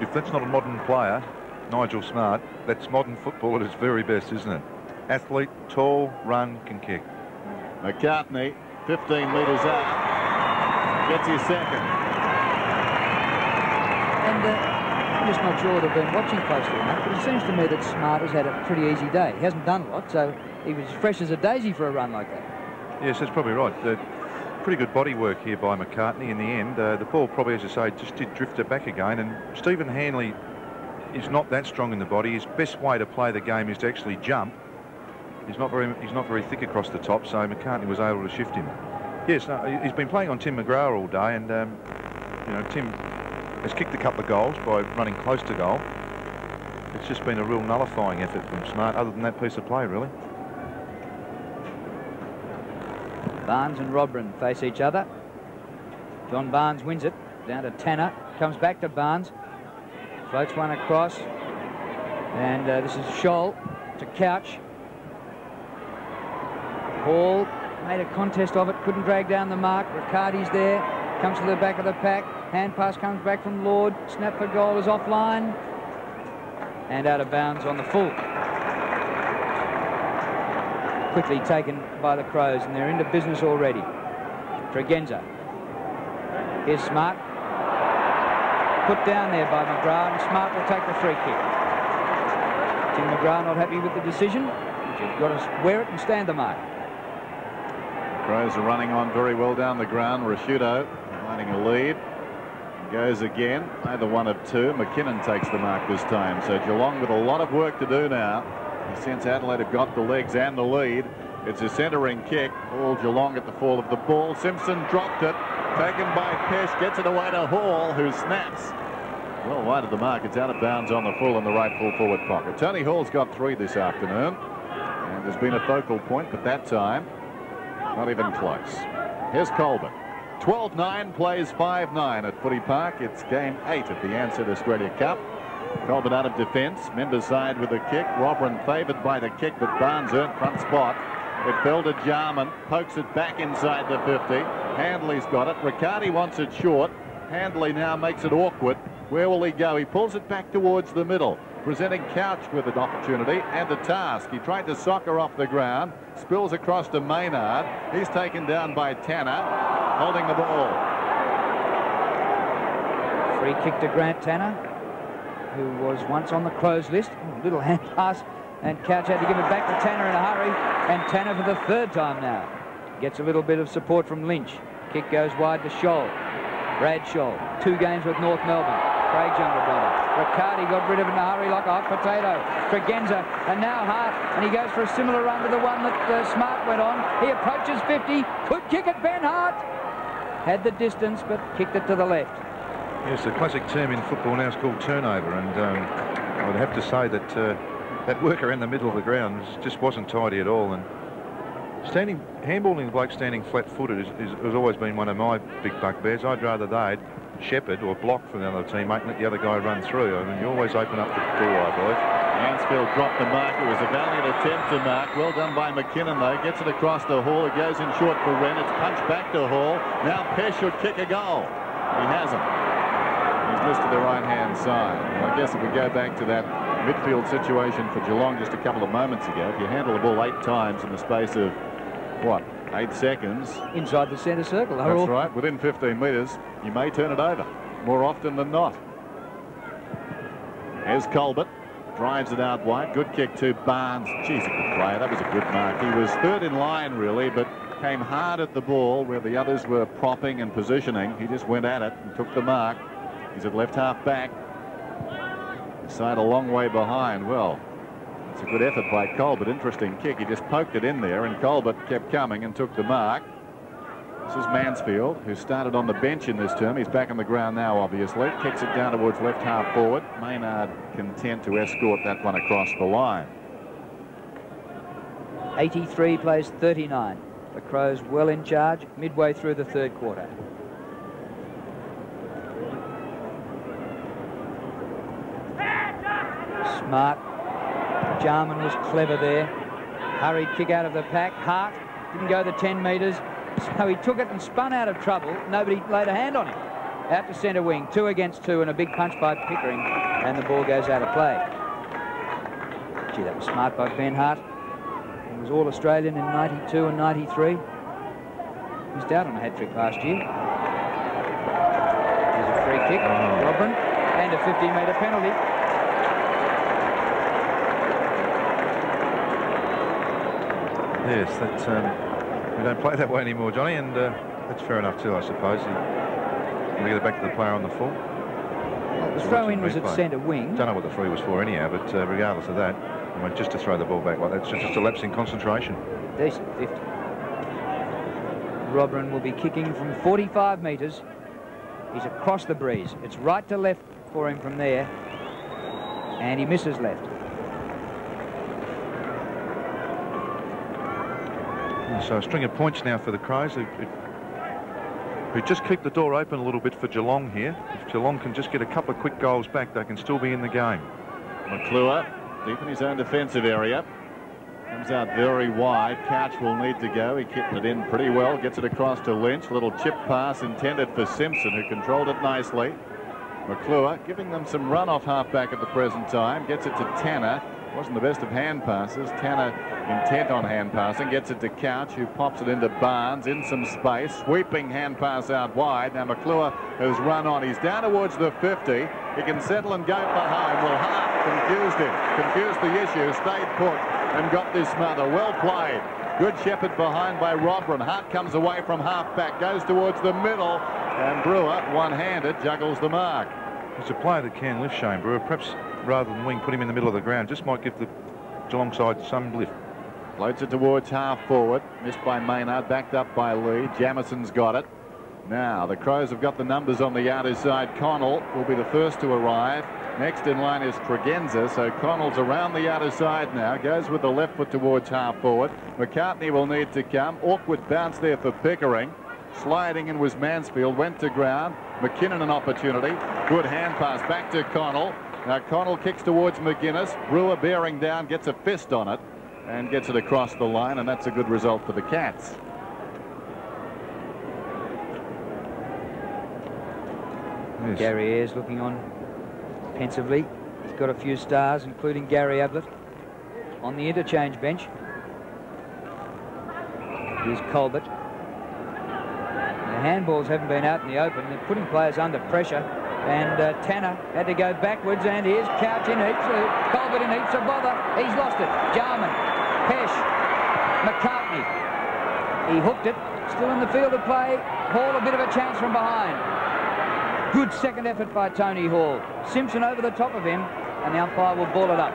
Speaker 3: If that's not a modern player, Nigel Smart, that's modern football at its very best, isn't it? Athlete, tall, run, can kick.
Speaker 10: McCartney, 15 metres out, gets his second.
Speaker 2: And I'm just not sure that I've been watching closely enough, but it seems to me that Smart has had a pretty easy day. He hasn't done a lot, so he was fresh as a daisy for a run like that.
Speaker 3: Yes, that's probably right. Pretty good body work here by McCartney in the end. The ball probably, as I say, just did drift it back again, and Stephen Hanley is not that strong in the body. His best way to play the game is to actually jump. He's not very thick across the top, so McCartney was able to shift him. Yes, he's been playing on Tim McGrath all day, and you know, Tim has kicked a couple of goals by running close to goal. It's just been a real nullifying effort from Smart, other than that piece of play, really.
Speaker 2: Barnes and Rodman face each other. John Barnes wins it. Down to Tanner. Comes back to Barnes. Floats one across. And this is Scholl to Couch. Hall made a contest of it. Couldn't drag down the mark. Riccardi's there. Comes to the back of the pack. Hand pass comes back from Lord. Snap for goal is offline. And out of bounds on the full. Quickly taken by the Crows, and they're into business already. Tregenza. Here's Smart. Put down there by McGrath, and Smart will take the free kick. Tim McGrath not happy with the decision, but you've got to wear it and stand the mark.
Speaker 10: Crows are running on very well down the ground. Rashudo providing a lead. Goes again, either one of two. McKinnon takes the mark this time. So Geelong with a lot of work to do now. Since Adelaide have got the legs and the lead, it's a centering kick. All Geelong at the fall of the ball. Simpson dropped it. Taken by Pesh. Gets it away to Hall, who snaps. Well wide of the mark. It's out of bounds on the full and the right full forward pocket. Tony Hall's got 3 this afternoon. And there's been a focal point, but that time, not even close. Here's Colbert. 12-9 plays 5-9 at Footy Park. It's game 8 at the Ansett Australia Cup. Colbert out of defence. Member side with a kick. Robran favoured by the kick, but Barnes earned front spot. It fell to Jarman. Pokes it back inside the 50. Handley's got it. Riccardi wants it short. Handley now makes it awkward. Where will he go? He pulls it back towards the middle. Presenting Couch with an opportunity and a task. He tried to soccer off the ground. Spills across to Maynard. He's taken down by Tanner, holding the ball.
Speaker 2: Free kick to Grant Tanner, who was once on the Crows list. Little hand pass, and Couch had to give it back to Tanner in a hurry. And Tanner for the 3rd time now gets a little bit of support from Lynch. Kick goes wide to Scholl. Brad Scholl, 2 games with North Melbourne. Craig's younger brother. Riccardi got rid of it in a hurry like a hot potato. Tregenza, and now Hart, and he goes for a similar run to the one that Smart went on. He approaches 50, could kick it. Ben Hart had the distance, but kicked it to the left.
Speaker 3: Yes, the classic term in football now is called turnover, and I would have to say that that work around the middle of the ground just wasn't tidy at all. And handballing the bloke standing flat-footed has always been one of my big bugbears. I'd rather they'd shepherd or block from the other teammate and let the other guy run through. I mean, you always open up the door, I believe.
Speaker 10: Mansfield dropped the mark. It was a valiant attempt to mark. Well done by McKinnon, though. Gets it across to Hall. It goes in short for Wren. It's punched back to Hall. Now Pesh should kick a goal. He hasn't. He's missed to the right-hand side. Well, I guess if we go back to that midfield situation for Geelong just a couple of moments ago, if you handle the ball 8 times in the space of, what, 8 seconds?
Speaker 2: Inside the centre circle.
Speaker 10: That's right. Within 15 metres, you may turn it over more often than not. Here's Colbert. Drives it out wide. Good kick to Barnes. Geez, a good player. That was a good mark. He was 3rd in line, really, but came hard at the ball where the others were propping and positioning. He just went at it and took the mark. He's at left half back. Side a long way behind. Well, it's a good effort by Colbert. Interesting kick. He just poked it in there, and Colbert kept coming and took the mark. This is Mansfield, who started on the bench in this term. He's back on the ground now, obviously. Kicks it down towards left half forward. Maynard content to escort that one across the line.
Speaker 2: 83 plays 39. The Crows well in charge midway through the 3rd quarter. Smart. Jarman was clever there. Hurried kick out of the pack. Hart didn't go the 10 metres. So he took it and spun out of trouble. Nobody laid a hand on him. Out to centre wing. 2 against 2 and a big punch by Pickering. And the ball goes out of play. Gee, that was smart by Ben Hart. He was All-Australian in 92 and 93. Missed out on a hat-trick last year. There's a free kick. Robran. And a 15-metre penalty.
Speaker 3: Yes, that's we don't play that way anymore, Johnny, and that's fair enough too, I suppose. We'll get it back to the player on the full.
Speaker 2: Well, the throw-in was at centre wing.
Speaker 3: Don't know what the free was for anyhow, but regardless of that, I mean, just to throw the ball back like that, it's just a lapse in concentration.
Speaker 2: Decent 50. Robran will be kicking from 45 metres. He's across the breeze. It's right to left for him from there, and he misses left.
Speaker 3: So a string of points now for the Crows, who just keep the door open a little bit for Geelong here. If Geelong can just get a couple of quick goals back, they can still be in the game.
Speaker 10: McClure deep in his own defensive area. Comes out very wide. Couch will need to go. He kicked it in pretty well. Gets it across to Lynch. Little chip pass intended for Simpson, who controlled it nicely. McClure giving them some run off halfback at the present time. Gets it to Tanner. Wasn't the best of hand passes. Tanner intent on hand passing, gets it to Couch, who pops it into Barnes in some space. Sweeping hand pass out wide. Now McClure has run on. He's down towards the 50. He can settle and go for home. Well, Hart confused him. Confused the issue. Stayed put and got this smother. Well played. Good shepherd behind by Robran. Hart comes away from half-back, goes towards the middle, and Brewer, one-handed, juggles the mark.
Speaker 3: He's a player that can lift, Shane Brewer. Perhaps rather than wing, put him in the middle of the ground. Just might give the Geelong side some lift.
Speaker 10: Floats it towards half-forward. Missed by Maynard, backed up by Lee. Jamison's got it. Now, the Crows have got the numbers on the outer side. Connell will be the first to arrive. Next in line is Tregenza, so Connell's around the outer side now. Goes with the left foot towards half-forward. McCartney will need to come. Awkward bounce there for Pickering. Sliding in was Mansfield. Went to ground. McKinnon an opportunity. Good hand pass back to Connell. Now Connell kicks towards McGuinness. Brewer bearing down, gets a fist on it and gets it across the line, and that's a good result for the Cats.
Speaker 2: Yes. Gary Ayres looking on pensively. He's got a few stars, including Gary Ablett on the interchange bench. Here's Colbert. The handballs haven't been out in the open. They're putting players under pressure. And Tanner had to go backwards, and here's Couch in heaps. Colbert in heaps of bother. He's lost it. Jarman, Pesh, McCartney. He hooked it. Still in the field of play. Hall a bit of a chance from behind. Good second effort by Tony Hall. Simpson over the top of him, and the umpire will ball it up.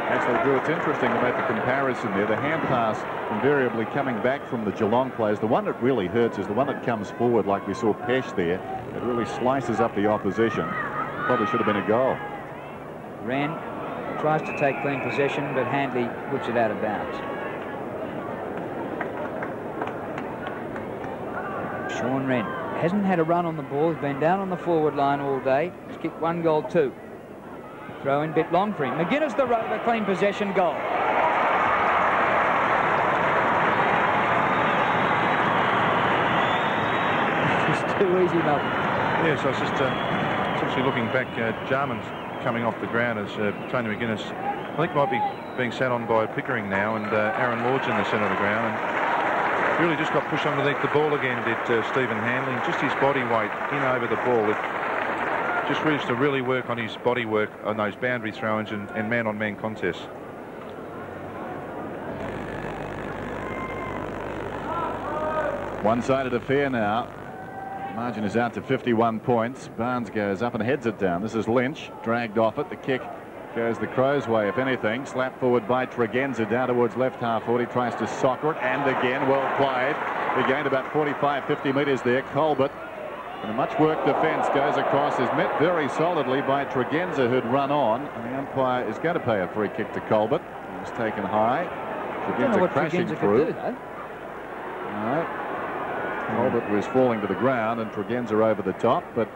Speaker 10: Actually, Drew, it's interesting to make the comparison there. The hand pass invariably coming back from the Geelong players. The one that really hurts is the one that comes forward, like we saw Pesh there. It really slices up the opposition. Probably should have been a goal.
Speaker 2: Wren tries to take clean possession, but Handley whips it out of bounds. Sean Wren hasn't had a run on the ball. He's been down on the forward line all day. He's kicked one goal too. Throw in bit long for him. McGuinness the rover, clean possession goal. It's too easy, Malcolm.
Speaker 3: Yes, I was just essentially looking back. Jarman's coming off the ground as Tony McGuinness, I think, might be being sat on by Pickering now, and Aaron Ward's in the centre of the ground. And really just got pushed underneath the ball again, did Stephen Handley. Just his body weight in over the ball. It just needs to really work on his body work on those boundary throw-ins and man-on-man contests.
Speaker 10: One-sided affair now. Margin is out to 51 points. Barnes goes up and heads it down. This is Lynch, dragged off it. The kick goes the Crows' way, if anything. Slap forward by Tregenza down towards left half-forward. He tries to soccer it, and again, well played. He gained about 45-50 metres there. Colbert, and a much-worked defence, goes across, is met very solidly by Tregenza, who'd run on, and the umpire is going to pay a free kick to Colbert. He's taken high. Tregenza crashing through. No. Colbert was falling to the ground, and Tregenza over the top, but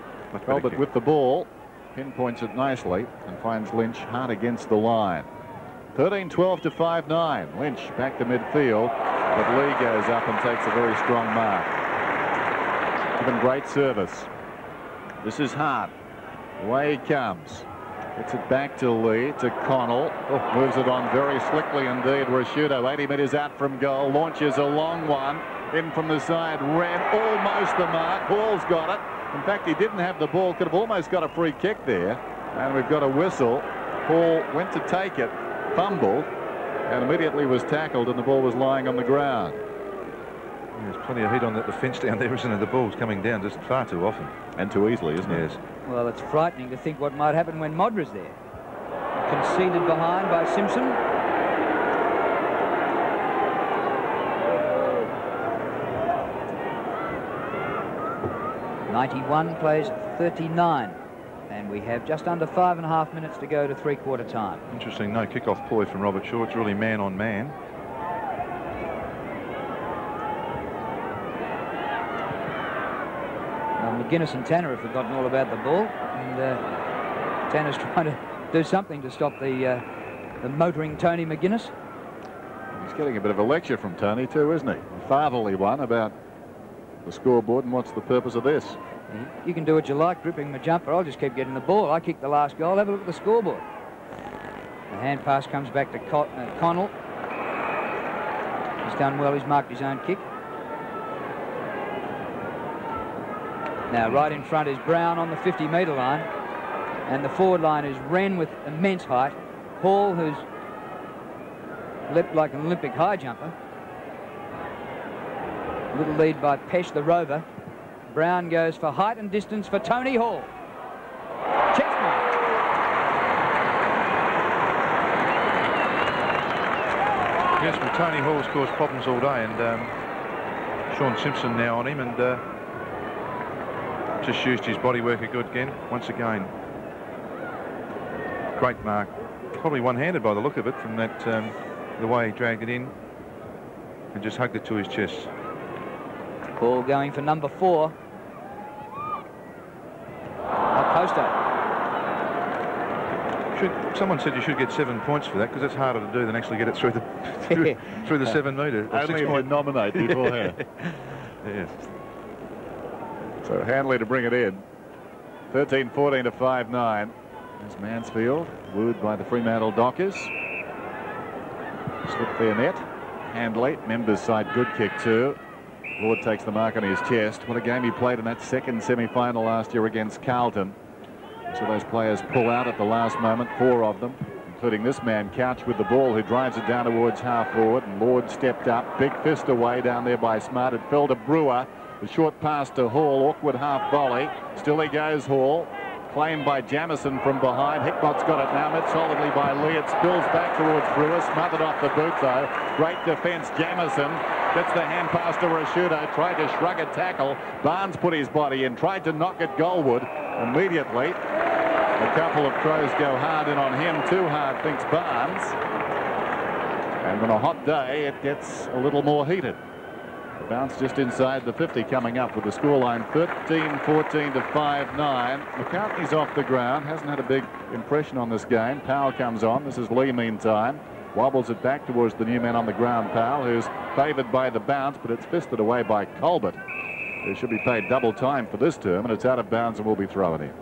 Speaker 10: Colbert with the ball pinpoints it nicely and finds Lynch hard against the line. 13-12 to 5-9. Lynch back to midfield, but Lee goes up and takes a very strong mark. Given great service. This is Hart. Away he comes. Gets it back to Lee, to Connell. Moves it on very slickly indeed. Rashudo, 80 metres out from goal. Launches a long one. In from the side, Wren, almost the mark. Hall's got it. In fact, he didn't have the ball. Could have almost got a free kick there. And we've got a whistle. Hall went to take it, fumbled, and immediately was tackled, and the ball was lying on the ground.
Speaker 3: There's plenty of heat on the fence down there, isn't there? The ball's coming down just far too often.
Speaker 10: And too easily, isn't it?
Speaker 3: Yes.
Speaker 2: Well, it's frightening to think what might happen when Modra's there. Conceded behind by Simpson. '91 plays 39, and we have just under 5.5 minutes to go to three-quarter time.
Speaker 3: Interesting, no kick-off ploy from Robert Shaw. It's really man-on-man.
Speaker 2: Well, McGuinness and Tanner have forgotten all about the ball, and Tanner's trying to do something to stop the motoring Tony McGuinness.
Speaker 10: He's getting a bit of a lecture from Tony too, isn't he? A fatherly one about the scoreboard and what's the purpose of this.
Speaker 2: You can do what you like, gripping my jumper. I'll just keep getting the ball. I kicked the last goal. Have a look at the scoreboard. hand pass comes back to Connell. He's done well. He's marked his own kick. Now right in front is Brown on the 50-metre line, and the forward line is Wren with immense height, Hall, who's leapt like an Olympic high jumper. Little lead by Pesh the Rover. Brown goes for height and distance for Tony Hall. Chest mark.
Speaker 3: Yes, well, Tony Hall's caused problems all day, and Sean Simpson now on him, and just used his body work a good again, once again. Great mark. Probably one-handed by the look of it, from that the way he dragged it in and just hugged it to his chest.
Speaker 2: Ball going for number 4. Poster.
Speaker 3: Someone said you should get 7 points for that, because it's harder to do than actually get it through the through the 7 metre.
Speaker 10: Only if you nominate beforehand.
Speaker 3: Yes.
Speaker 10: So Hanley to bring it in. 13-14 to 5-9. There's Mansfield, wooed by the Fremantle Dockers. Slipped their net. Hanley, members side, good kick too. Lord takes the mark on his chest. What a game he played in that second semi-final last year against Carlton. So those players pull out at the last moment, 4 of them, including this man, Couch, with the ball, who drives it down towards half forward. And Lord stepped up, big fist away down there by Smart. It fell to Brewer. The short pass to Hall, awkward half volley. Still he goes, Hall. Claimed by Jamison from behind. Hickmott's got it now, met solidly by Lee. It spills back towards Brewer, smothered off the boot though. Great defence, Jamison. Gets the hand pass to Rashudo, tried to shrug a tackle. Barnes put his body in, tried to knock at Goldwood. Immediately, a couple of Crows go hard in on him, too hard, thinks Barnes. And on a hot day, it gets a little more heated. The bounce just inside the 50 coming up with the scoreline 13-14 to 5-9. McCartney's off the ground, hasn't had a big impression on this game. Powell comes on. This is Lee meantime. Wobbles it back towards the new man on the ground, Powell, who's favoured by the bounce, but it's fisted away by Colbert, who should be paid double time for this term, and it's out of bounds and will be thrown in.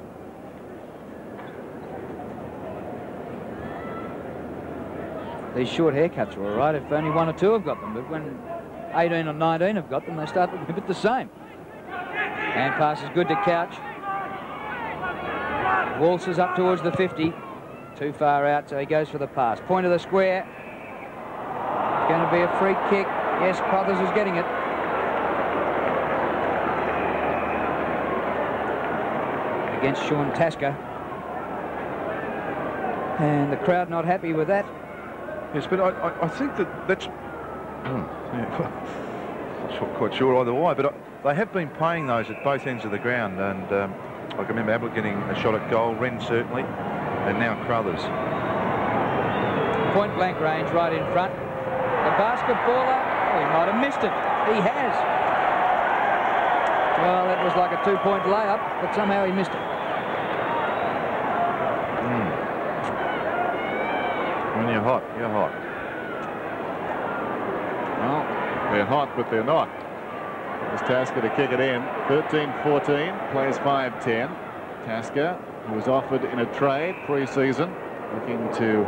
Speaker 2: These short haircuts are all right if only 1 or 2 have got them, but when 18 or 19 have got them, they start looking a bit the same. Hand pass is good to Couch. Waltzes up towards the 50. Too far out, so he goes for the pass. Point of the square. Going to be a free kick. Yes, Crothers is getting it. Against Sean Tasker. And the crowd not happy with that.
Speaker 3: Yes, but I think that's... Yeah, not quite sure either why, but they have been playing those at both ends of the ground, and I can remember Ablett getting a shot at goal, Wren certainly, and now Crothers.
Speaker 2: Point blank range right in front. The basketballer, he might have missed it. He has. Well, that was like a 2-point layup, but somehow he missed it.
Speaker 3: When you're hot, you're hot.
Speaker 10: Well, they're hot, but they're not. There's Tasker to kick it in. 13-14, plays 5-10. Tasker, who was offered in a trade pre-season, looking to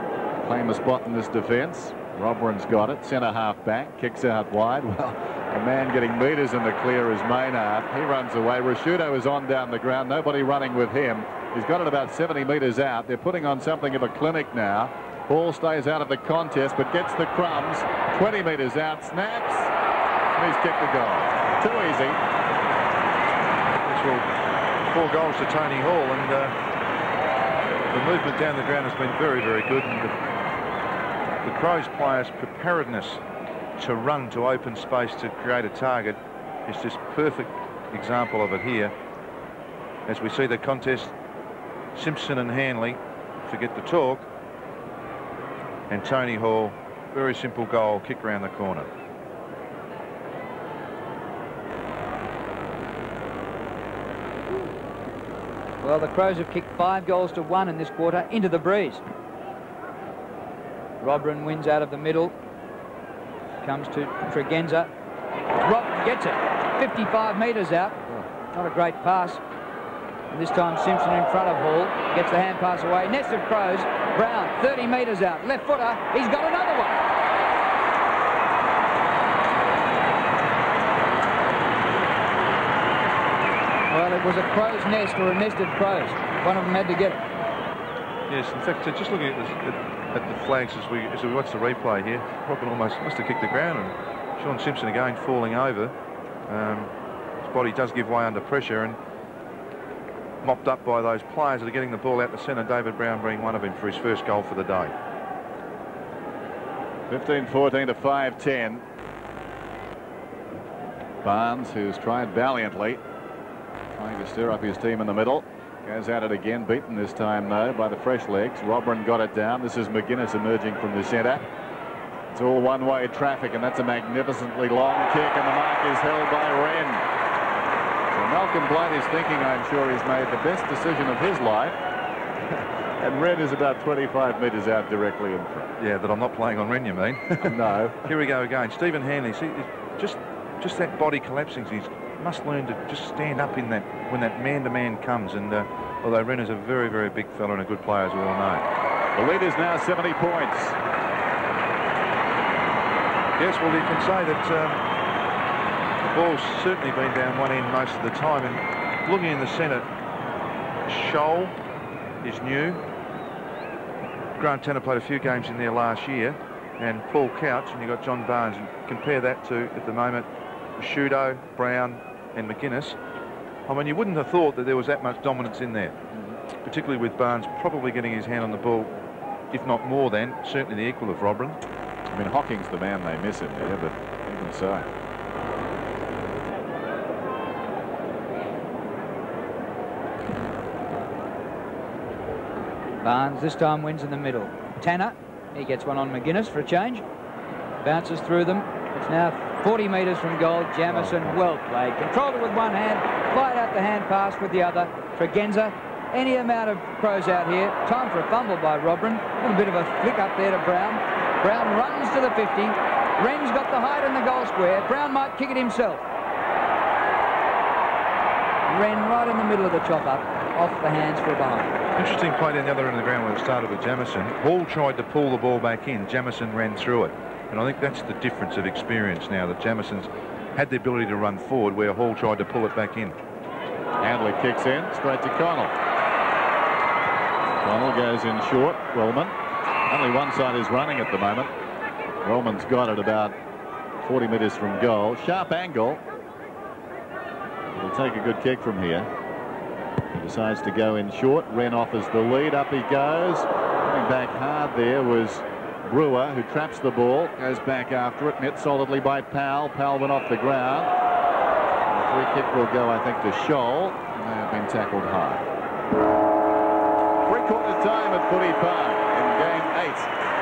Speaker 10: claim a spot in this defence. Roberin's got it. Centre half back, kicks out wide. Well, a man getting metres in the clear is Maynard. He runs away. Rashudo is on down the ground. Nobody running with him. He's got it about 70 metres out. They're putting on something of a clinic now. Ball stays out of the contest, but gets the crumbs. 20 metres out, snaps, and he's kicked the goal. Too easy.
Speaker 3: Well, 4 goals to Tony Hall, and the movement down the ground has been very, very good. And the Crows players' preparedness to run to open space to create a target is just perfect example of it here. As we see the contest, Simpson and Hanley forget the talk. And Tony Hall, very simple goal, kick round the corner.
Speaker 2: Well, the Crows have kicked 5 goals to 1 in this quarter into the breeze. Robrin wins out of the middle. Comes to Tregenza. Robrin gets it. 55 metres out. Not a great pass. And this time Simpson in front of Hall. Gets the hand pass away. Nested Crows. Brown, 30 metres out. Left footer. He's got another one. Well, it was a crow's nest or a nested crows. One of them had to get it.
Speaker 3: Yes, in fact, just looking at the flags as we watch the replay here, Rocket almost must have kicked the ground, and Sean Simpson again falling over. His body does give way under pressure, and mopped up by those players that are getting the ball out the centre, David Brown being one of them for his first goal for the day.
Speaker 10: 15-14 to 5-10. Barnes, who's tried valiantly, trying to stir up his team in the middle. Goes at it again, beaten this time though by the fresh legs. Robran got it down. This is McGuinness emerging from the centre. It's all one-way traffic, and that's a magnificently long kick, and the mark is held by Wren. So Malcolm Blight is thinking, I'm sure, he's made the best decision of his life. And Wren is about 25 metres out directly in front.
Speaker 3: Yeah, that I'm not playing on Wren, you mean?
Speaker 10: No.
Speaker 3: Here we go again. Stephen Hanley, see, just that body collapsing. He must learn to just stand up in that when that man-to-man comes. And although Wren is a very, very big fella and a good player, as we all know.
Speaker 10: The lead is now 70 points.
Speaker 3: Yes, well, you can say that the ball's certainly been down one end most of the time. And looking in the centre, Shoal is new. Grant Tanner played a few games in there last year. And Paul Couch, and you've got John Barnes. And compare that to, at the moment, Shudo, Brown and McGuinness. I mean, you wouldn't have thought that there was that much dominance in there, particularly with Barnes probably getting his hand on the ball, if not more than, certainly the equal of Robran.
Speaker 10: I mean, Hocking's the man they miss in there, but even so.
Speaker 2: Barnes this time wins in the middle. Tanner, he gets one on McGuinness for a change. Bounces through them. It's now 40 metres from goal. Jamison, well played. Controlled it with one hand. Fired out the hand pass with the other. Tregenza, any amount of Crows out here. Time for a fumble by Robran. A little bit of a flick up there to Brown. Brown runs to the 50. Wren's got the height in the goal square. Brown might kick it himself. Wren right in the middle of the chop-up. Off the hands for a behind.
Speaker 3: Interesting play down the other end of the ground where it started with Jamison. Hall tried to pull the ball back in. Jamison ran through it. And I think that's the difference of experience now, that Jamison's had the ability to run forward where Hall tried to pull it back in.
Speaker 10: Handley kicks in, straight to Connell. Connell goes in short. Wellman. Only one side is running at the moment. Wellman's got it about 40 metres from goal. Sharp angle. He'll take a good kick from here. He decides to go in short. Wren offers the lead. Up he goes. Coming back hard there was Brewer, who traps the ball, goes back after it, met solidly by Powell. Powell went off the ground. The free kick will go, I think, to Shoal. And they have been tackled hard. Three-quarter time at Footy Park in Game 8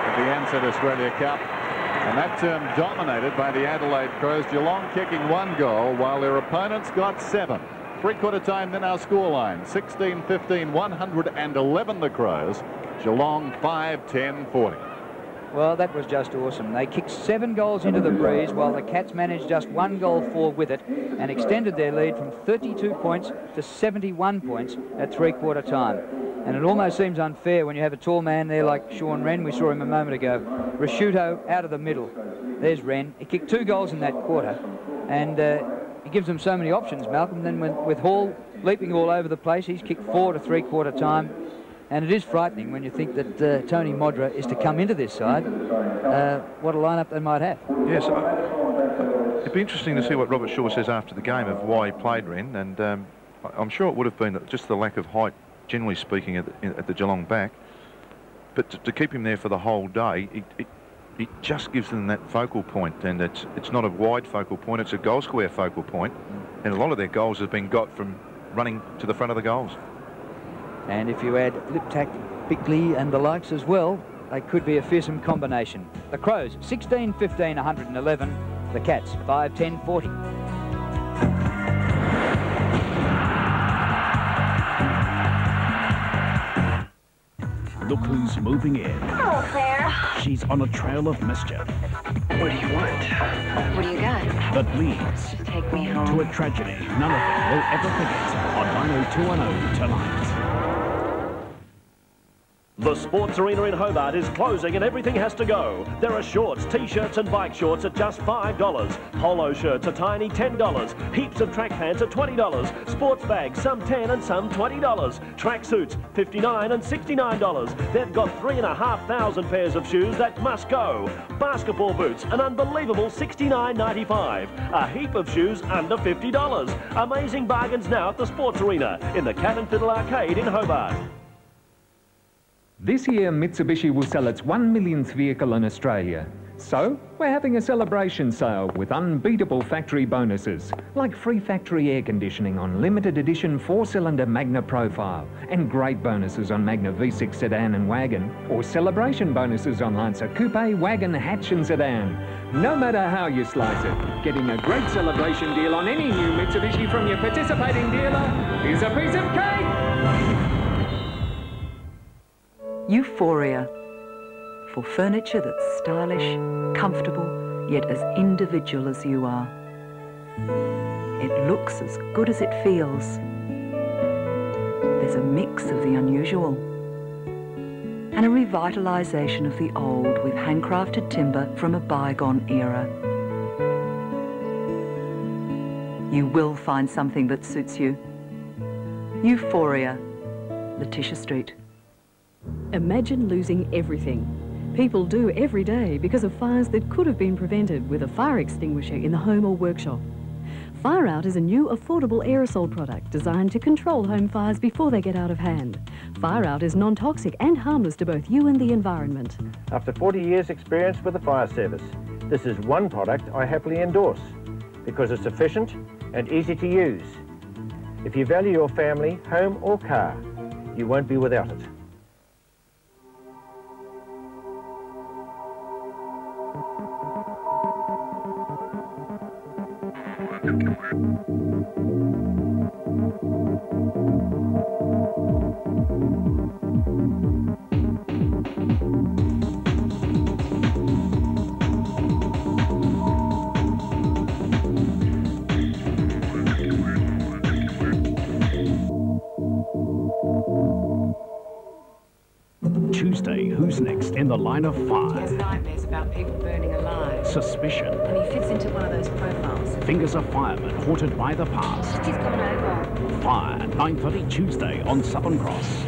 Speaker 10: of the Ansett Australia Cup. And that term dominated by the Adelaide Crows. Geelong kicking one goal while their opponents got 7. Three-quarter time then our scoreline. 16-15, 111 the Crows. Geelong 5-10-40.
Speaker 2: Well, that was just awesome. They kicked 7 goals into the breeze while the Cats managed just 1 goal for with it and extended their lead from 32 points to 71 points at three-quarter time. And it almost seems unfair when you have a tall man there like Sean Wren. We saw him a moment ago. Rasciuto out of the middle. There's Wren. He kicked 2 goals in that quarter. And he gives them so many options, Malcolm. Then with Hall leaping all over the place, he's kicked 4 to three-quarter time. And it is frightening when you think that Tony Modra is to come into this side. What a lineup they might have.
Speaker 3: Yes, it'd be interesting to see what Robert Shaw says after the game of why he played Wren. And I'm sure it would have been just the lack of height, generally speaking, at the Geelong back. But to keep him there for the whole day, it just gives them that focal point. And it's not a wide focal point, it's a goal square focal point. And a lot of their goals have been got from running to the front of the goals.
Speaker 2: And if you add Liptak, Bickley and the likes as well, they could be a fearsome combination. The Crows, 16-15, 111. The Cats, 5-10-40.
Speaker 4: Look who's moving in.
Speaker 15: Hello, Claire.
Speaker 4: She's on a trail of mischief.
Speaker 15: What do you want? What do you got?
Speaker 4: That leads
Speaker 15: Take me home.
Speaker 4: to a tragedy none of them will ever forget on 90210 tonight.
Speaker 1: The Sports Arena in Hobart is closing and everything has to go. There are shorts, t-shirts and bike shorts at just $5. Polo shirts a tiny $10. Heaps of track pants at $20. Sports bags, some $10 and some $20. Track suits, $59 and $69. They've got 3,500 pairs of shoes that must go. Basketball boots, an unbelievable $69.95. A heap of shoes under $50. Amazing bargains now at the Sports Arena in the Cat and Fiddle Arcade in Hobart.
Speaker 12: This year, Mitsubishi will sell its 1 millionth vehicle in Australia. So, we're having a celebration sale with unbeatable factory bonuses, like free factory air conditioning on limited edition 4-cylinder Magna Profile, and great bonuses on Magna V6 sedan and wagon, or celebration bonuses on Lancer Coupe, wagon, hatch and sedan. No matter how you slice it, getting a great celebration deal on any new Mitsubishi from your participating dealer is a piece of cake!
Speaker 14: Euphoria, for furniture that's stylish, comfortable, yet as individual as you are. It looks as good as it feels. There's a mix of the unusual and a revitalisation of the old with handcrafted timber from a bygone era. You will find something that suits you. Euphoria, Letitia Street.
Speaker 9: Imagine losing everything. People do every day because of fires that could have been prevented with a fire extinguisher in the home or workshop. Fire Out is a new affordable aerosol product designed to control home fires before they get out of hand. Fire Out is non-toxic and harmless to both you and the environment.
Speaker 21: After 40 years' experience with the fire service, this is one product I happily endorse because it's efficient and easy to use. If you value your family, home or car, you won't be without it.
Speaker 4: Tuesday, who's next in the line of fire?
Speaker 16: He has nightmares about people burning alive.
Speaker 4: Suspicion.
Speaker 16: And he fits into one of those profiles.
Speaker 4: Fingers of firemen haunted by the past.
Speaker 16: She's coming over.
Speaker 4: Fire, 9:30 Tuesday on Southern Cross.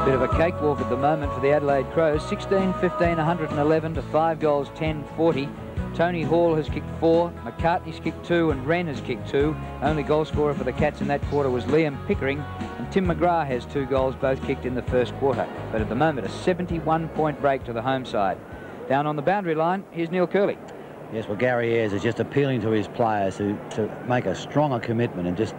Speaker 2: Bit of a cakewalk at the moment for the Adelaide Crows. 16-15, 111 to 5 goals, 10-40. Tony Hall has kicked 4, McCartney's kicked 2 and Wren has kicked 2. Only goal scorer for the Cats in that quarter was Liam Pickering, and Tim McGrath has 2 goals, both kicked in the first quarter. But at the moment, a 71-point break to the home side. Down on the boundary line, here's Neil Curley.
Speaker 24: Yes, well, Gary Ayres is just appealing to his players to make a stronger commitment and just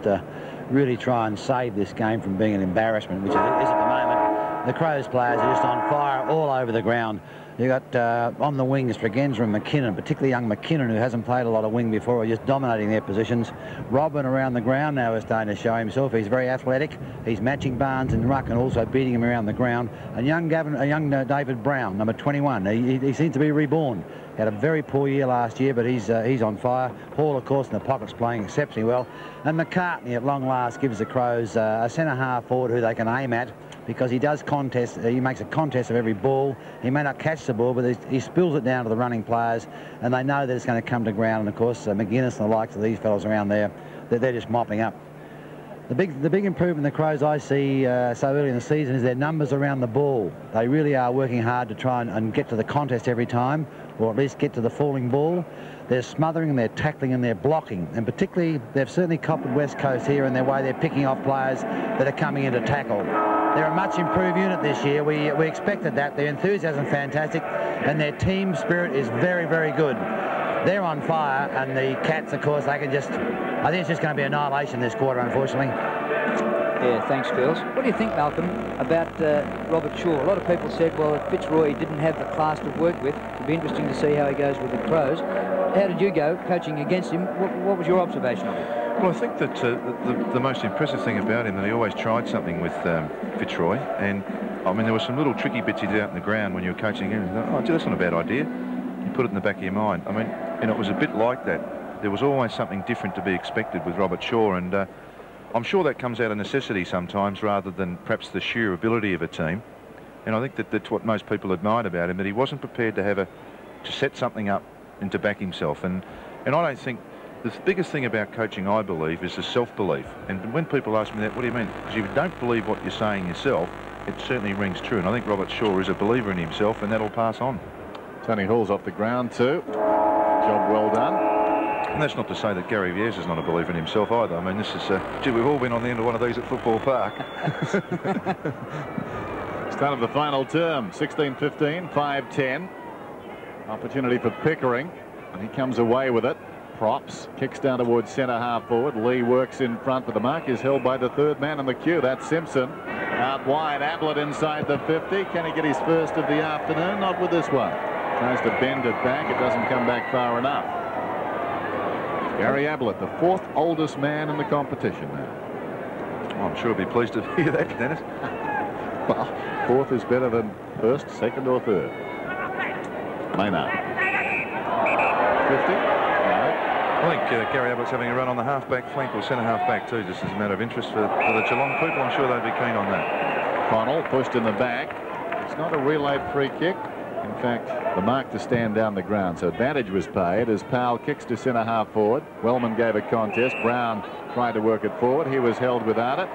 Speaker 24: really try and save this game from being an embarrassment, which it is at the moment. The Crows players are just on fire all over the ground. You got on the wings Stragenza and McKinnon, particularly young McKinnon, who hasn't played a lot of wing before, are just dominating their positions. Robin around the ground now is starting to show himself. He's very athletic. He's matching Barnes and Ruck and also beating him around the ground. And young David Brown, number 21, he seems to be reborn. Had a very poor year last year, but he's on fire. Hall, of course, in the pocket's playing exceptionally well. And McCartney, at long last, gives the Crows a centre-half forward who they can aim at, because he does contest. He makes a contest of every ball. He may not catch the ball, but he spills it down to the running players, and they know that it's going to come to ground. And of course, McGuinness and the likes of these fellows around there, they're just mopping up. The big improvement in the Crows I see so early in the season is their numbers around the ball. They really are working hard to try and get to the contest every time, or at least get to the falling ball. They're smothering, they're tackling and they're blocking, and particularly they've certainly copied West Coast here in their way. They're picking off players that are coming in to tackle. They're a much improved unit this year. We expected that. Their enthusiasm fantastic, and their team spirit is very, very good. They're on fire, and the Cats, of course, I think it's just going to be annihilation this quarter, unfortunately.
Speaker 2: Yeah, thanks, girls. What do you think, Malcolm, about Robert Shaw? A lot of people said, well, if Fitzroy didn't have the class to work with, it'd be interesting to see how he goes with the Crows. How did you go coaching against him? What was your observation of him?
Speaker 3: Well, I think that the most impressive thing about him, that he always tried something with Fitzroy. And, I mean, there were some little tricky bits he did out in the ground when you were coaching him. Oh, gee, that's not a bad idea. You put it in the back of your mind. I mean, you know, it was a bit like that there was always something different to be expected with Robert Shaw, and I'm sure that comes out of necessity sometimes rather than perhaps the sheer ability of a team. And I think that that's what most people admired about him, that he wasn't prepared to set something up and to back himself. And I don't think the biggest thing about coaching, I believe, is the self-belief. And when people ask me that, what do you mean? Because if you don't believe what you're saying yourself, it certainly rings true. And I think Robert Shaw is a believer in himself, and that'll pass on.
Speaker 10: Tony Hall's off the ground too. Job well done.
Speaker 3: And that's not to say that Gary Ayres is not a believer in himself either. I mean, this is, gee, we've all been on the end of one of these at Football Park.
Speaker 10: Start of the final term, 16-15, 5-10. Opportunity for Pickering, and he comes away with it. Props, kicks down towards centre half forward. Lee works in front, but the mark is held by the third man in the queue. That's Simpson. Out wide, Adelaide inside the 50. Can he get his first of the afternoon? Not with this one. Tries to bend it back. It doesn't come back far enough. Gary Ablett, the 4th oldest man in the competition now.
Speaker 3: Oh, I'm sure he'll be pleased to hear that, Dennis.
Speaker 10: Well, 4th is better than 1st, 2nd or 3rd. Maynard. 50.
Speaker 3: I think Gary Ablett's having a run on the half-back flank or centre-half-back too, just as a matter of interest for the Geelong people. I'm sure they'd be keen on that.
Speaker 10: Connell pushed in the back. It's not a relayed free kick. In fact, the mark to stand down the ground. So advantage was paid as Powell kicks to centre-half forward. Wellman gave a contest. Brown tried to work it forward. He was held without it.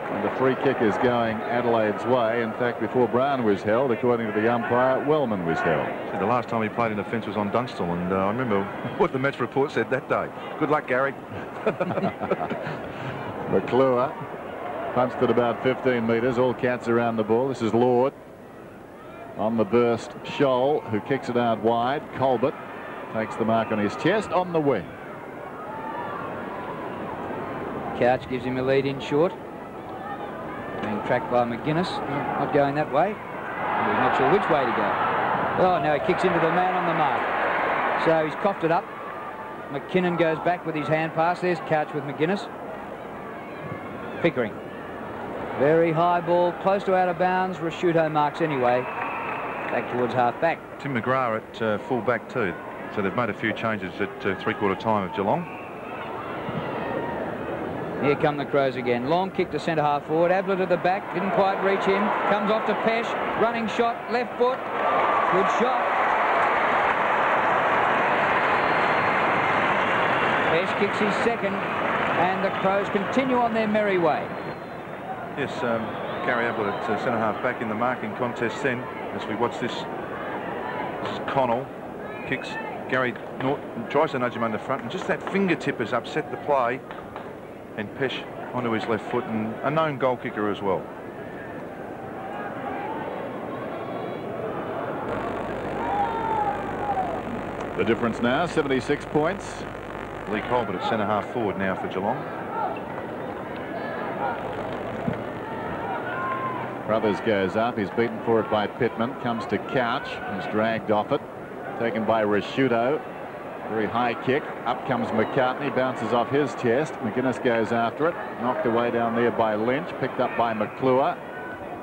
Speaker 10: And the free kick is going Adelaide's way. In fact, before Brown was held, according to the umpire, Wellman was held.
Speaker 3: See, the last time he played in the fence was on Dunstall, and I remember what the match report said that day. Good luck, Gary.
Speaker 10: McClure punched it about 15 metres. All cats around the ball. This is Lord on the burst. Scholl, who kicks it out wide. Colbert takes the mark on his chest on the wing.
Speaker 2: Couch gives him a lead in short. Being tracked by McGuinness. Not going that way. He's not sure which way to go. Oh, now he kicks into the man on the mark. So he's coughed it up. McKinnon goes back with his hand pass. There's Couch with McGuinness. Pickering. Very high ball, close to out of bounds. Rasciuto marks anyway. Back towards half-back.
Speaker 3: Tim McGrath at full-back too. So they've made a few changes at three-quarter time of Geelong.
Speaker 2: Here come the Crows again. Long kick to centre half forward. Ablett at the back. Didn't quite reach him. Comes off to Pesh. Running shot. Left foot. Good shot. Pesh kicks his second. And the Crows continue on their merry way.
Speaker 3: Yes, Gary Ablett at centre half back in the marking contest then. As we watch this, this is Connell. Kicks. Gary Norton tries to nudge him under front. And just that fingertip has upset the play. And Pesh onto his left foot, and a known goal kicker as well.
Speaker 10: The difference now, 76 points.
Speaker 3: Lee Colbert at centre half forward now for Geelong.
Speaker 10: Brothers goes up. He's beaten for it by Pittman. Comes to Couch. He's dragged off it. Taken by Rasciuto. Very high kick. Up comes McCartney. Bounces off his chest. McGuinness goes after it. Knocked away down there by Lynch. Picked up by McClure.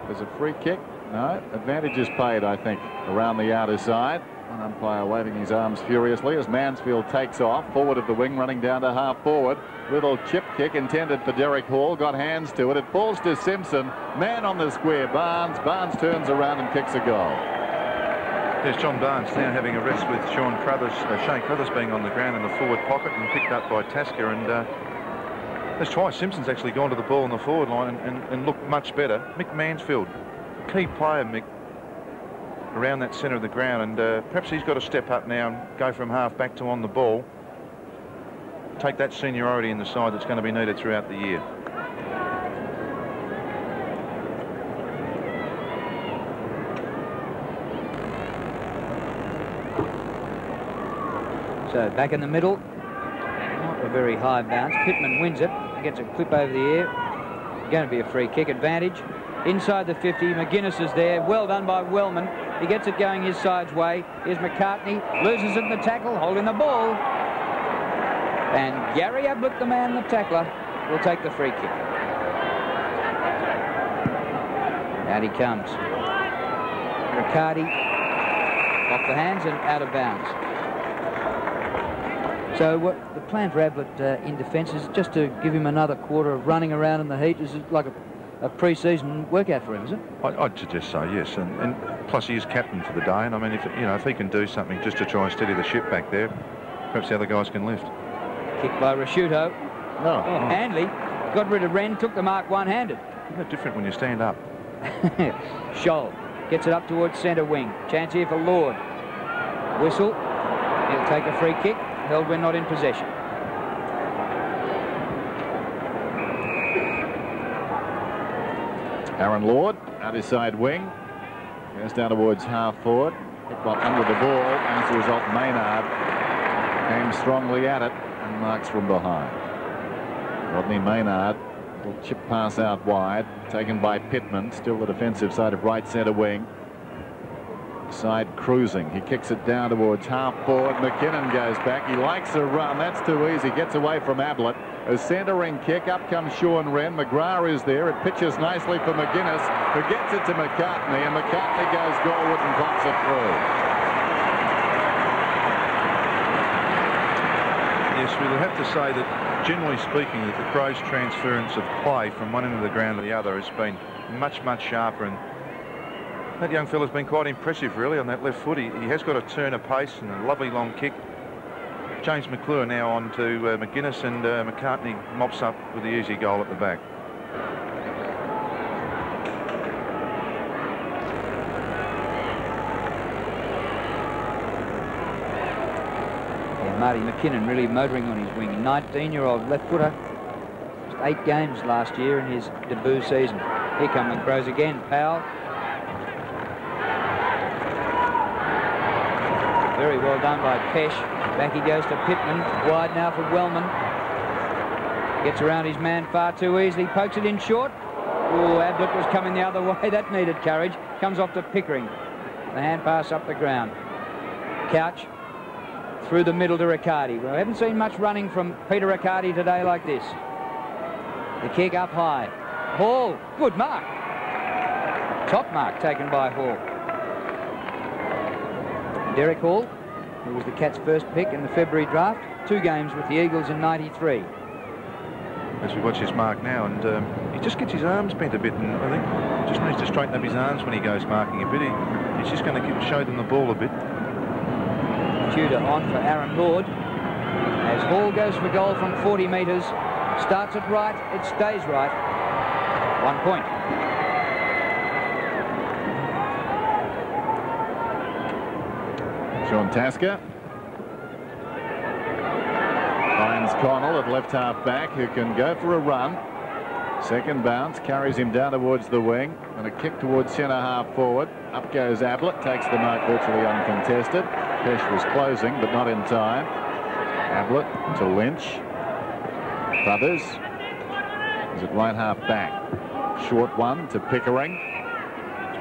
Speaker 10: There's a free kick. No. Advantage is paid, I think, around the outer side. One umpire waving his arms furiously as Mansfield takes off. Forward of the wing, running down to half forward. Little chip kick intended for Derek Hall. Got hands to it. It falls to Simpson. Man on the square. Barnes. Barnes turns around and kicks a goal.
Speaker 3: There's John Barnes now having a rest with Shane Crothers being on the ground in the forward pocket and picked up by Tasker. And that's twice Simpson's actually gone to the ball on the forward line and looked much better. Mick Mansfield, key player, Mick, around that centre of the ground. And perhaps he's got to step up now and go from half back to on the ball. Take that seniority in the side that's going to be needed throughout the year.
Speaker 2: So back in the middle, not a very high bounce. Pittman wins it, gets a clip over the ear. Going to be a free kick advantage. Inside the 50, McGuinness is there. Well done by Wellman. He gets it going his side's way. Here's McCartney, loses it in the tackle, holding the ball. And Gary Ablett, the man, the tackler, will take the free kick. Out he comes. Riccardi off the hands and out of bounds. So So what the plan for Ablett in defence is just to give him another quarter of running around in the heat. Is it like a pre-season workout for him, is it?
Speaker 3: I'd suggest so, yes. And plus he is captain for the day. And I mean, if he can do something just to try and steady the ship back there, perhaps the other guys can lift.
Speaker 2: Kick by Rasciuto.
Speaker 3: No.
Speaker 2: Hanley got rid of Wren, took the mark one-handed.
Speaker 3: Isn't it different when you stand up?
Speaker 2: Scholl gets it up towards centre wing. Chance here for Lord. Whistle. He'll take a free kick. Held when not in possession.
Speaker 10: Aaron Lord, out his side wing. Goes down towards half forward. Hit one under the ball. As a result, Maynard came strongly at it and marks from behind. Rodney Maynard, little chip pass out wide, taken by Pittman, still the defensive side of right centre wing. Side cruising. He kicks it down towards half forward. McKinnon goes back. He likes a run. That's too easy. Gets away from Ablett. A centering kick. Up comes Shaw and Wren. McGrath is there. It pitches nicely for McGuinness, who gets it to McCartney, and McCartney goes goalward and pops it through.
Speaker 3: Yes, we'll have to say that, generally speaking, that the Crows' transference of play from one end of the ground to the other has been much, much sharper. And that young fella's been quite impressive, really, on that left foot. He has got a turn of pace and a lovely long kick. James McClure now on to McGuinness, and McCartney mops up with the easy goal at the back.
Speaker 2: Yeah, Marty McKinnon really motoring on his wing. 19-year-old left footer. Just 8 games last year in his debut season. Here come the Crows again. Powell. Very well done by Pesh. Back he goes to Pittman. Wide now for Wellman. Gets around his man far too easily. Pokes it in short. Oh, Ablett was coming the other way. That needed courage. Comes off to Pickering. The hand pass up the ground. Couch through the middle to Riccardi. Well, I haven't seen much running from Peter Riccardi today like this. The kick up high. Hall. Good mark. Top mark taken by Hall. Derek Hall, who was the Cats' first pick in the February draft, 2 games with the Eagles in '93.
Speaker 3: As we watch his mark now, and he just gets his arms bent a bit, and I think he just needs to straighten up his arms when he goes marking a bit. He's just going to show them the ball a bit.
Speaker 2: Tudor on for Aaron Lord. As Hall goes for goal from 40 metres, starts it right, it stays right. 1 point.
Speaker 10: Sean Tasker finds Connell at left half back, who can go for a run. Second bounce carries him down towards the wing, and a kick towards centre half forward. Up goes Ablett, takes the mark virtually uncontested. Pesh was closing, but not in time. Ablett to Lynch. Brothers is at right half back. Short one to Pickering.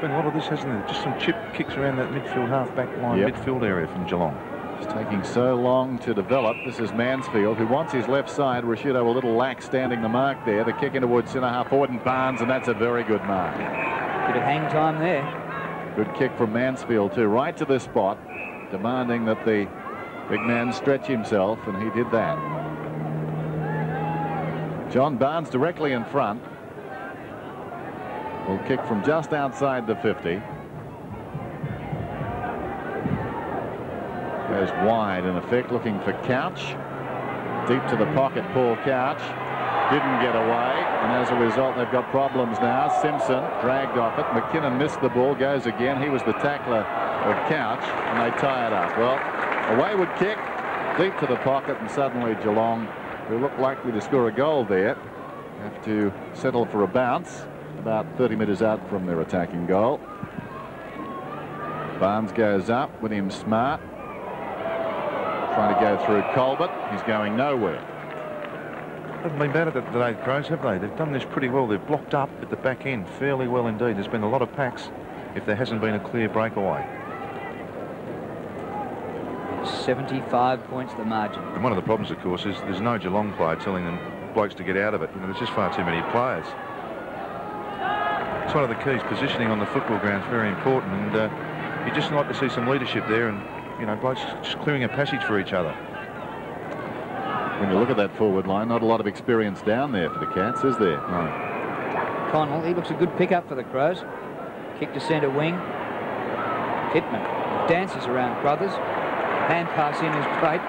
Speaker 3: Been a lot of this, hasn't there? Just some chip kicks around that midfield half-back line, midfield area from Geelong.
Speaker 10: It's taking so long to develop. This is Mansfield, who wants his left side. Rasciuto a little lax standing the mark there. The kick in towards centre half forward, and Barnes, and that's a very good mark.
Speaker 2: Bit of hang time there.
Speaker 10: Good kick from Mansfield too, right to the spot, demanding that the big man stretch himself, and he did that. John Barnes directly in front. Will kick from just outside the 50. Goes wide in effect, looking for Couch. Deep to the pocket, Paul Couch. Didn't get away, and as a result they've got problems now. Simpson dragged off it. McKinnon missed the ball, goes again. He was the tackler of Couch, and they tie it up. Well, a wayward kick, deep to the pocket, and suddenly Geelong, who looked likely to score a goal there, have to settle for a bounce. About 30 metres out from their attacking goal. Barnes goes up, William Smart trying to go through Colbert. He's going nowhere.
Speaker 3: They haven't been bad at it today, the Crows, have they? They've done this pretty well. They've blocked up at the back end fairly well indeed. There's been a lot of packs if there hasn't been a clear breakaway.
Speaker 2: 75 points the margin.
Speaker 3: And one of the problems, of course, is there's no Geelong player telling them blokes to get out of it. You know, there's just far too many players. It's one of the keys. Positioning on the football ground is very important, and you just like to see some leadership there, and you know, blokes just clearing a passage for each other.
Speaker 10: When you look at that forward line, not a lot of experience down there for the Cats, is there?
Speaker 2: No. Connell, he looks a good pickup for the Crows. Kick to centre wing. Pittman dances around Crothers. Hand pass in is great.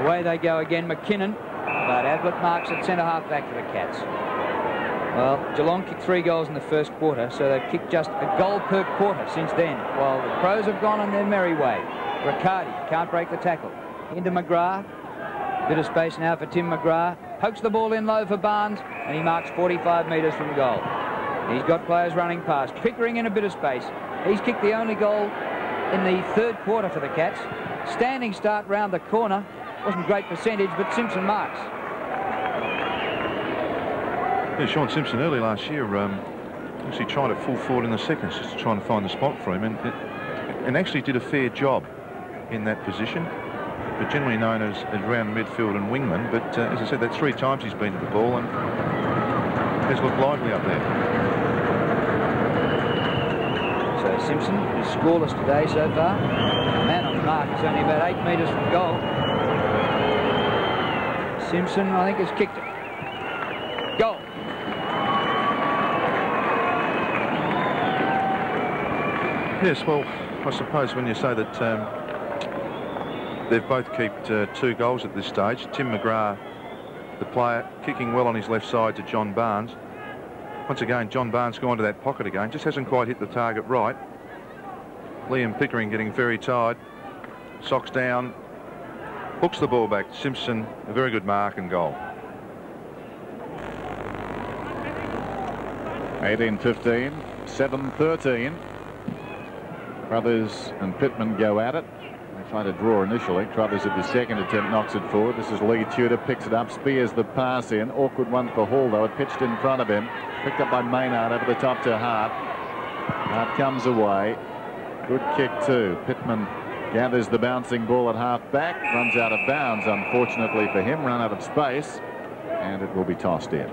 Speaker 2: Away they go again, McKinnon. But Ablett marks at centre half back for the Cats. Well, Geelong kicked 3 goals in the first quarter, so they've kicked just a goal per quarter since then, while the Crows have gone on their merry way. Riccardi can't break the tackle. Into McGrath. Bit of space now for Tim McGrath. Pokes the ball in low for Barnes, and he marks 45 metres from goal. He's got players running past. Pickering in a bit of space. He's kicked the only goal in the third quarter for the Cats. Standing start round the corner. Wasn't great percentage, but Simpson marks.
Speaker 3: Yeah, Sean Simpson early last year actually tried it full forward in the seconds, just trying to find the spot for him, and actually did a fair job in that position, but generally known as round midfield and wingman. But as I said, that's 3 times he's been to the ball and has looked lively up there.
Speaker 2: So Simpson is scoreless today so far. Man on the mark is only about 8 metres from goal. Simpson, I think, has kicked it. Goal.
Speaker 3: Yes, well, I suppose when you say that they've both kept 2 goals at this stage. Tim McGrath, the player, kicking well on his left side to John Barnes. Once again, John Barnes gone to that pocket again, just hasn't quite hit the target right. Liam Pickering getting very tired. Socks down, hooks the ball back. Simpson, a very good mark and goal.
Speaker 10: 18-15, 7-13. Crothers and Pittman go at it. They try to draw initially. Crothers at the second attempt knocks it forward. This is Lee Tudor, picks it up, spears the pass in. Awkward one for Hall, though. It pitched in front of him. Picked up by Maynard over the top to Hart. Hart comes away. Good kick too. Pittman gathers the bouncing ball at half back. Runs out of bounds, unfortunately for him. Run out of space. And it will be tossed in.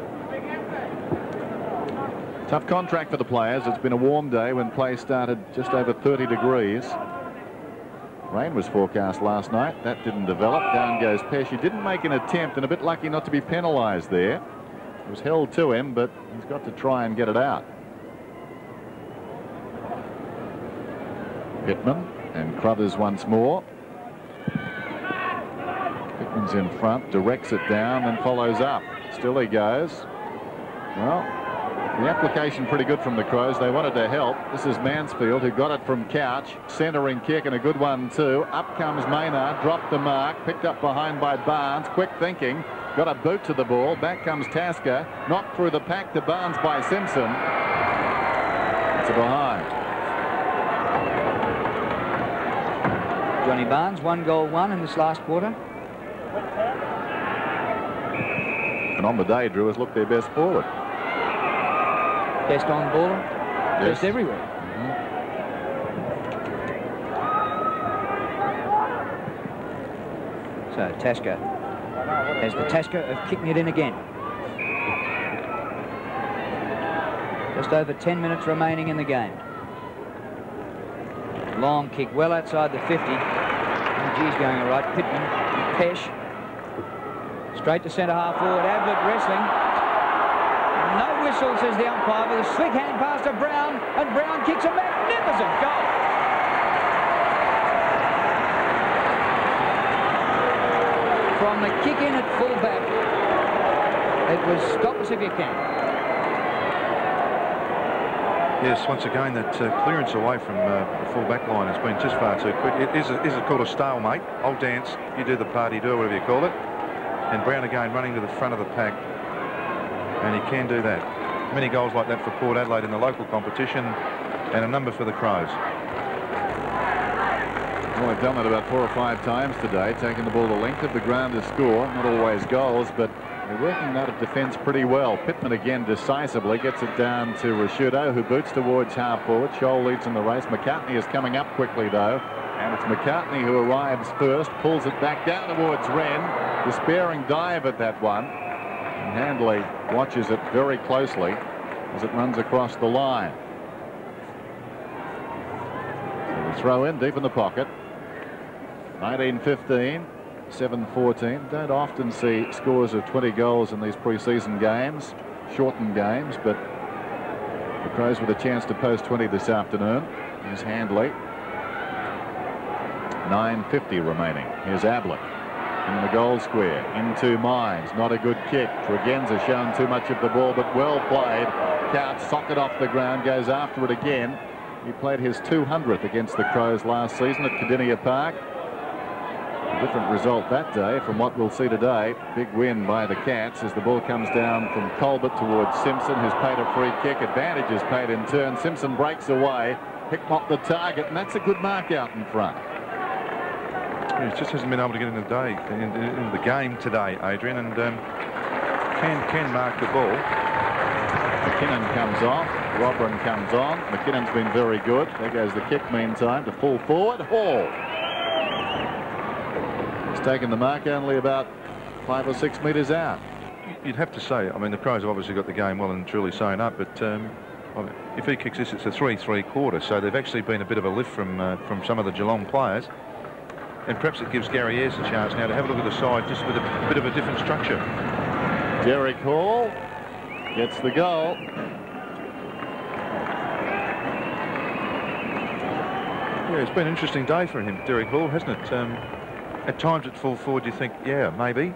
Speaker 10: Tough contract for the players. It's been a warm day when play started just over 30 degrees. Rain was forecast last night. That didn't develop. Down goes Pesh. He didn't make an attempt, and a bit lucky not to be penalised there. It was held to him, but he's got to try and get it out. Pittman and Crothers once more. Pittman's in front, directs it down and follows up. Still he goes. Well, the application pretty good from the Crows. They wanted to help. This is Mansfield, who got it from Couch. Centering kick and a good one too. Up comes Maynard, dropped the mark, picked up behind by Barnes. Quick thinking, got a boot to the ball. Back comes Tasker, knocked through the pack to Barnes by Simpson. It's a behind.
Speaker 2: Johnny Barnes, 1 goal 1 in this last quarter.
Speaker 10: And on the day, Drew has looked their best forward.
Speaker 2: Best on baller,
Speaker 10: Yes.
Speaker 2: best everywhere. So Tasker has the task of kicking it in again. Just over 10 minutes remaining in the game. Long kick well outside the 50. Oh, geez, going all right. Pittman, Pesh. Straight to centre half forward. Ablett wrestling. No whistle, says the umpire, with a slick hand pass to Brown, and Brown kicks a magnificent goal. From the kick in at full back, it was stop us if you can.
Speaker 3: Yes, once again, that clearance away from the full back line has been just far too quick. It is called a stalemate. I'll dance, you do the party, do whatever you call it. And Brown again running to the front of the pack. And he can do that. Many goals like that for Port Adelaide in the local competition, and a number for the Crows.
Speaker 10: Well, they've done that about 4 or 5 times today, taking the ball the length of the ground to score. Not always goals, but they're working out of defence pretty well. Pittman again decisively gets it down to Rashudo, who boots towards half forward. Scholl leads in the race. McCartney is coming up quickly, though. And it's McCartney who arrives first, pulls it back down towards Wren. Despairing dive at that one. Handley watches it very closely as it runs across the line. So the throw in deep in the pocket. 19-15. 7-14. Don't often see scores of 20 goals in these pre-season games, shortened games, but the Crows with a chance to post 20 this afternoon. Here's Handley. 9:50 remaining. Here's Ablett in the goal square. Into Mines. Not a good kick. Tregenza shown too much of the ball, but well played. Couch socket off the ground, goes after it again. He played his 200th against the Crows last season at Cardinia Park. A different result that day from what we'll see today. Big win by the Cats as the ball comes down from Colbert towards Simpson, who's paid a free kick. Advantage is paid in turn. Simpson breaks away. Hickmott the target, and that's a good mark out in front.
Speaker 3: He just hasn't been able to get in the game today, Adrian, and can mark the ball.
Speaker 10: McKinnon comes off. Robran comes on. McKinnon's been very good. There goes the kick meantime to full forward. Hall. He's taken the mark only about 5 or 6 metres out.
Speaker 3: You'd have to say, I mean, the Crows have obviously got the game well and truly sewn up, but if he kicks this, it's a 3-3/4, so they've actually been a bit of a lift from some of the Geelong players. And perhaps it gives Gary Ayres a chance now to have a look at the side just with a bit of a different structure.
Speaker 10: Derek Hall gets the goal.
Speaker 3: Yeah, it's been an interesting day for him, Derek Hall, hasn't it? At times at full forward you think, yeah, maybe.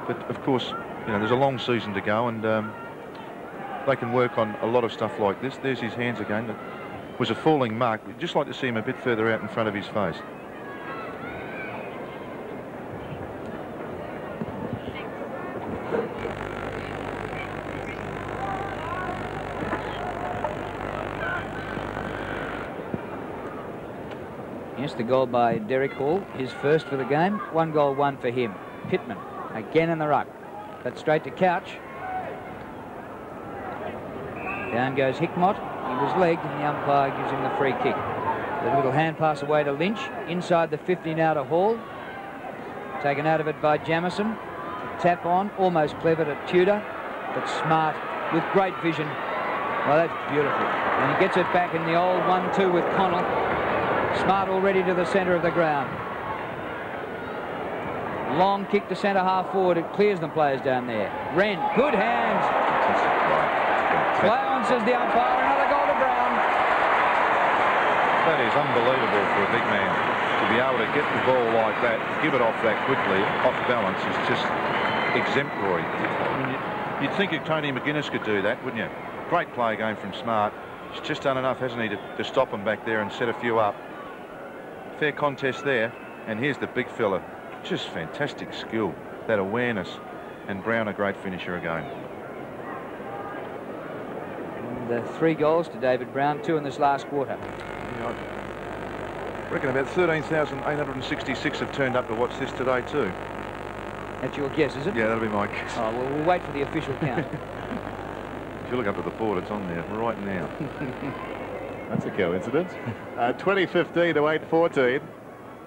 Speaker 3: But of course, you know, there's a long season to go, and they can work on a lot of stuff like this. There's his hands again. That was a falling mark. We'd just like to see him a bit further out in front of his face.
Speaker 2: Yes, the goal by Derek Hall, his first for the game. 1 goal, 1 for him. Pittman again in the ruck. That's straight to Couch. Down goes Hickmott. He was legged and the umpire gives him the free kick. The little hand pass away to Lynch. Inside the 50 now to Hall. Taken out of it by Jamison. Tap on, almost clever to Tudor, but smart with great vision. Well, that's beautiful. And he gets it back in the old 1-2 with Connell. Smart already to the centre of the ground. Long kick to centre half forward. It clears the players down there. Wren, good hands. Play on, says the umpire. Another goal to Brown.
Speaker 3: That is unbelievable for a big man to be able to get the ball like that, give it off that quickly, off balance, is just exemplary. I mean, you'd think if Tony McGuinness could do that, wouldn't you? Great play game from Smart. He's just done enough, hasn't he, to stop him back there and set a few up. Fair contest there, and here's the big fella. Just fantastic skill, that awareness, and Brown a great finisher again.
Speaker 2: And 3 goals to David Brown, 2 in this last quarter.
Speaker 3: I reckon about 13,866 have turned up to watch this today too.
Speaker 2: That's your guess, is it?
Speaker 3: Yeah, that'll be my guess.
Speaker 2: Oh, well, we'll wait for the official count.
Speaker 3: If you look up at the board, it's on there right now.
Speaker 10: That's a coincidence. 20:15 to 8:14.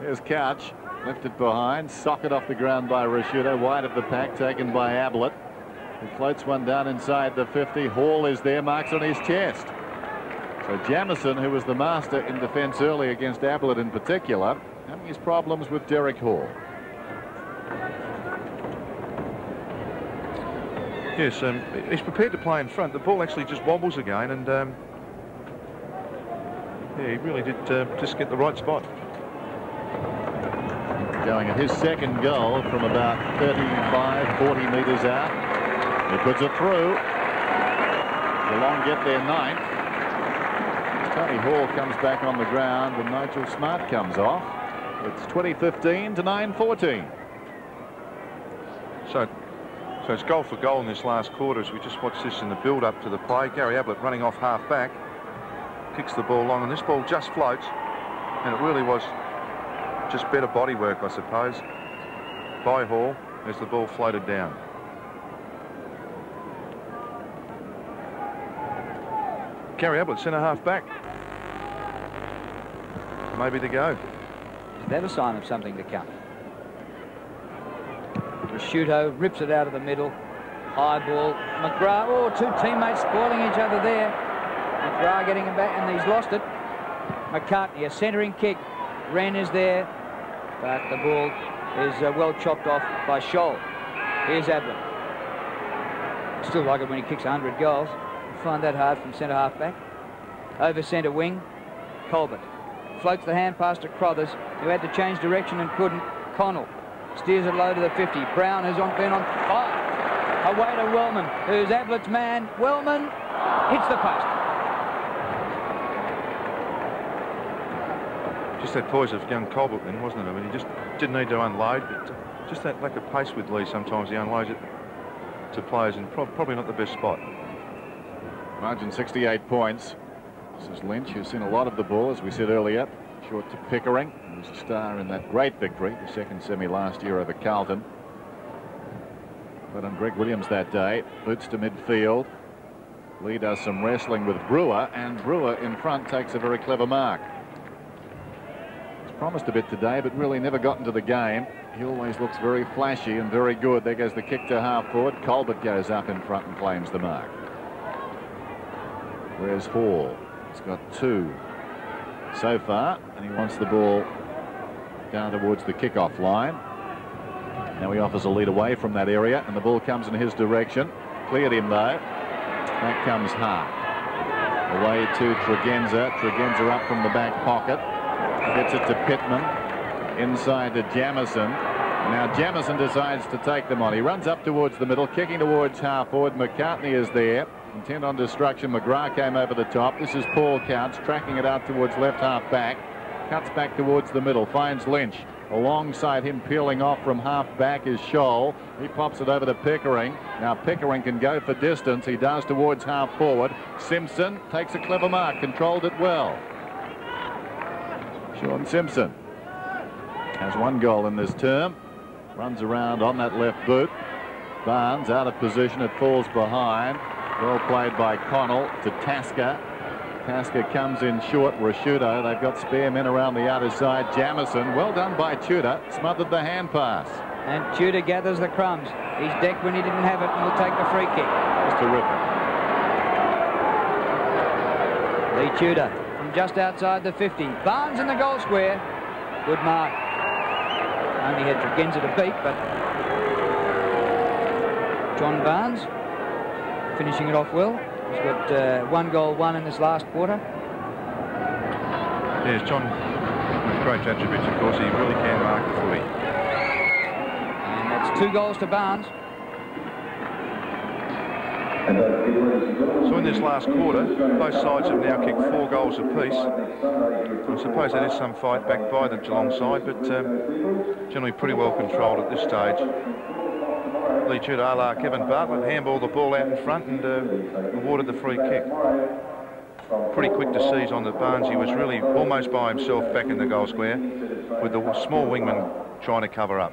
Speaker 10: Here's Couch. Lifted behind. Socket off the ground by Rashuda. Wide of the pack. Taken by Ablett. He floats one down inside the 50. Hall is there. Marks on his chest. So Jamison, who was the master in defence early against Ablett in particular, having his problems with Derek Hall.
Speaker 3: Yes, he's prepared to play in front. The ball actually just wobbles again, and yeah, he really did just get the right spot.
Speaker 10: Going at his second goal from about 35, 40 metres out. He puts it through. Geelong get their 9th. Tony Hall comes back on the ground and Nigel Smart comes off. It's 20:15 to 9:14.
Speaker 3: So it's goal for goal in this last quarter as we just watch this in the build-up to the play. Gary Ablett running off half-back. Kicks the ball long, and this ball just floats. And it really was just better body work, I suppose, by Hall as the ball floated down. Gary Ablett, centre half-back. Maybe to go.
Speaker 2: Is that a sign of something to come? Rashuto rips it out of the middle. High ball. McGrath. Oh, 2 teammates spoiling each other there. McGrath getting him back, and he's lost it. McCartney, a centering kick. Wren is there, but the ball is well chopped off by Shaw. Here's Ablett. Still like it when he kicks 100 goals. You find that hard from centre half back. Over centre wing, Colbert. Floats the hand pass to Crothers, who had to change direction and couldn't. Connell steers it low to the 50. Brown has been on fire. Away to Wellman, who's Ablett's man. Wellman hits the post.
Speaker 3: Just that poise of young Colbert then, wasn't it? I mean, he just didn't need to unload, but just that lack of pace with Lee. Sometimes he unloads it to players in probably not the best spot.
Speaker 10: Margin 68 points. This is Lynch, who's seen a lot of the ball, as we said earlier. Short to Pickering, who was a star in that great victory, the second semi last year over Carlton. But on Greg Williams that day, boots to midfield. Lee does some wrestling with Brewer, and Brewer in front takes a very clever mark. He's promised a bit today, but really never got into the game. He always looks very flashy and very good. There goes the kick to half forward. Colbert goes up in front and claims the mark. Where's Hall? He's got 2 so far, and he wants the ball down towards the kickoff line. Now he offers a lead away from that area, and the ball comes in his direction. Cleared him though. Back comes Hart. Away to Tregenza. Tregenza up from the back pocket. Gets it to Pittman. Inside to Jamison. Now Jamison decides to take them on. He runs up towards the middle, kicking towards half forward. McCartney is there. Intent on destruction. McGrath came over the top. This is Paul Counts, tracking it out towards left half back. Cuts back towards the middle. Finds Lynch. Alongside him, peeling off from half back, is Scholl. He pops it over to Pickering. Now Pickering can go for distance. He does towards half forward. Simpson takes a clever mark. Controlled it well. Sean Simpson has 1 goal in this term. Runs around on that left boot. Barnes out of position. It falls behind. Well played by Connell to Tasker. Tasker comes in short. Rashudo. They've got spare men around the outer side. Jamison. Well done by Tudor. Smothered the hand pass.
Speaker 2: And Tudor gathers the crumbs. He's decked when he didn't have it and will take the free kick.
Speaker 10: It's terrific.
Speaker 2: Lee Tudor from just outside the 50. Barnes in the goal square. Good mark. Only had Tregenza to beat, but John Barnes finishing it off well. He's got 1 goal, 1 in this last quarter.
Speaker 3: Yes, John, great attributes, of course. He really can mark the footy.
Speaker 2: And that's 2 goals to Barnes.
Speaker 3: So in this last quarter, both sides have now kicked 4 goals apiece. I suppose there is some fight back by the Geelong side, but generally pretty well controlled at this stage. Lee Tudor, a la Kevin Bartlett, handballed the ball out in front and awarded the free kick. Pretty quick to seize on the Barnes. He was really almost by himself back in the goal square with the small wingman trying to cover up.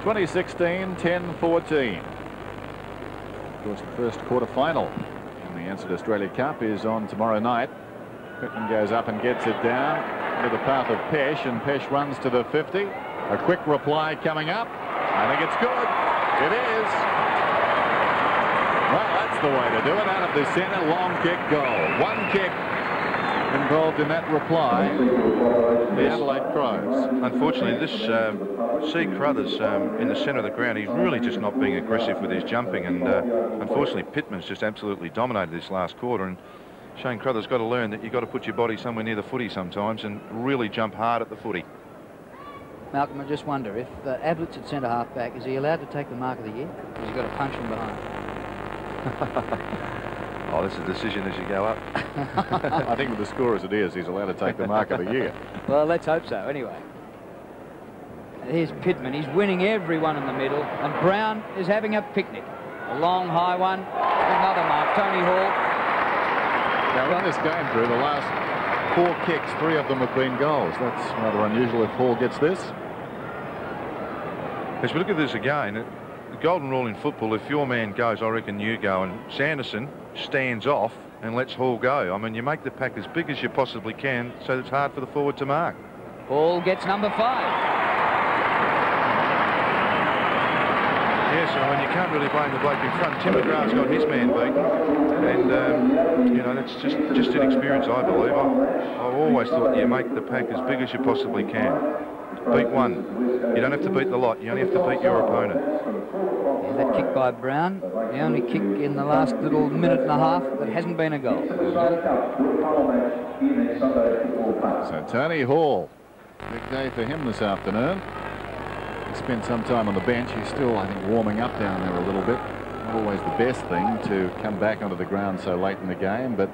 Speaker 10: 2016, 10-14. Of course, the first quarter final in the Ansett Australia Cup is on tomorrow night. Pittman goes up and gets it down into the path of Pesh, and Pesh runs to the 50. A quick reply coming up. I think it's good. It is. Well, that's the way to do it. Out of the centre, long kick, goal. 1 kick involved in that reply. The Adelaide Crows.
Speaker 3: Unfortunately, this C. Crothers in the centre of the ground, he's really just not being aggressive with his jumping, and unfortunately Pittman's just absolutely dominated this last quarter, and Shane Crothers got to learn that you've got to put your body somewhere near the footy sometimes and really jump hard at the footy.
Speaker 2: Malcolm, I just wonder, if Ablett's at centre half back, is he allowed to take the mark of the year? Or has he got to punch from behind?
Speaker 3: Oh, this is a decision as you go up.
Speaker 10: I think with the score as it is, he's allowed to take the mark of the year.
Speaker 2: Well, let's hope so, anyway. Here's Pittman. He's winning everyone in the middle, and Brown is having a picnic. A long, high one. Another mark. Tony Hall.
Speaker 10: Now, in this game, Drew, the last 4 kicks, 3 of them have been goals. That's rather unusual if Hall gets this.
Speaker 3: As we look at this again, the golden rule in football, if your man goes, I reckon you go, and Sanderson stands off and lets Hall go. I mean, you make the pack as big as you possibly can so it's hard for the forward to mark.
Speaker 2: Hall gets number 5.
Speaker 3: Yes, I mean, you can't really blame the bloke in front. Tim McGrath's got his man beaten, and you know, that's just inexperience, I believe. I've always thought you make the pack as big as you possibly can. Beat one. You don't have to beat the lot. You only have to beat your opponent.
Speaker 2: Yeah, that kick by Brown, the only kick in the last little minute and a half that hasn't been a goal.
Speaker 10: So Tony Hall, big day for him this afternoon. He spent some time on the bench. He's still, I think, warming up down there a little bit. Not always the best thing to come back onto the ground so late in the game, but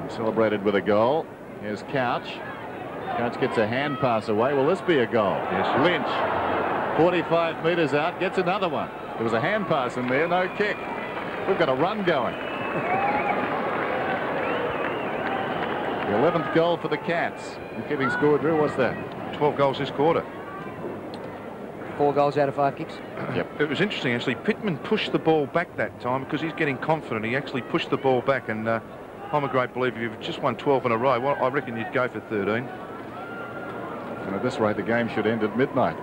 Speaker 10: he celebrated with a goal. Here's Couch. Couch gets a hand pass away. Will this be a goal? Yes. Lynch, 45 metres out, gets another one. There was a hand pass in there, no kick. We've got a run going. The 11th goal for the Cats. You keeping score, Drew? What's that?
Speaker 3: 12 goals this quarter.
Speaker 2: 4 goals out of 5 kicks.
Speaker 3: Yep. It was interesting, actually. Pittman pushed the ball back that time because he's getting confident. He actually pushed the ball back, and I'm a great believer. You've just won 12 in a row. Well, I reckon you'd go for 13.
Speaker 10: And at this rate, the game should end at midnight.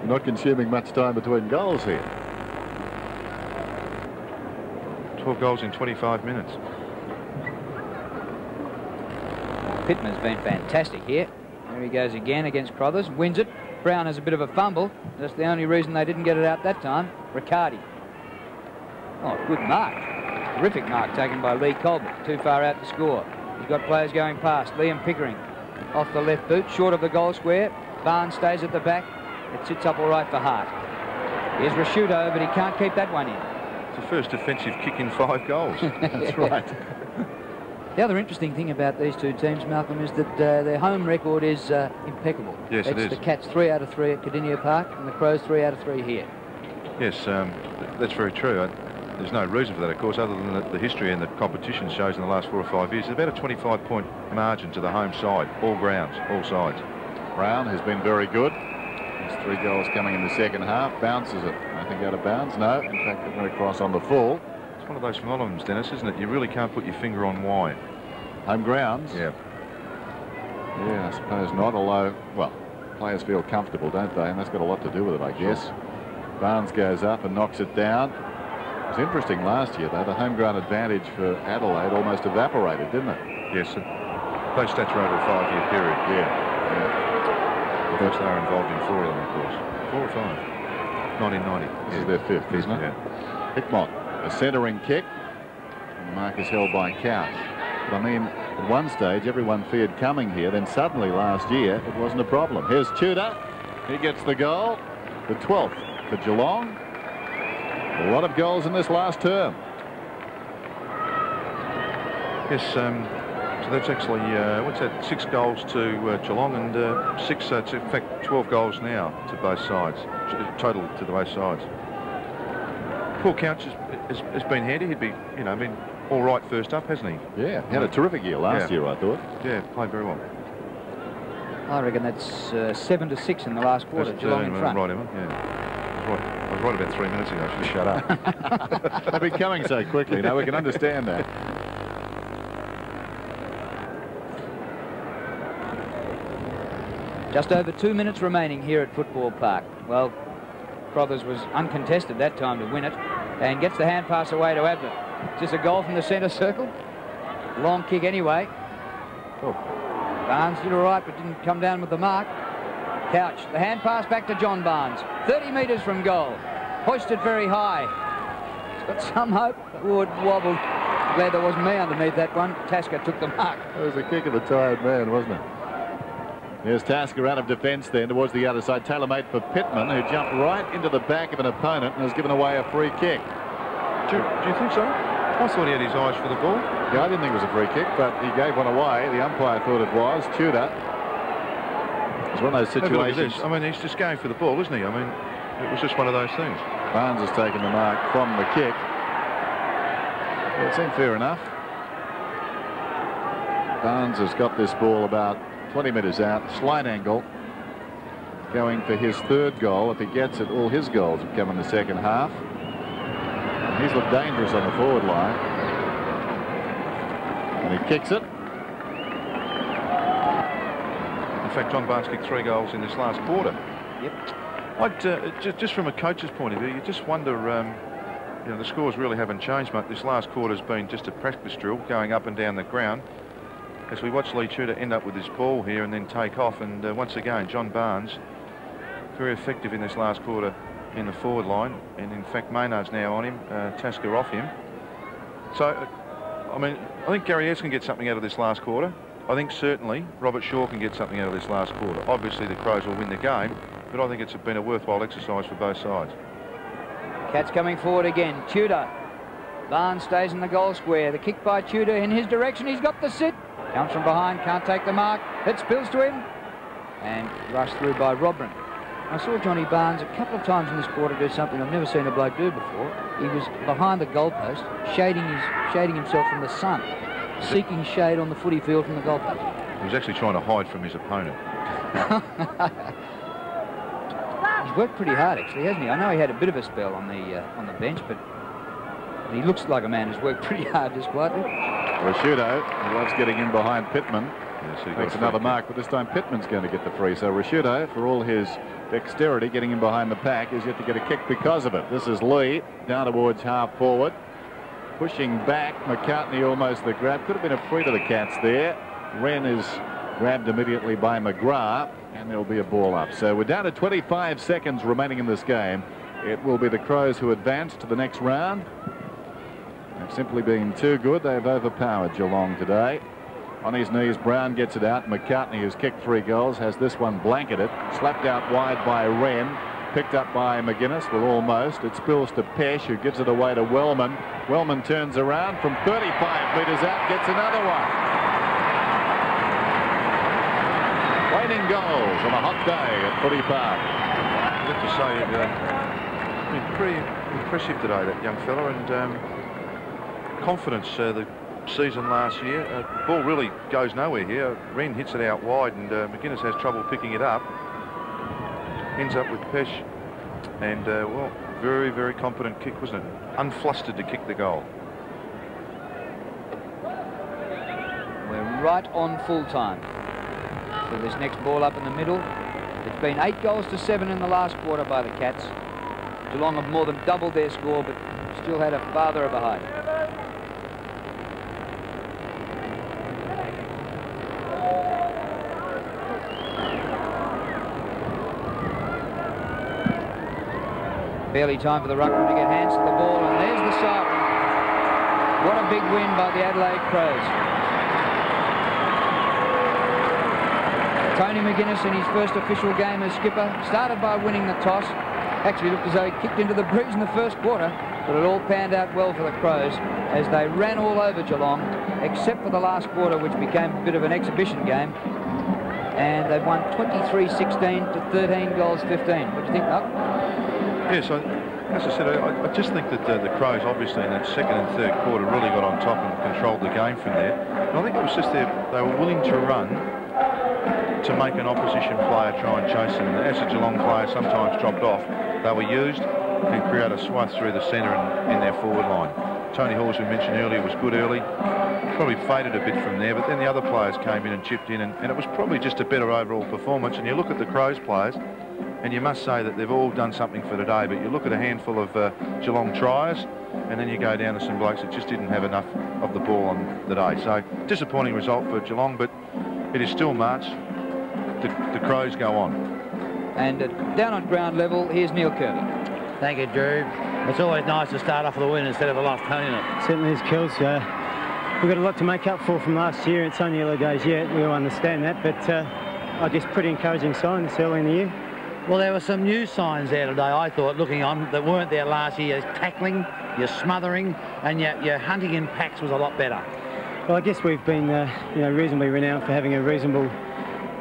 Speaker 10: You're not consuming much time between goals here.
Speaker 3: 12 goals in 25 minutes.
Speaker 2: Pittman's been fantastic here. There he goes again against Crothers. Wins it. Brown has a bit of a fumble. That's the only reason they didn't get it out that time. Riccardi. Oh, good mark. Terrific mark taken by Lee Colbert. Too far out to score. He's got players going past. Liam Pickering off the left boot, short of the goal square. Barnes stays at the back. It sits up all right for Hart. Here's Rasciuto, but he can't keep that one in.
Speaker 3: It's the first defensive kick in 5 goals.
Speaker 10: That's right.
Speaker 2: The other interesting thing about these two teams, Malcolm, is that their home record is impeccable.
Speaker 3: Yes, it is.
Speaker 2: The Cats 3 out of 3 at Cardinia Park, and the Crows 3 out of 3 here.
Speaker 3: Yes, that's very true. There's no reason for that, of course, other than the history and the competition shows in the last 4 or 5 years. There's about a 25-point margin to the home side, all grounds, all sides.
Speaker 10: Brown has been very good. There's 3 goals coming in the second half. Bounces it. I think out of bounds. No, in fact, they're going to cross on the full.
Speaker 3: It's one of those phenomenons, Dennis, isn't it? You really can't put your finger on why.
Speaker 10: Home grounds?
Speaker 3: Yeah.
Speaker 10: Yeah, I suppose not, although, well, players feel comfortable, don't they? And that's got a lot to do with it, I guess. Barnes goes up and knocks it down. It was interesting last year, though. The home ground advantage for Adelaide almost evaporated, didn't it?
Speaker 3: Yes. Those stats are over a 5-year period.
Speaker 10: Yeah.
Speaker 3: Of course, they are involved in 4 of them, of course. 4 or 5. 1990.
Speaker 10: This is their 5th, isn't it?
Speaker 3: Yeah.
Speaker 10: Hickmott, a centering kick. And the mark is held by Couch. But I mean, at one stage, everyone feared coming here. Then suddenly last year, it wasn't a problem. Here's Tudor. He gets the goal. The 12th for Geelong. A lot of goals in this last term.
Speaker 3: Yes, so that's actually, what's that, 6 goals to Geelong and 6, so it's in fact 12 goals now to both sides, total to both sides. Paul Couch has been handy. He'd be, you know, been all right first up, hasn't he?
Speaker 10: Yeah, he had a terrific year last year, I thought.
Speaker 3: Yeah, played very well.
Speaker 2: I reckon that's 7-6 in the last quarter. Geelong in front.
Speaker 3: Right, Emma, yeah. I was right about 3 minutes ago. I should have shut up.
Speaker 10: They've been coming so quickly. Now we can understand that.
Speaker 2: Just over 2 minutes remaining here at Football Park. Well, Crothers was uncontested that time to win it and gets the hand pass away to Abner. Is this a goal from the centre circle? Long kick anyway. Oh. Barnes did all right but didn't come down with the mark. Couch, the hand pass back to John Barnes. 30 metres from goal. Hoisted very high. He's got some hope. Wood wobbled. Glad there wasn't me underneath that one. Tasker took the mark.
Speaker 10: That was a kick of the tired man, wasn't it? Here's Tasker out of defence then towards the other side. Tailor-made for Pittman, who jumped right into the back of an opponent and has given away a free kick.
Speaker 3: Do you think so? I thought he had his eyes for the ball.
Speaker 10: Yeah, I didn't think it was a free kick, but he gave one away. The umpire thought it was. Tudor. It's one of those situations.
Speaker 3: I mean, he's just going for the ball, isn't he? I mean, it was just one of those things.
Speaker 10: Barnes has taken the mark from the kick. Well, it seemed fair enough. Barnes has got this ball about 20 metres out, slight angle, going for his 3rd goal. If he gets it, all his goals have come in the second half. And he's looked dangerous on the forward line. And he kicks it.
Speaker 3: In fact, John Barnes kicked 3 goals in this last quarter.
Speaker 2: Yep.
Speaker 3: Just from a coach's point of view, you just wonder, you know, the scores really haven't changed much. This last quarter's been just a practice drill going up and down the ground. As we watch Lee Tudor end up with his ball here and then take off, and once again, John Barnes, very effective in this last quarter in the forward line, and in fact Maynard's now on him, Tasker off him. So, I mean, I think Gary Ayres can get something out of this last quarter. I think certainly Robert Shaw can get something out of this last quarter. Obviously the Crows will win the game, but I think it's been a worthwhile exercise for both sides.
Speaker 2: Cats coming forward again. Tudor. Barnes stays in the goal square. The kick by Tudor in his direction. He's got the sit. Comes from behind, can't take the mark. It spills to him. And rushed through by Robrin. I saw Johnny Barnes a couple of times in this quarter do something I've never seen a bloke do before. He was behind the goalpost, shading himself from the sun, seeking shade on the footy field from the goalpost.
Speaker 3: He was actually trying to hide from his opponent.
Speaker 2: He's worked pretty hard, actually, hasn't he? I know he had a bit of a spell on the bench, but he looks like a man who's worked pretty hard just quietly.
Speaker 10: Rashudo, he loves getting in behind Pittman.
Speaker 3: Yes, he
Speaker 10: makes another mark, but this time Pittman's going to get the free. So Rashudo, for all his dexterity getting in behind the pack, is yet to get a kick because of it. This is Lee down towards half forward, pushing back. McCartney almost the grab. Could have been a free to the Cats there. Wren is grabbed immediately by McGrath, and there'll be a ball up. So we're down to 25 seconds remaining in this game. It will be the Crows who advance to the next round. They've simply been too good. They've overpowered Geelong today. On his knees, Brown gets it out. McCartney, who's kicked 3 goals, has this one blanketed. Slapped out wide by Wren. Picked up by McGuinness. Well, almost. It spills to Pesh, who gives it away to Wellman. Wellman turns around from 35 metres out, gets another one. Waiting goals on a hot day at Footy Park.
Speaker 3: I have to say, been pretty impressive today, that young fella, and confidence. The season last year, the ball really goes nowhere here. Wren hits it out wide, and McGuinness has trouble picking it up. Ends up with Pesh, and well, very, very competent kick, wasn't it? Unflustered to kick the goal.
Speaker 2: We're right on full time. So this next ball up in the middle. It's been 8 goals to 7 in the last quarter by the Cats. Geelong have more than doubled their score, but still had a farther of a height. Barely time for the ruckman to get hands to the ball, and there's the siren. What a big win by the Adelaide Crows. Tony McGuinness, in his first official game as skipper, started by winning the toss. Actually looked as though he kicked into the breeze in the first quarter, but it all panned out well for the Crows as they ran all over Geelong, except for the last quarter, which became a bit of an exhibition game. And they've won 23-16 to 13 goals 15. What do you think, Doug?
Speaker 3: Yes, as I said, I just think that the Crows, obviously, in that second and third quarter, really got on top and controlled the game from there. And I think it was just they were willing to run to make an opposition player try and chase them. And as a Geelong player sometimes dropped off, they were used and create a swath through the centre and in their forward line. Tony Hall, as we mentioned earlier, was good early. Probably faded a bit from there, but then the other players came in and chipped in, and it was probably just a better overall performance. And you look at the Crows players, and you must say that they've all done something for today, but you look at a handful of Geelong tries, and then you go down to some blokes that just didn't have enough of the ball on the day. So disappointing result for Geelong, but it is still March. The Crows go on. And
Speaker 2: down on ground level, here's Neil Kirby.
Speaker 24: Thank you, Drew. It's always nice to start off with a win instead of a loss, isn't it?
Speaker 23: Certainly is, Kills. We've got a lot to make up for from last year. It's only early days yet. We all understand that, but I guess pretty encouraging signs early in the year.
Speaker 24: Well, there were some new signs there today, I thought, looking on, that weren't there last year. Your tackling, your smothering, and your hunting in packs was a lot better.
Speaker 23: Well, I guess we've been, reasonably renowned for having a reasonable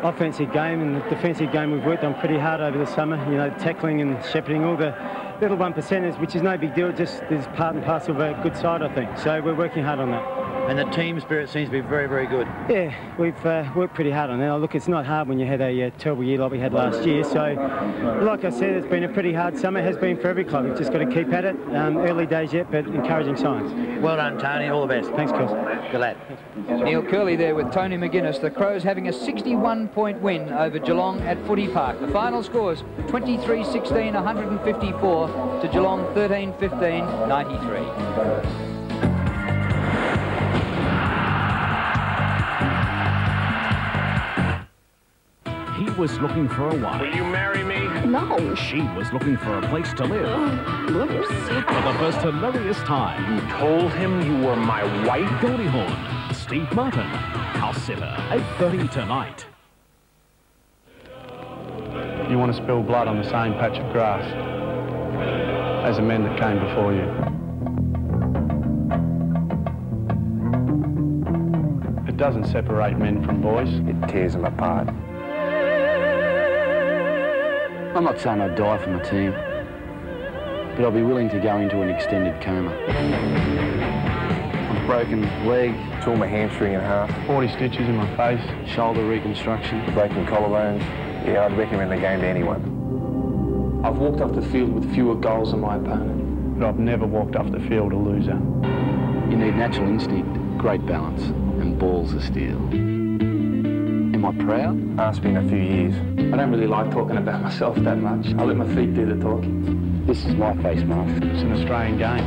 Speaker 23: offensive game, and the defensive game we've worked on pretty hard over the summer. You know, tackling and shepherding, all the little 1%ers, which is no big deal. Just is part and parcel of a good side, I think. So we're working hard on that.
Speaker 24: and the team spirit seems to be very, very good.
Speaker 23: Yeah, we've worked pretty hard on that. Look, it's not hard when you had a terrible year like we had last year. So, like I said, it's been a pretty hard summer. It has been for every club. We've just got to keep at it. Early days yet, but encouraging signs.
Speaker 24: Well done, Tony. All the best.
Speaker 23: Thanks, Chris.
Speaker 24: Good lad.
Speaker 2: Neil Curley there with Tony McGuinness. The Crows having a 61-point win over Geelong at Footy Park. The final scores 23-16, 154 to Geelong 13-15, 93.
Speaker 4: He was looking for a wife.
Speaker 15: Will you marry me?
Speaker 4: No. She was looking for a place to live.
Speaker 15: Oops.
Speaker 4: For the first hilarious time.
Speaker 15: You told him you were my wife?
Speaker 4: Goldie Hawn, Steve Martin, House Sitter, 8:30 tonight.
Speaker 8: You want to spill blood on the same patch of grass as the men that came before you. It doesn't separate men from boys.
Speaker 22: It tears them apart.
Speaker 6: I'm not saying I'd die for my team, but I'll be willing to go into an extended coma. I've broken leg,
Speaker 22: Tore my hamstring in half.
Speaker 8: 40 stitches in my face.
Speaker 6: shoulder reconstruction.
Speaker 22: Broken collarbones. Yeah, I'd recommend the game to anyone.
Speaker 6: I've walked off the field with fewer goals than my opponent.
Speaker 8: But I've never walked off the field a loser.
Speaker 6: You need natural instinct, great balance, and balls of steel. Am I proud?
Speaker 22: Ask me in a few years.
Speaker 6: I don't really like talking about myself that much. I let my feet do the talking. This is my face mask.
Speaker 8: It's an Australian game.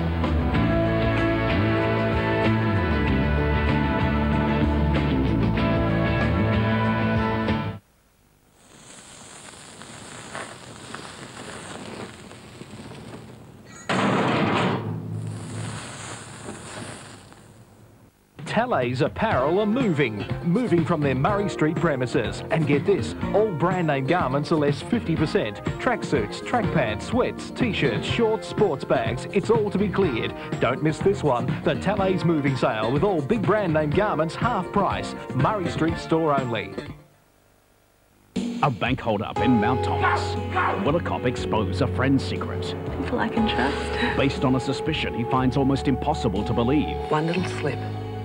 Speaker 1: Adelaide's apparel are moving from their Murray Street premises. And get this, all brand name garments are less 50%. Tracksuits, track pants, sweats, t-shirts, shorts, sports bags, it's all to be cleared. Don't miss this one, the Adelaide's moving sale with all big brand name garments half price. Murray Street store only.
Speaker 4: A bank hold-up in Mount Thomas. Will a cop expose a friend's secret?
Speaker 14: People I can trust.
Speaker 4: Based on a suspicion he finds almost impossible to believe.
Speaker 14: One little slip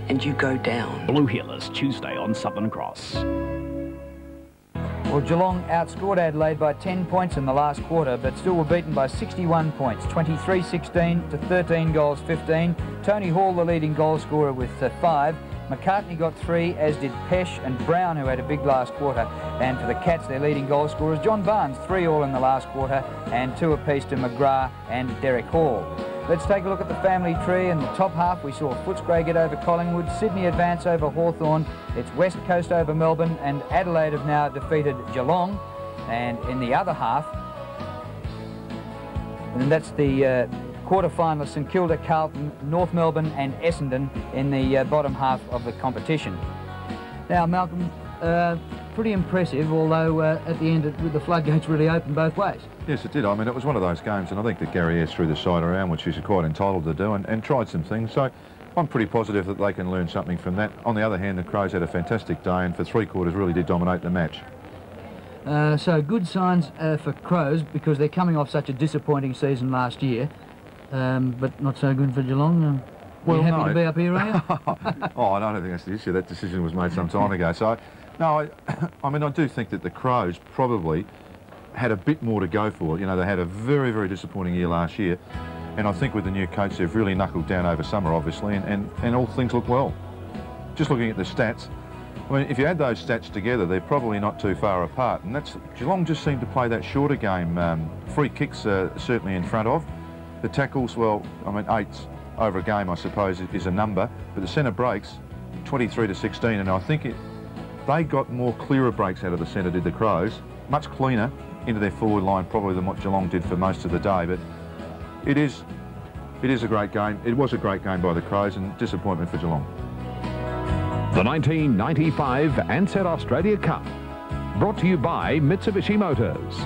Speaker 14: and you go down.
Speaker 4: Blue Heelers, Tuesday on Southern Cross.
Speaker 2: Well, Geelong outscored Adelaide by 10 points in the last quarter, but still were beaten by 61 points, 23-16 to 13 goals 15. Tony Hall, the leading goal scorer, with 5. McCartney got 3, as did Pesh and Brown, who had a big last quarter. And for the Cats, their leading goal scorers, John Barnes, 3 all in the last quarter, and 2 apiece to McGrath and Derek Hall. Let's take a look at the family tree. In the top half, we saw Footscray get over Collingwood, Sydney advance over Hawthorn, it's West Coast over Melbourne, and Adelaide have now defeated Geelong. And in the other half, and that's the quarter-finalists, St Kilda, Carlton, North Melbourne and Essendon in the bottom half of the competition. Now, Malcolm, pretty impressive, although at the end with the floodgates really opened both ways.
Speaker 3: Yes, it did. I mean, it was one of those games, and I think that Gary Ayres threw the side around, which he's quite entitled to do, and tried some things. So I'm pretty positive that they can learn something from that. On the other hand, the Crows had a fantastic day, and for 3 quarters really did dominate the match.
Speaker 2: So good signs for Crows, because they're coming off such a disappointing season last year, but not so good for Geelong. Well, you happy to be up here, are you?
Speaker 3: Oh, I don't think that's the issue. That decision was made some time ago. So, no, I mean, I do think that the Crows probably had a bit more to go for. You know, they had a very, very disappointing year last year, and I think with the new coach they've really knuckled down over summer, obviously, and all things look well. Just looking at the stats, I mean, if you add those stats together, they're probably not too far apart, and that's, Geelong just seemed to play that shorter game. Free kicks are certainly in front of. The tackles, well, I mean, 8 over a game, I suppose, is a number, but the centre breaks, 23-16, and I think they got more clearer breaks out of the centre, did the Crows, much cleaner into their forward line probably than what Geelong did for most of the day. But it is a great game. It was a great game by the Crows, and disappointment for Geelong.
Speaker 12: The 1995 Ansett Australia Cup, brought to you by Mitsubishi Motors,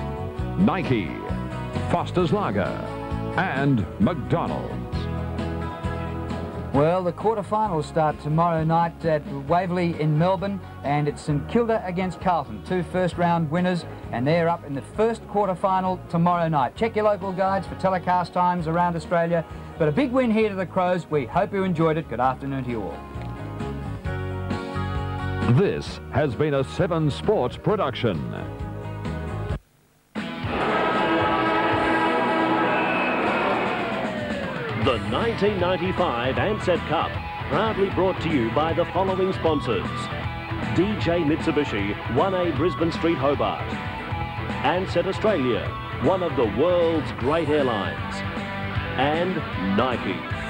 Speaker 12: Nike, Foster's Lager and McDonald's.
Speaker 2: Well, the quarterfinals start tomorrow night at Waverley in Melbourne, and it's St Kilda against Carlton, 2 first-round winners, and they're up in the first quarterfinal tomorrow night. Check your local guides for telecast times around Australia, but a big win here to the Crows. We hope you enjoyed it. Good afternoon to you all.
Speaker 7: This has been a 7 Sports production.
Speaker 1: The 1995 Ansett Cup, proudly brought to you by the following sponsors: DJ Mitsubishi, 1A Brisbane Street, Hobart; Ansett Australia, one of the world's great airlines; and Nike.